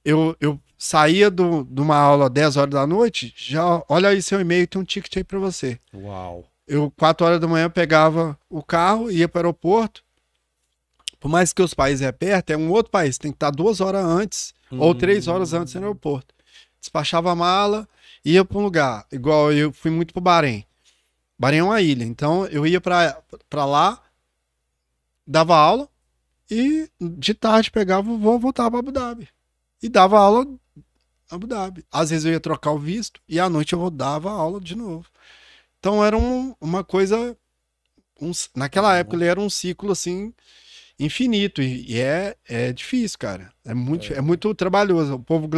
eu saía de uma aula 10 horas da noite, já olha aí seu e-mail, tem um ticket aí pra você. Uau. Eu, 4 horas da manhã, pegava o carro, ia para o aeroporto. Por mais que os países é perto, é um outro país, tem que estar 2 horas antes ou 3 horas antes no aeroporto. Despachava a mala, ia para um lugar. Igual eu fui muito pro Bahrein. Bahrein é uma ilha, então eu ia para lá, dava aula e de tarde pegava o voo e voltava para Abu Dhabi. E dava aula em Abu Dhabi. Às vezes eu ia trocar o visto e à noite eu dava aula de novo. Então era uma coisa... naquela época ele era um ciclo assim infinito e é difícil, cara. É muito trabalhoso. O povo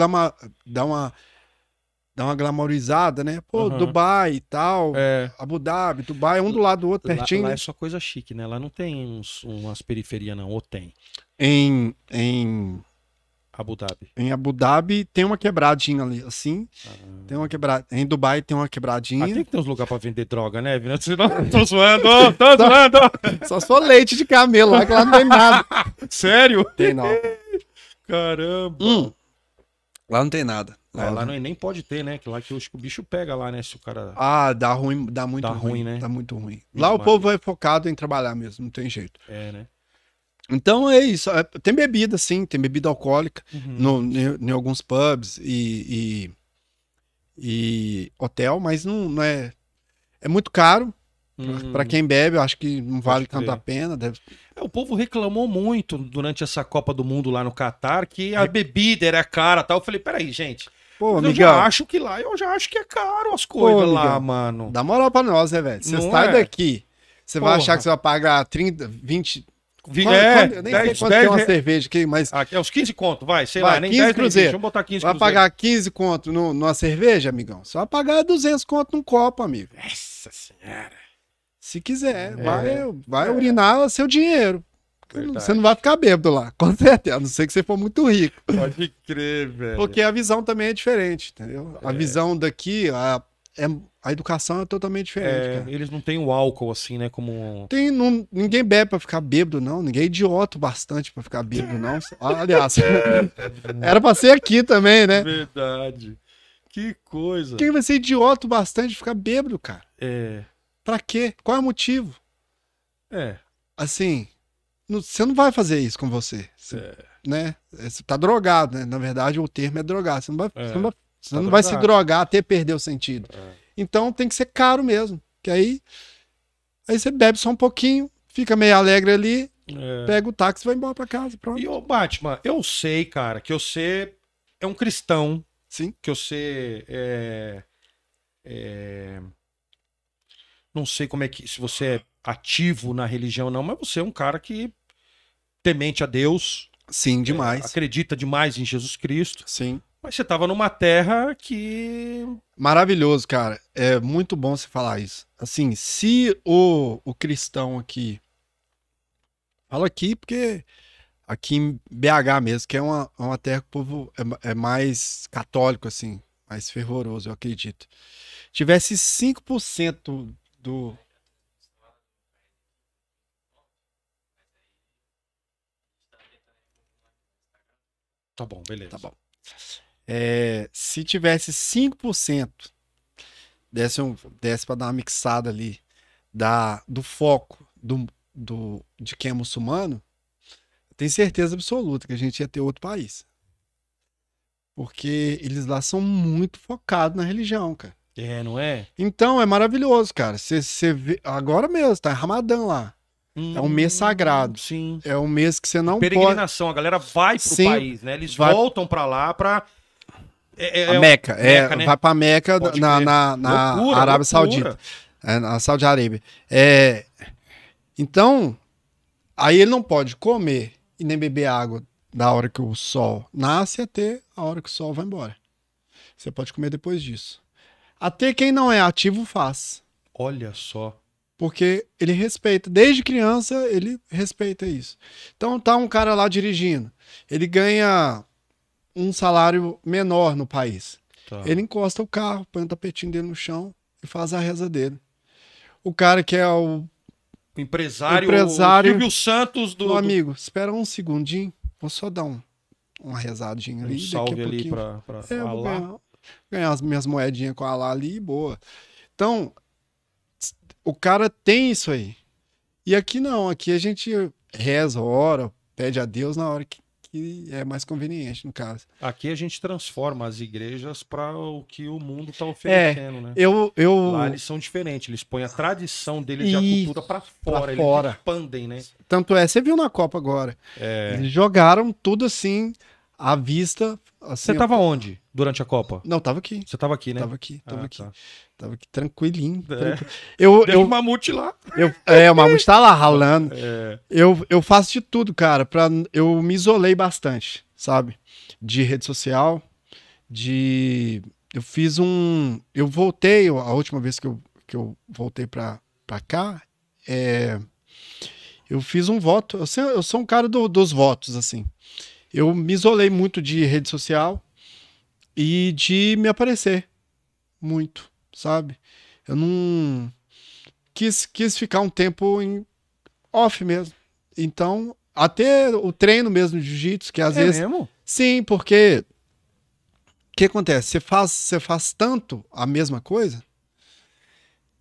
dá uma glamorizada, né? Pô, Dubai e tal, Abu Dhabi, Dubai, um do lado do outro, pertinho. Lá é só coisa chique, né? Lá não tem umas periferias, não. Ou tem? Em Abu Dhabi. Em Abu Dhabi tem uma quebradinha ali, assim. Tem uma quebrada. Em Dubai tem uma quebradinha. Tem que ter uns lugares pra vender droga, né, Vina? Tô zoando, tô zoando. Só se for leite de camelo lá, que lá não tem nada. Sério? Tem não. Caramba. Lá não tem nada. Lá nem pode ter, né? Que lá que o bicho pega lá, né? Se o cara... dá ruim, dá muito ruim, né? Dá muito ruim. Muito lá o povo é focado em trabalhar mesmo, não tem jeito. Né? Então é isso. Tem bebida, sim, tem bebida alcoólica em alguns pubs e hotel, mas não é. É muito caro. Para quem bebe, eu acho que não vale tanto a pena. O povo reclamou muito durante essa Copa do Mundo lá no Catar que a bebida era cara e tal. Eu falei, peraí, gente. Pô, eu já acho que é caro as coisas lá, mano. Dá moral pra nós, né, velho? Você sai daqui, você vai achar que você vai pagar 30, 20. Nem sei quanto é uma cerveja aqui, mas. Aqui é uns 15 conto, vai, lá, nem 15 cruzeiros. Vamos botar 15 cruzeiros. Vai pagar 15 conto numa cerveja, amigão? Você vai pagar 200 conto num copo, amigo. Nossa senhora. Se quiser, vai urinar seu dinheiro. Verdade. Você não vai ficar bêbado lá, com certeza, a não ser que você for muito rico. Pode crer, velho. Porque a visão também é diferente, entendeu? A visão daqui, a educação é totalmente diferente, cara. Eles não têm o álcool assim, né? Como... Ninguém bebe pra ficar bêbado, não. Ninguém é idiota bastante pra ficar bêbado, não. Aliás, era pra ser aqui também, né? Verdade. Que coisa. Quem vai ser idiota bastante de ficar bêbado, cara? Pra quê? Qual é o motivo? Assim, você não vai fazer isso com você. Né? Você tá drogado, né? Na verdade, o termo é drogado. Você não vai se drogar até perder o sentido. Então tem que ser caro mesmo. Que aí você bebe só um pouquinho, fica meio alegre ali, pega o táxi e vai embora pra casa. Pronto. E o Batman, eu sei, cara, que você é um cristão. Sim. Que você não sei como é que... Se você é ativo na religião ou não, mas você é um cara que temente a Deus. Sim, demais. Acredita demais em Jesus Cristo. Sim. Mas você tava numa terra que... Maravilhoso, cara. É muito bom você falar isso. Assim, se o cristão aqui... Falo aqui porque aqui em BH mesmo, que é uma terra que o povo é mais católico, assim, mais fervoroso, eu acredito. Tivesse 5% do. Tá bom, beleza. Tá bom. Se tivesse 5%, desse para dar uma mixada ali do foco de quem é muçulmano, eu tenho certeza absoluta que a gente ia ter outro país. Porque eles lá são muito focados na religião, cara. Não é? Então é maravilhoso, cara. Você vê, agora mesmo, tá Ramadã lá. É um mês sagrado. Sim. É um mês que você não peregrinação, a galera vai pro país, né? Eles voltam pra lá pra... a Meca, né? Vai pra Meca na loucura, Arábia Saudita. Na Saudi Arábia. Então, aí ele não pode comer e nem beber água da hora que o sol nasce até a hora que o sol vai embora. Você pode comer depois disso. Até quem não é ativo faz. Olha só. Porque ele respeita. Desde criança, ele respeita isso. Então tá um cara lá dirigindo. Ele ganha um salário menor no país. Tá. Ele encosta o carro, põe o tapetinho dele no chão e faz a reza dele. O cara que é o empresário o Silvio Santos do... Meu amigo, espera um segundinho. Vou só dar uma rezadinha ali. Salve ali pra vou ganhar as minhas moedinhas com a Alá ali e boa. Então, o cara tem isso aí. E aqui não. Aqui a gente reza, ora, pede a Deus na hora que é mais conveniente, no caso. Aqui a gente transforma as igrejas para o que o mundo está oferecendo, né? Lá eles são diferentes, eles põem a tradição deles e a cultura para fora, eles expandem, né? Tanto você viu na Copa agora. Eles jogaram tudo assim, à vista. Assim, você tava onde durante a Copa? Não, tava aqui. Você tava aqui, né? Tava aqui. Tá. Tava aqui tranquilinho. Deixa o Mamute lá. O Mamute tá lá ralando. Eu faço de tudo, cara. Eu me isolei bastante, sabe? De rede social. Eu fiz eu voltei, a última vez que eu voltei pra cá, eu fiz um voto. Eu sou um cara dos votos, assim. Eu me isolei muito de rede social e de me aparecer muito, sabe? Eu não quis ficar um tempo em off mesmo. Então, até o treino mesmo de jiu-jitsu, que às vezes... mesmo? Sim, porque o que acontece? Você faz tanto a mesma coisa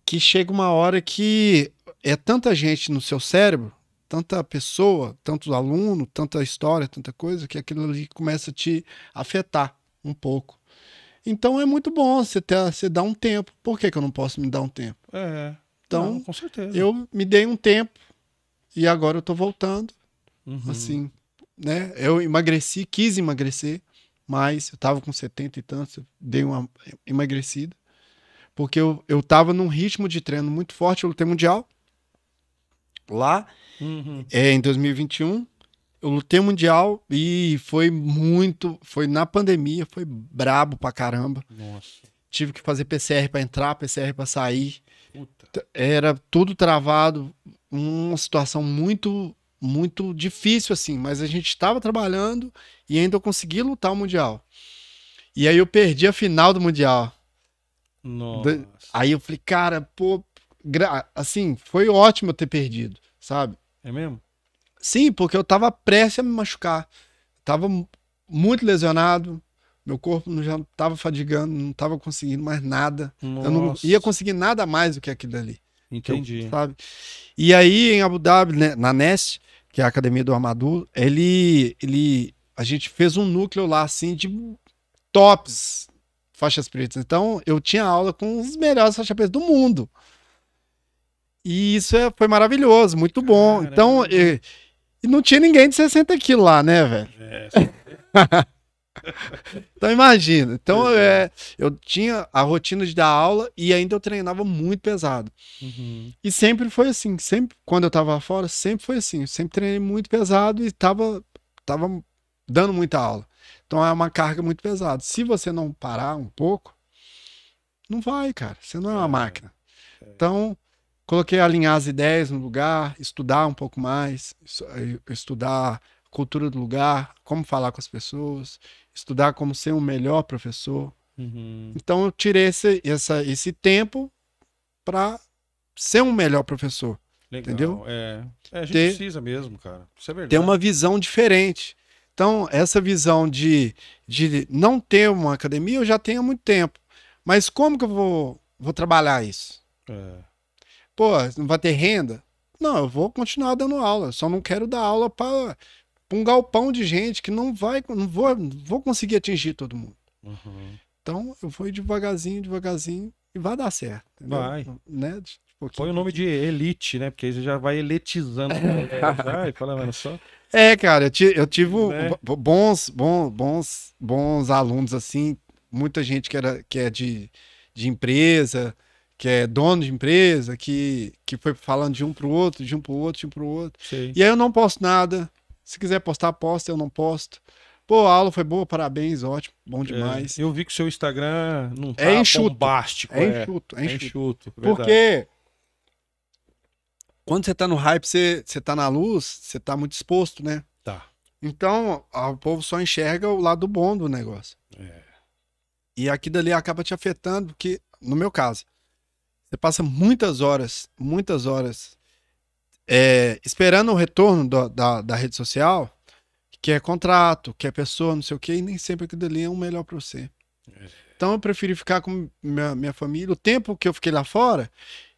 que chega uma hora que é tanta gente no seu cérebro, tanta pessoa, tantos alunos, tanta história, tanta coisa, que aquilo ali começa a te afetar um pouco. Então é muito bom você dar um tempo. Por que eu não posso me dar um tempo? Então, com certeza. Eu me dei um tempo e agora eu tô voltando. Assim, né? Eu quis emagrecer, mas eu tava com 70 e tantos, eu dei uma emagrecida. Porque eu tava num ritmo de treino muito forte, eu lutei mundial. Lá, em 2021, eu lutei mundial e foi na pandemia, foi brabo pra caramba. Nossa. Tive que fazer PCR pra entrar, PCR pra sair. Puta. Era tudo travado, uma situação muito, muito difícil assim, mas a gente estava trabalhando e ainda eu consegui lutar o mundial. E aí eu perdi a final do mundial. Nossa. Aí eu falei, cara, pô, assim, foi ótimo eu ter perdido, sabe? É mesmo? Sim, porque eu tava prestes a me machucar. Tava muito lesionado, meu corpo já tava fadigando, não tava conseguindo mais nada. Nossa. Eu não ia conseguir nada mais do que aquilo ali. Entendi. Sabe? E aí em Abu Dhabi, né, na NEST, que é a academia do Amadou, a gente fez um núcleo lá assim de tops faixas pretas. Então eu tinha aula com os melhores faixas pretas do mundo. E isso foi maravilhoso, muito bom. Caramba. Então, e não tinha ninguém de 60 quilos lá, né, velho? Então imagina. Então eu tinha a rotina de dar aula e ainda eu treinava muito pesado. E sempre foi assim. Sempre, quando eu tava fora, sempre foi assim. Eu sempre treinei muito pesado e tava dando muita aula. Então é uma carga muito pesada. Se você não parar um pouco, não vai, cara. Você não é uma máquina. Então, coloquei alinhar as ideias no lugar, estudar um pouco mais, estudar cultura do lugar, como falar com as pessoas, estudar como ser um melhor professor. Então eu tirei esse tempo para ser um melhor professor. Legal. Entendeu? A gente precisa mesmo, cara. Isso é verdade. Ter uma visão diferente. Então, essa visão de não ter uma academia, eu já tenho há muito tempo. Mas como que eu vou trabalhar isso? Pô, não vai ter renda? Não, eu vou continuar dando aula. Só não quero dar aula para um galpão de gente que não vou conseguir atingir todo mundo. Então, eu vou devagarzinho e vai dar certo. Entendeu? Vai. Né? Põe o nome de elite, né? Porque aí você já vai elitizando. Falando só. Cara, eu tive bons alunos, assim, muita gente que é de empresa, que é dono de empresa, que foi falando de um pro outro. Sei. E aí eu não posto nada. Se quiser postar, posta, eu não posto. Pô, a aula foi boa, parabéns, ótimo, bom demais. Eu vi que o seu Instagram não tá bombástico. É enxuto. Porque quando você tá no hype, você tá na luz, você tá muito exposto, né? Tá. Então, o povo só enxerga o lado bom do negócio. E aquilo ali acaba te afetando, porque, no meu caso, você passa muitas horas esperando o retorno da rede social, que é contrato, que é pessoa, não sei o quê, e nem sempre aquilo ali é o melhor para você. Então, eu preferi ficar com minha família. O tempo que eu fiquei lá fora,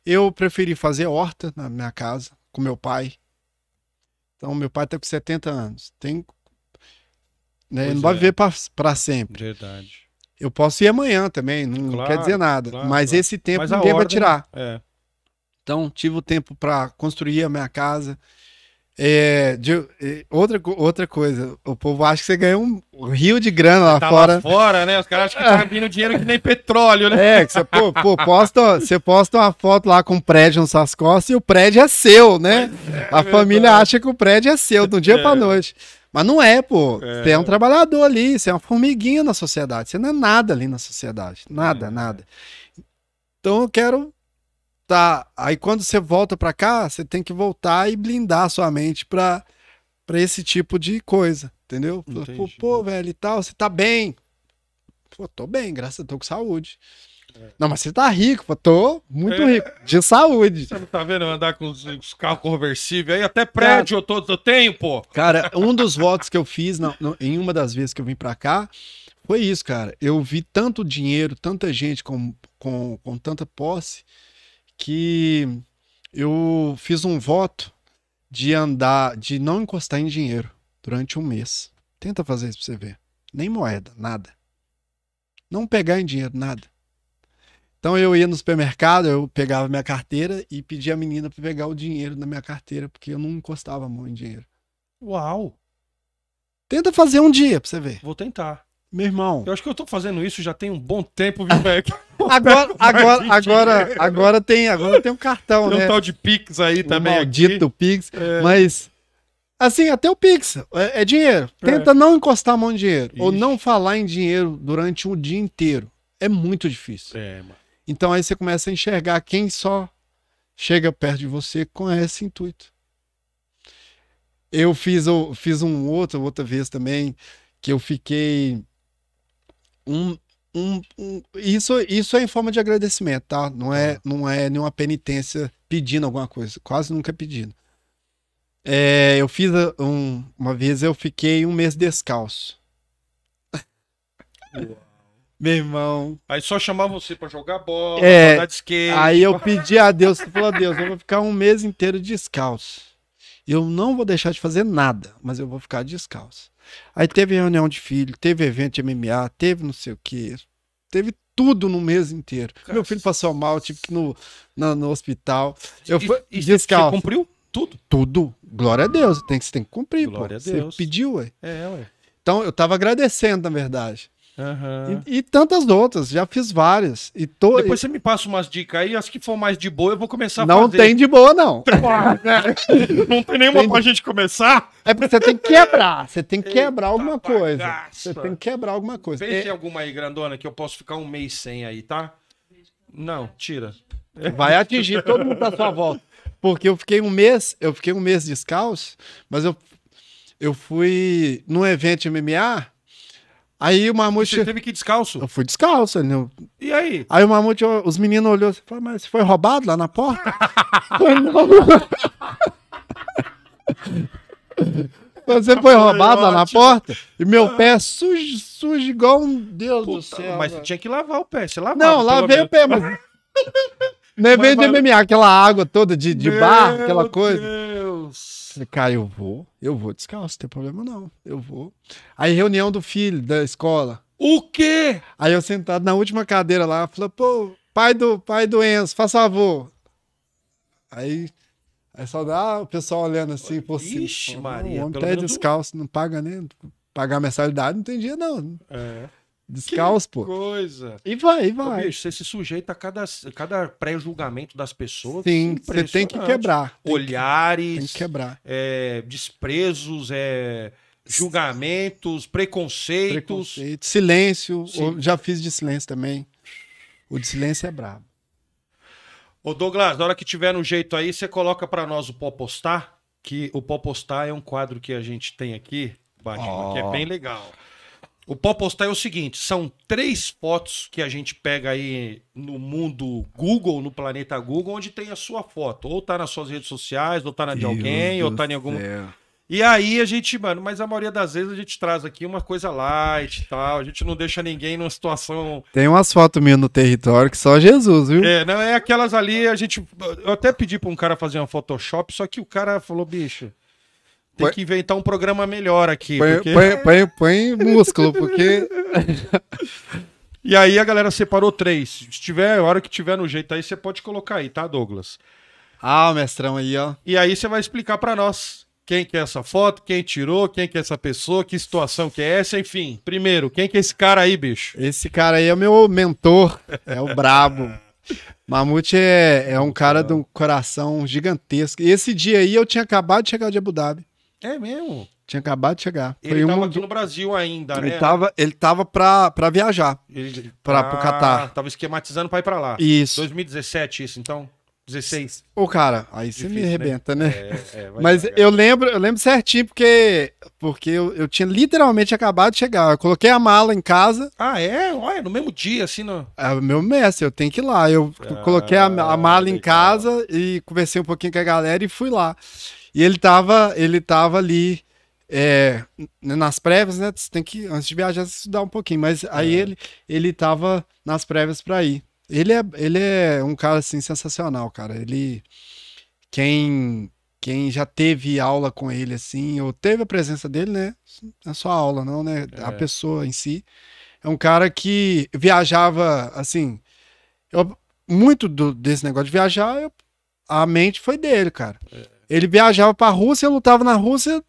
eu preferi fazer horta na minha casa, com meu pai. Então, meu pai tá com 70 anos. Não vai viver para sempre. Verdade. Eu posso ir amanhã também, não quer dizer nada. Mas esse tempo ninguém vai tirar. Então, tive o tempo para construir a minha casa. Outra coisa, o povo acha que você ganhou um rio de grana lá fora. Lá fora, né? Os caras acham que tá vindo dinheiro que nem petróleo, né? Que você posta uma foto lá com um prédio nas suas costas e o prédio é seu, né? A família acha que o prédio é seu, do dia pra noite. Mas não é, pô. Você é um trabalhador ali, você é uma formiguinha na sociedade. Você não é nada ali na sociedade. Nada. Então eu quero aí quando você volta pra cá, você tem que voltar e blindar a sua mente pra esse tipo de coisa, entendeu? Pô, velho, e tal, você tá bem? Pô, tô bem, graças a Deus, tô com saúde. Não, mas você tá rico, pô, tô muito rico, de saúde. Você não tá vendo eu andar com os carros conversíveis aí? Até prédio eu tenho, pô. Cara, um dos votos que eu fiz em uma das vezes que eu vim pra cá foi isso, cara. Eu vi tanto dinheiro, tanta gente com tanta posse, que eu fiz um voto de não encostar em dinheiro durante um mês. Tenta fazer isso pra você ver. Nem moeda, nada. Não pegar em dinheiro, nada. Então eu ia no supermercado, eu pegava minha carteira e pedia a menina pra pegar o dinheiro na minha carteira, porque eu não encostava a mão em dinheiro. Uau! Tenta fazer um dia pra você ver. Vou tentar. Meu irmão. Eu acho que eu tô fazendo isso já tem um bom tempo, viu, velho? Agora tem um cartão, tem né? Um tal de Pix aí também. O maldito Pix. Mas, assim, até o Pix é dinheiro. Tenta não encostar a mão em dinheiro. Ixi. Ou não falar em dinheiro durante um dia inteiro. É muito difícil. Mano. Então aí você começa a enxergar quem só chega perto de você com esse intuito. Eu fiz outra vez também, que eu fiquei... Isso é em forma de agradecimento, tá? Não é nenhuma penitência pedindo alguma coisa. Quase nunca pedindo. Eu fiz uma vez, eu fiquei um mês descalço. Meu irmão. Aí só chamar você pra jogar bola, pra andar de skate. Aí eu pedi a Deus, falou: Deus, eu vou ficar um mês inteiro descalço. Eu não vou deixar de fazer nada, mas eu vou ficar descalço. Aí teve reunião de filho, teve evento de MMA, teve não sei o que, teve tudo no mês inteiro. Cara, meu filho passou mal, tive que ir no hospital. E descalço. Você cumpriu tudo? Tudo. Glória a Deus, você tem que cumprir. Glória pô. A Deus. Você pediu, ué. Ué. Então eu tava agradecendo, na verdade. Uhum. E tantas outras, já fiz várias. Depois você me passa umas dicas aí, as que for mais de boa eu vou começar a fazer. Não tem de boa, não. Não tem nenhuma pra gente começar? É porque você tem que quebrar. Você tem que quebrar alguma coisa. Você tem que quebrar alguma coisa. Vê se tem alguma aí, grandona, que eu posso ficar um mês sem aí, tá? Não, tira. Vai atingir todo mundo à sua volta. Porque eu fiquei um mês descalço, mas eu fui num evento de MMA, aí o Mamute... Você teve que ir descalço? Eu fui descalço. E aí? Aí o Mamute, os meninos olhou e falaram, mas você foi roubado lá na porta? Foi não. Você foi roubado lá na porta? E meu pé sujo igual um Deus do céu. Mas você tinha que lavar o pé, você lavava. Não, lavei o pé, mas... No evento de MMA, aquela água toda de bar, aquela coisa. Meu Deus. Falei, cara, eu vou descalço, não tem problema não, eu vou. Aí reunião do filho da escola. O quê? Aí eu sentado na última cadeira lá, falei, pô, pai do Enzo, faz favor. Aí só dá o pessoal olhando assim por cima. Ixi, Maria. O homem tá aí descalço, não paga nem, pagar mensalidade, não tem dia não. É. Descalço, pô. Coisa. E vai. Ô, bicho, você se sujeita a cada pré-julgamento das pessoas. Sim, você tem que quebrar. Olhares. Tem que quebrar. Desprezos, julgamentos, preconceitos. Silêncio. Já fiz de silêncio também. O de silêncio é brabo. Ô Douglas, na hora que tiver no jeito aí, você coloca pra nós o Pó Postar, que o Pó Postar é um quadro que a gente tem aqui, Batman, que é bem legal. O Pó Postar é o seguinte, são 3 fotos que a gente pega aí no mundo Google, no planeta Google, onde tem a sua foto. Ou tá nas suas redes sociais, ou tá na de alguém, ou tá em algum... E aí a gente, mano, mas a maioria das vezes a gente traz aqui uma coisa light e tal, a gente não deixa ninguém numa situação... Tem umas fotos minhas no território que só Jesus, viu? Não, é aquelas ali, eu até pedi pra um cara fazer uma Photoshop, só que o cara falou, bicho... Tem que inventar um programa melhor aqui. Põe músculo, porque... E aí a galera separou 3. Se tiver, a hora que tiver no jeito aí, você pode colocar aí, tá, Douglas? Ah, o mestrão aí, ó. E aí você vai explicar pra nós quem que é essa foto, quem tirou, quem que é essa pessoa, que situação que é essa, enfim. Primeiro, quem que é esse cara aí, bicho? Esse cara aí é o meu mentor, é o brabo. Mamute é um cara de um coração gigantesco. E esse dia aí eu tinha acabado de chegar de Abu Dhabi. É mesmo? Tinha acabado de chegar. Ele tava aqui no Brasil ainda, né? Ele tava pra viajar. Pro Catar. Tava esquematizando pra ir pra lá. Isso. 2017 isso, então? 16. Ô, cara, aí você me arrebenta, né? Mas eu lembro certinho porque eu tinha literalmente acabado de chegar. Eu coloquei a mala em casa. Ah, é? Olha, no mesmo dia, assim, não? É o meu mestre, eu tenho que ir lá. Eu coloquei a mala em casa e conversei um pouquinho com a galera e fui lá. E ele tava ali nas prévias, né? Você tem que, antes de viajar, estudar um pouquinho. Mas aí ele tava nas prévias pra ir. Ele é um cara, assim, sensacional, cara. Quem já teve aula com ele, assim, ou teve a presença dele, né? Não é só a aula, não, né? A pessoa em si. É um cara que viajava, assim... muito desse negócio de viajar, a mente foi dele, cara. Ele viajava pra Rússia, lutava na Rússia...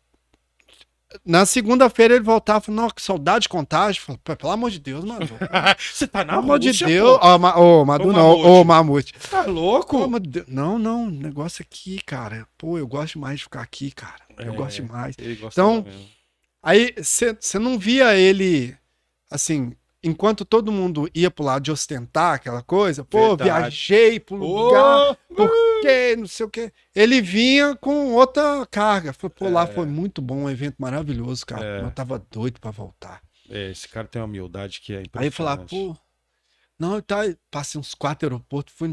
Na segunda-feira ele voltava e falou, nossa, que saudade de Contagem. Falei, pelo amor de Deus, mano. Você tá na Pelo amor de Rússia, Deus. Madu não, ô Mamute. Tá louco? Não, negócio aqui, cara. Pô, eu gosto demais de ficar aqui, cara. Eu gosto demais. Então, aí você não via ele, assim, enquanto todo mundo ia pro lado de ostentar aquela coisa, pô, viajei pro lugar, porque não sei o quê. Ele vinha com outra carga. Falei, pô, lá foi muito bom, um evento maravilhoso, cara. Eu tava doido pra voltar. Esse cara tem uma humildade que é impressionante. Aí eu falava, pô, não, tá, passei uns 4 aeroportos, fui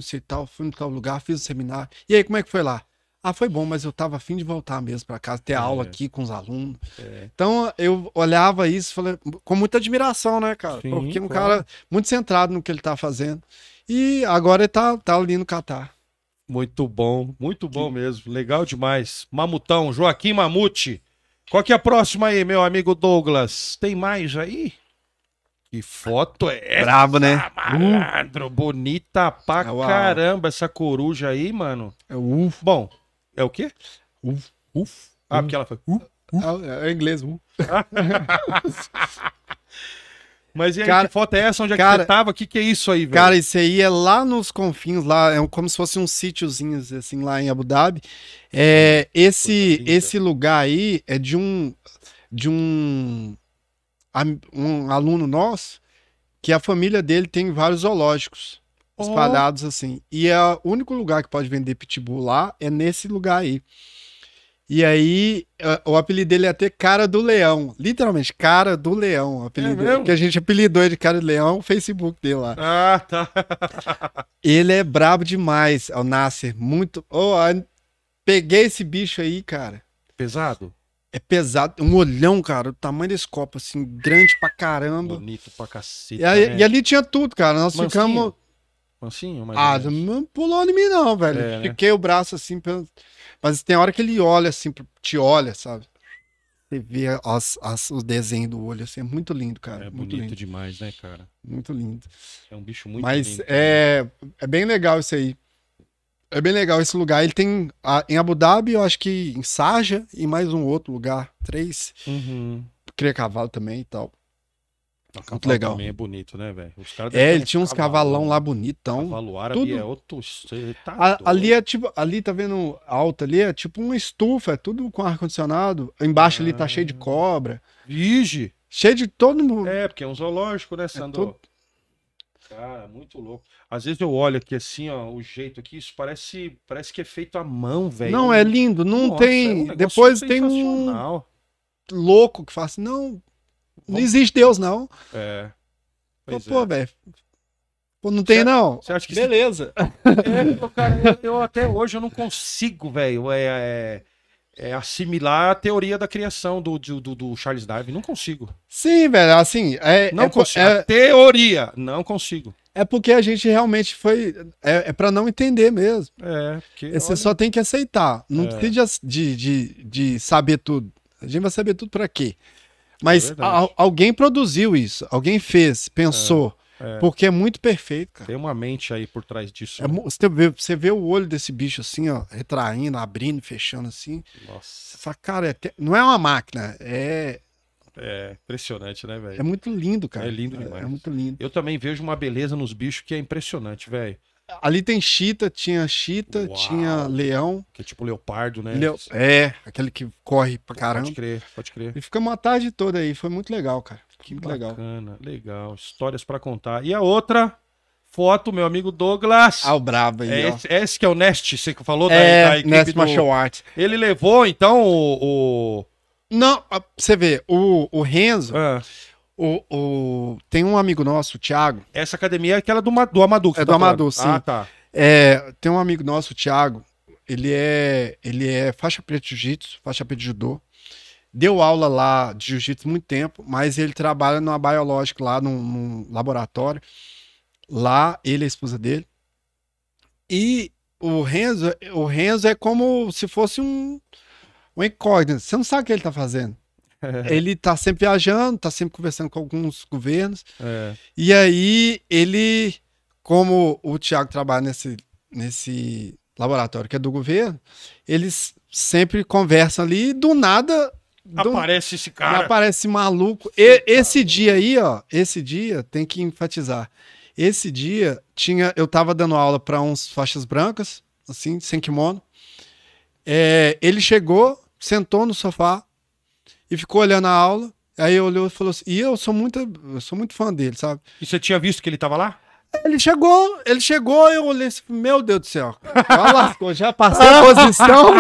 no tal lugar, fiz o seminário. E aí, como é que foi lá? Ah, foi bom, mas eu tava afim de voltar mesmo pra casa, ter aula aqui com os alunos. Então, eu olhava isso e falei, com muita admiração, né, cara? Sim, porque um cara muito centrado no que ele tá fazendo. E agora ele tá ali no Catar. Muito bom mesmo. Legal demais. Mamutão, Joaquim Mamute. Qual que é a próxima aí, meu amigo Douglas? Tem mais aí? Que foto é essa? Brabo, né? Malandro, bonita pra caramba essa coruja aí, mano. É uf. Bom, é o quê? Uf. Ah, porque ela foi É inglês, Mas e aí, cara, que foto é essa? Onde é que você tava? O que é isso aí, velho? Cara, isso aí é lá nos confins, lá, é como se fosse um sítiozinhos, assim, lá em Abu Dhabi. Esse lugar aí é de um aluno nosso, que a família dele tem vários zoológicos espalhados, assim. E o único lugar que pode vender pitbull lá é nesse lugar aí. E aí, o apelido dele ia ter Cara do Leão. Literalmente, Cara do Leão. O apelido dele, porque a gente apelidou ele de Cara do Leão, o Facebook dele lá. Ah, tá. Ele é brabo demais, o Nasser. Muito. Peguei esse bicho aí, cara. Pesado? É pesado. Um olhão, cara. O tamanho desse copo, assim, grande pra caramba. Bonito pra cacete. E ali tinha tudo, cara. Nós ficamos. Mansinho, não pulou em mim, não, velho. Fiquei o braço assim. Mas tem hora que ele olha assim, te olha, sabe? Você vê os desenhos do olho, assim, é muito lindo, cara. É muito bonito lindo. demais, né, cara? Muito lindo. É um bicho muito Mas lindo. é bem legal isso aí. É bem legal esse lugar. Ele tem em Abu Dhabi, eu acho que em Sharjah e mais um outro lugar. 3. Cria cavalo também e tal. Muito legal. Também é bonito, né, velho? Ele tinha uns cavalão lá bonitão. Cavalo árabe tudo. É outro. Tá ali é tipo, ali tá vendo alto ali, é tipo uma estufa, é tudo com ar-condicionado. Embaixo ali tá cheio de cobra. Vige! Cheio de todo mundo. Porque é um zoológico, né, Sandro? Cara, muito louco. Às vezes eu olho aqui assim, ó, o jeito aqui, isso parece que é feito à mão, velho. Não, é lindo, não. Nossa, tem. Depois tem um louco que fala assim, não existe Deus, não. Pô, velho. Pô, não tem, não. Você acha que beleza. Cara, eu até hoje eu não consigo, velho, assimilar a teoria da criação do Charles Darwin. Não consigo. Sim, velho, assim... não consigo. A teoria, não consigo. É porque a gente realmente foi... É pra não entender mesmo. Porque... Você só tem que aceitar. Não precisa de saber tudo. A gente vai saber tudo pra quê? Mas alguém produziu isso. Alguém fez, pensou. Porque é muito perfeito, cara. Tem uma mente aí por trás disso. Você vê o olho desse bicho assim, ó, retraindo, abrindo, fechando assim. Nossa. Você fala, cara, não é uma máquina, é impressionante, né, velho? É muito lindo, cara. É lindo demais. É muito lindo. Eu também vejo uma beleza nos bichos que é impressionante, velho. Ali tem tinha leão. Que é tipo leopardo, né? Aquele que corre pra caramba. Pode crer. E ficamos uma tarde toda aí, foi muito legal, cara. Que muito bacana, legal. Histórias pra contar. E a outra foto, meu amigo Douglas. O brabo aí, esse que é o Nest, você que falou da equipe Nest Martial Arts. Ele levou, então, o... Não, você vê, o Renzo... Tem um amigo nosso, o Thiago. Essa academia é aquela do Amadou. Do Amadou, sim. Tá. Tem um amigo nosso, o Thiago. Ele é faixa preta de jiu-jitsu, faixa preta de judô. Deu aula lá de jiu-jitsu muito tempo, mas ele trabalha numa biológica lá, num laboratório. Lá, ele e a esposa dele. E o Renzo é como se fosse um incógnito. Você não sabe o que ele tá fazendo. Ele tá sempre viajando, tá sempre conversando com alguns governos. E aí, ele, como o Thiago trabalha nesse laboratório que é do governo, eles sempre conversam ali e do nada... Aparece esse cara. Aparece maluco. Esse dia aí, ó, tem que enfatizar. Esse dia, eu tava dando aula para uns faixas brancas, assim, sem kimono. Ele chegou, sentou no sofá e ficou olhando a aula. Aí olhou e falou assim, e eu sou muito fã dele, sabe? E você tinha visto que ele tava lá? Ele chegou, eu olhei assim, meu Deus do céu. Já passei a posição.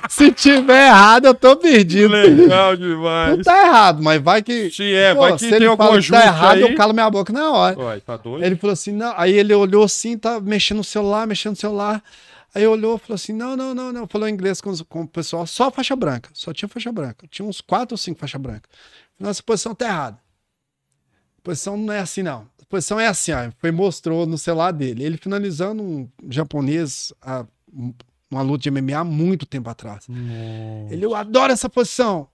Se tiver errado, eu tô perdido. Legal demais. Não tá errado, mas vai que... vai que tem alguma ajuda tá errado, aí. eu calo minha boca na hora. Ué, tá doido? Ele falou assim, não. Aí ele olhou assim, tá mexendo no celular. Aí olhou e falou assim, não. Falou em inglês com o pessoal, só faixa branca. Só tinha faixa branca. Tinha uns 4 ou 5 faixas brancas. Nossa posição tá errada. A posição não é assim, não. A posição é assim, ó. Mostrou no celular dele. Ele finalizando um japonês, uma luta de MMA há muito tempo atrás. Nossa. Ele, eu adoro essa posição.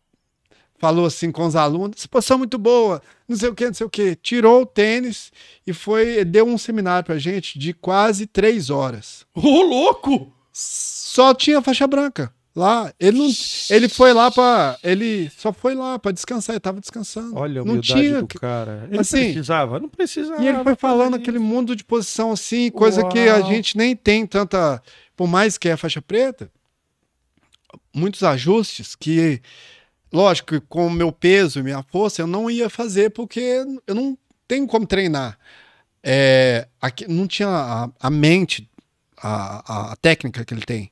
Falou assim com os alunos, essa posição é muito boa, não sei o que. Tirou o tênis e deu um seminário pra gente de quase 3 horas. Ô, louco! Só tinha faixa branca lá. Ele só foi lá pra descansar, ele tava descansando. Olha a não humildade tinha, do cara. Ele assim, não precisava. E ele foi falando aquele mundo de posição assim, coisa que a gente nem tem tanta... Por mais que é faixa preta, muitos ajustes que... Lógico que com o meu peso e minha força eu não ia fazer porque eu não tenho como treinar. Aqui, não tinha a mente, a técnica que ele tem.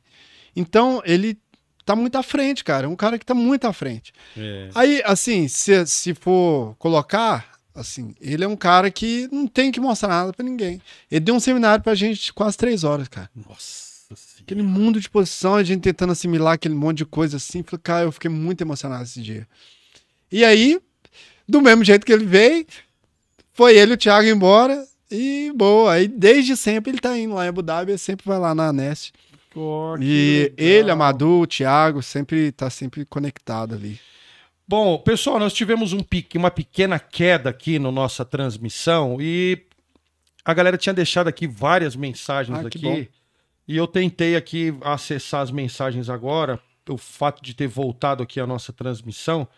Então ele tá muito à frente, cara. É um cara que tá muito à frente. Aí, assim, se for colocar, assim, ele é um cara que não tem que mostrar nada pra ninguém. Ele deu um seminário pra gente de quase 3 horas, cara. Nossa Senhora. Aquele mundo de posição, a gente tentando assimilar aquele monte de coisa assim. Falei, cara, eu fiquei muito emocionado esse dia. E aí, do mesmo jeito que ele veio, foi ele e o Thiago embora. E boa, aí desde sempre ele tá indo lá em Abu Dhabi, ele sempre vai lá na Anest. E ele, a Madu, o Thiago, tá sempre conectado ali. Bom, pessoal, nós tivemos uma pequena queda aqui na nossa transmissão e a galera tinha deixado aqui várias mensagens aqui e eu tentei aqui acessar as mensagens agora. O fato de ter voltado aqui a nossa transmissão,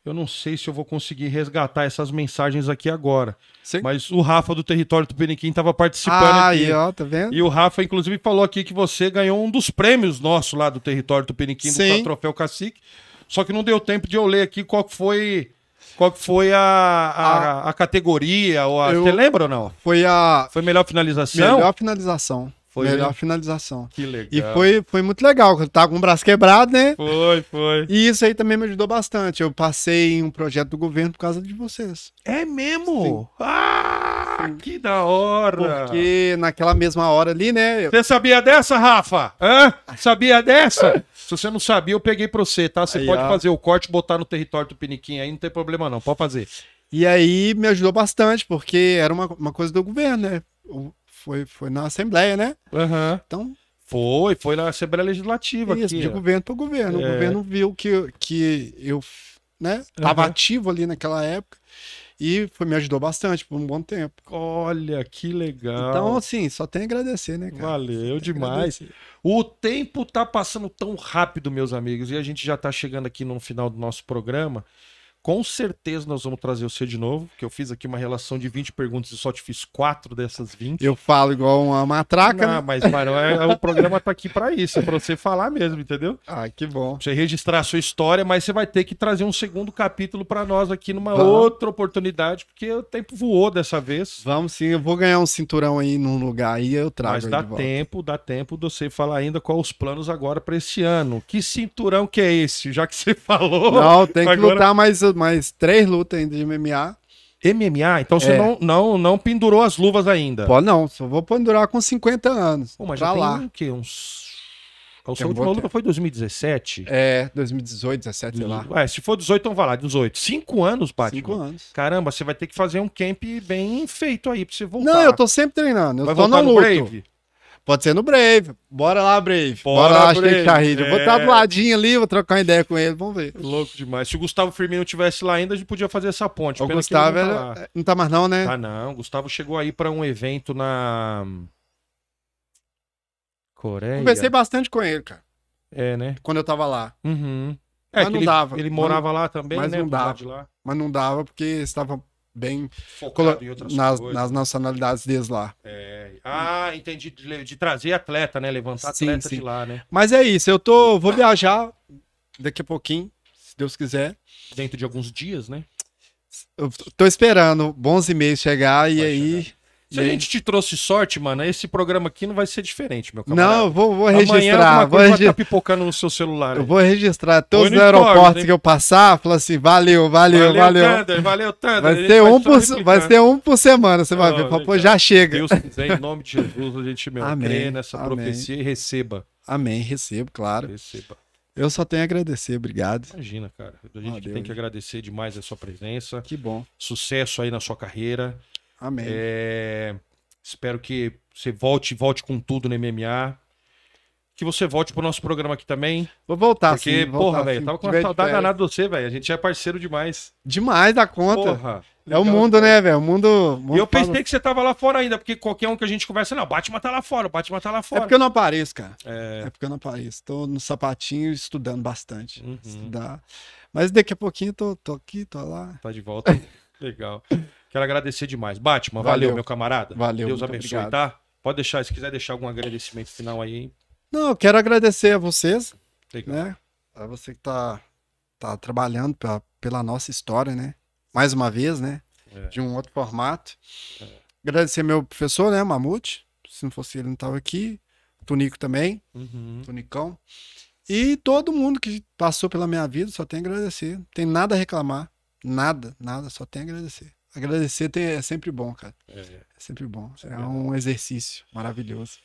eu não sei se eu vou conseguir resgatar essas mensagens aqui agora. Sim. Mas o Rafa do Território Tupiniquim estava participando aqui. Aí, ó, tá vendo? E o Rafa, inclusive, falou aqui que você ganhou um dos prêmios nossos lá do Território Tupiniquim, do Troféu Cacique. Só que não deu tempo de eu ler aqui qual que foi a categoria. Você lembra ou não? Foi melhor finalização? Melhor finalização. Foi melhor finalização. Que legal. E foi muito legal, porque eu tava com o braço quebrado, né? Foi. E isso aí também me ajudou bastante. Eu passei em um projeto do governo por causa de vocês. É mesmo? Sim. Sim. Que da hora! Porque naquela mesma hora ali, né? Você sabia dessa, Rafa? Sabia dessa? Se você não sabia, eu peguei pra você, tá? Você aí, pode fazer o corte e botar no Território Tupiniquim aí, não tem problema não, pode fazer. E aí me ajudou bastante, porque era uma coisa do governo, né? Foi na Assembleia, né? Então... Foi na Assembleia Legislativa. Isso, aqui, de governo para governo. O governo viu que eu estava ativo ali naquela época e me ajudou bastante por um bom tempo. Olha, que legal. Então, assim, só tem a agradecer, né, cara? Valeu demais. O tempo tá passando tão rápido, meus amigos, e a gente já tá chegando aqui no final do nosso programa. Com certeza nós vamos trazer você de novo, que eu fiz aqui uma relação de 20 perguntas e só te fiz 4 dessas 20. Eu falo igual uma matraca, né? Mas mano, o programa tá aqui pra isso, é pra você falar mesmo, entendeu? Que bom. Pra você registrar a sua história, mas você vai ter que trazer um segundo capítulo pra nós aqui numa outra oportunidade, porque o tempo voou dessa vez. Vamos sim, eu vou ganhar um cinturão aí num lugar aí, eu trago. Mas dá tempo de você falar ainda quais os planos agora pra esse ano. Que cinturão que é esse, já que você falou? Não, tem que lutar mais 3 lutas ainda de MMA. MMA? Então você não pendurou as luvas ainda? Pô, não, só vou pendurar com 50 anos. Pô, mas já tem o quê? A sua última luta foi 2017? 2018, 17, sei lá. Se for 18, então vai lá, 18. 5 anos, Batman? 5 anos. Caramba, você vai ter que fazer um camp bem feito aí pra você voltar. Não, eu tô sempre treinando. Vai voltar no Brave? Pode ser no Brave. Bora lá, Brave. Bora lá, Sheik Shahid. Eu vou estar do ladinho ali, vou trocar uma ideia com ele, vamos ver. Louco demais. Se o Gustavo Firmino tivesse lá ainda, a gente podia fazer essa ponte. O Gustavo não tá mais não, né? Ah, não. O Gustavo chegou aí pra um evento na Coreia. Conversei bastante com ele, cara. Né? Quando eu tava lá. Mas não dava. Ele morava lá também, mas né? Não dava. Lá. Mas não dava porque estava bem focado em outras coisas. Nas nacionalidades deles lá. Entendi. De trazer atleta, né? Levantar atleta de lá, né? Mas é isso, vou viajar daqui a pouquinho, se Deus quiser. Dentro de alguns dias, né? Eu tô esperando bons e-mails chegar e aí... Se a gente te trouxe sorte, mano, esse programa aqui não vai ser diferente, meu camarada. Não, eu vou registrar. Vai estar pipocando no seu celular. Eu vou registrar todos os aeroportos que eu passar, falar assim, valeu. Valeu, Thunder. Vai ser um por semana, você vai ver. Pô, já chega. Deus quiser, em nome de Jesus, a gente crê nessa profecia e receba. Amém, recebo, claro. Receba. Eu só tenho a agradecer, obrigado. Imagina, cara. A gente tem que agradecer demais a sua presença. Que bom. Sucesso aí na sua carreira. Amém. Espero que você volte com tudo no MMA. Que você volte pro nosso programa aqui também. Vou voltar, porque, sim. Porra, velho, tava com uma saudade danada de você, velho. A gente é parceiro demais. Demais da conta. Porra. É o mundo, né, velho? O mundo E eu pensei que você tava lá fora ainda, porque qualquer um que a gente conversa, não, o Batman tá lá fora, o Batman tá lá fora. É porque eu não apareço, cara. É porque eu não apareço. Tô no sapatinho estudando bastante. Estudar. Mas daqui a pouquinho tô aqui, tô lá. Tá de volta. Legal. Quero agradecer demais. Batman, valeu, meu camarada. Valeu. Deus abençoe, obrigado. tá? Pode deixar, se quiser deixar algum agradecimento final aí, hein? Não, eu quero agradecer a vocês, legal. Né? A você que tá trabalhando pela nossa história, né? Mais uma vez, né? De um outro formato. Agradecer meu professor, né? Mamute. Se não fosse ele, não tava aqui. Tunico também. Tunicão. E todo mundo que passou pela minha vida só tem a agradecer. Não tem nada a reclamar. Nada, só tem a agradecer. Agradecer é sempre bom, cara. É sempre bom. É um exercício maravilhoso.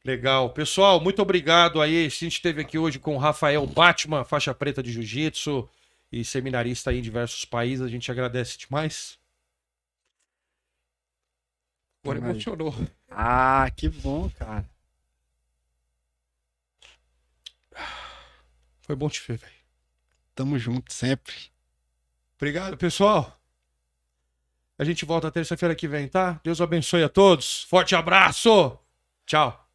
Legal. Pessoal, muito obrigado aí. A gente esteve aqui hoje com o Rafael Batman, faixa preta de jiu-jitsu e seminarista aí em diversos países. A gente agradece demais. Agora emocionou. Ah, que bom, cara. Foi bom te ver, velho. Tamo junto sempre. Obrigado, pessoal. A gente volta terça-feira que vem, tá? Deus abençoe a todos. Forte abraço. Tchau.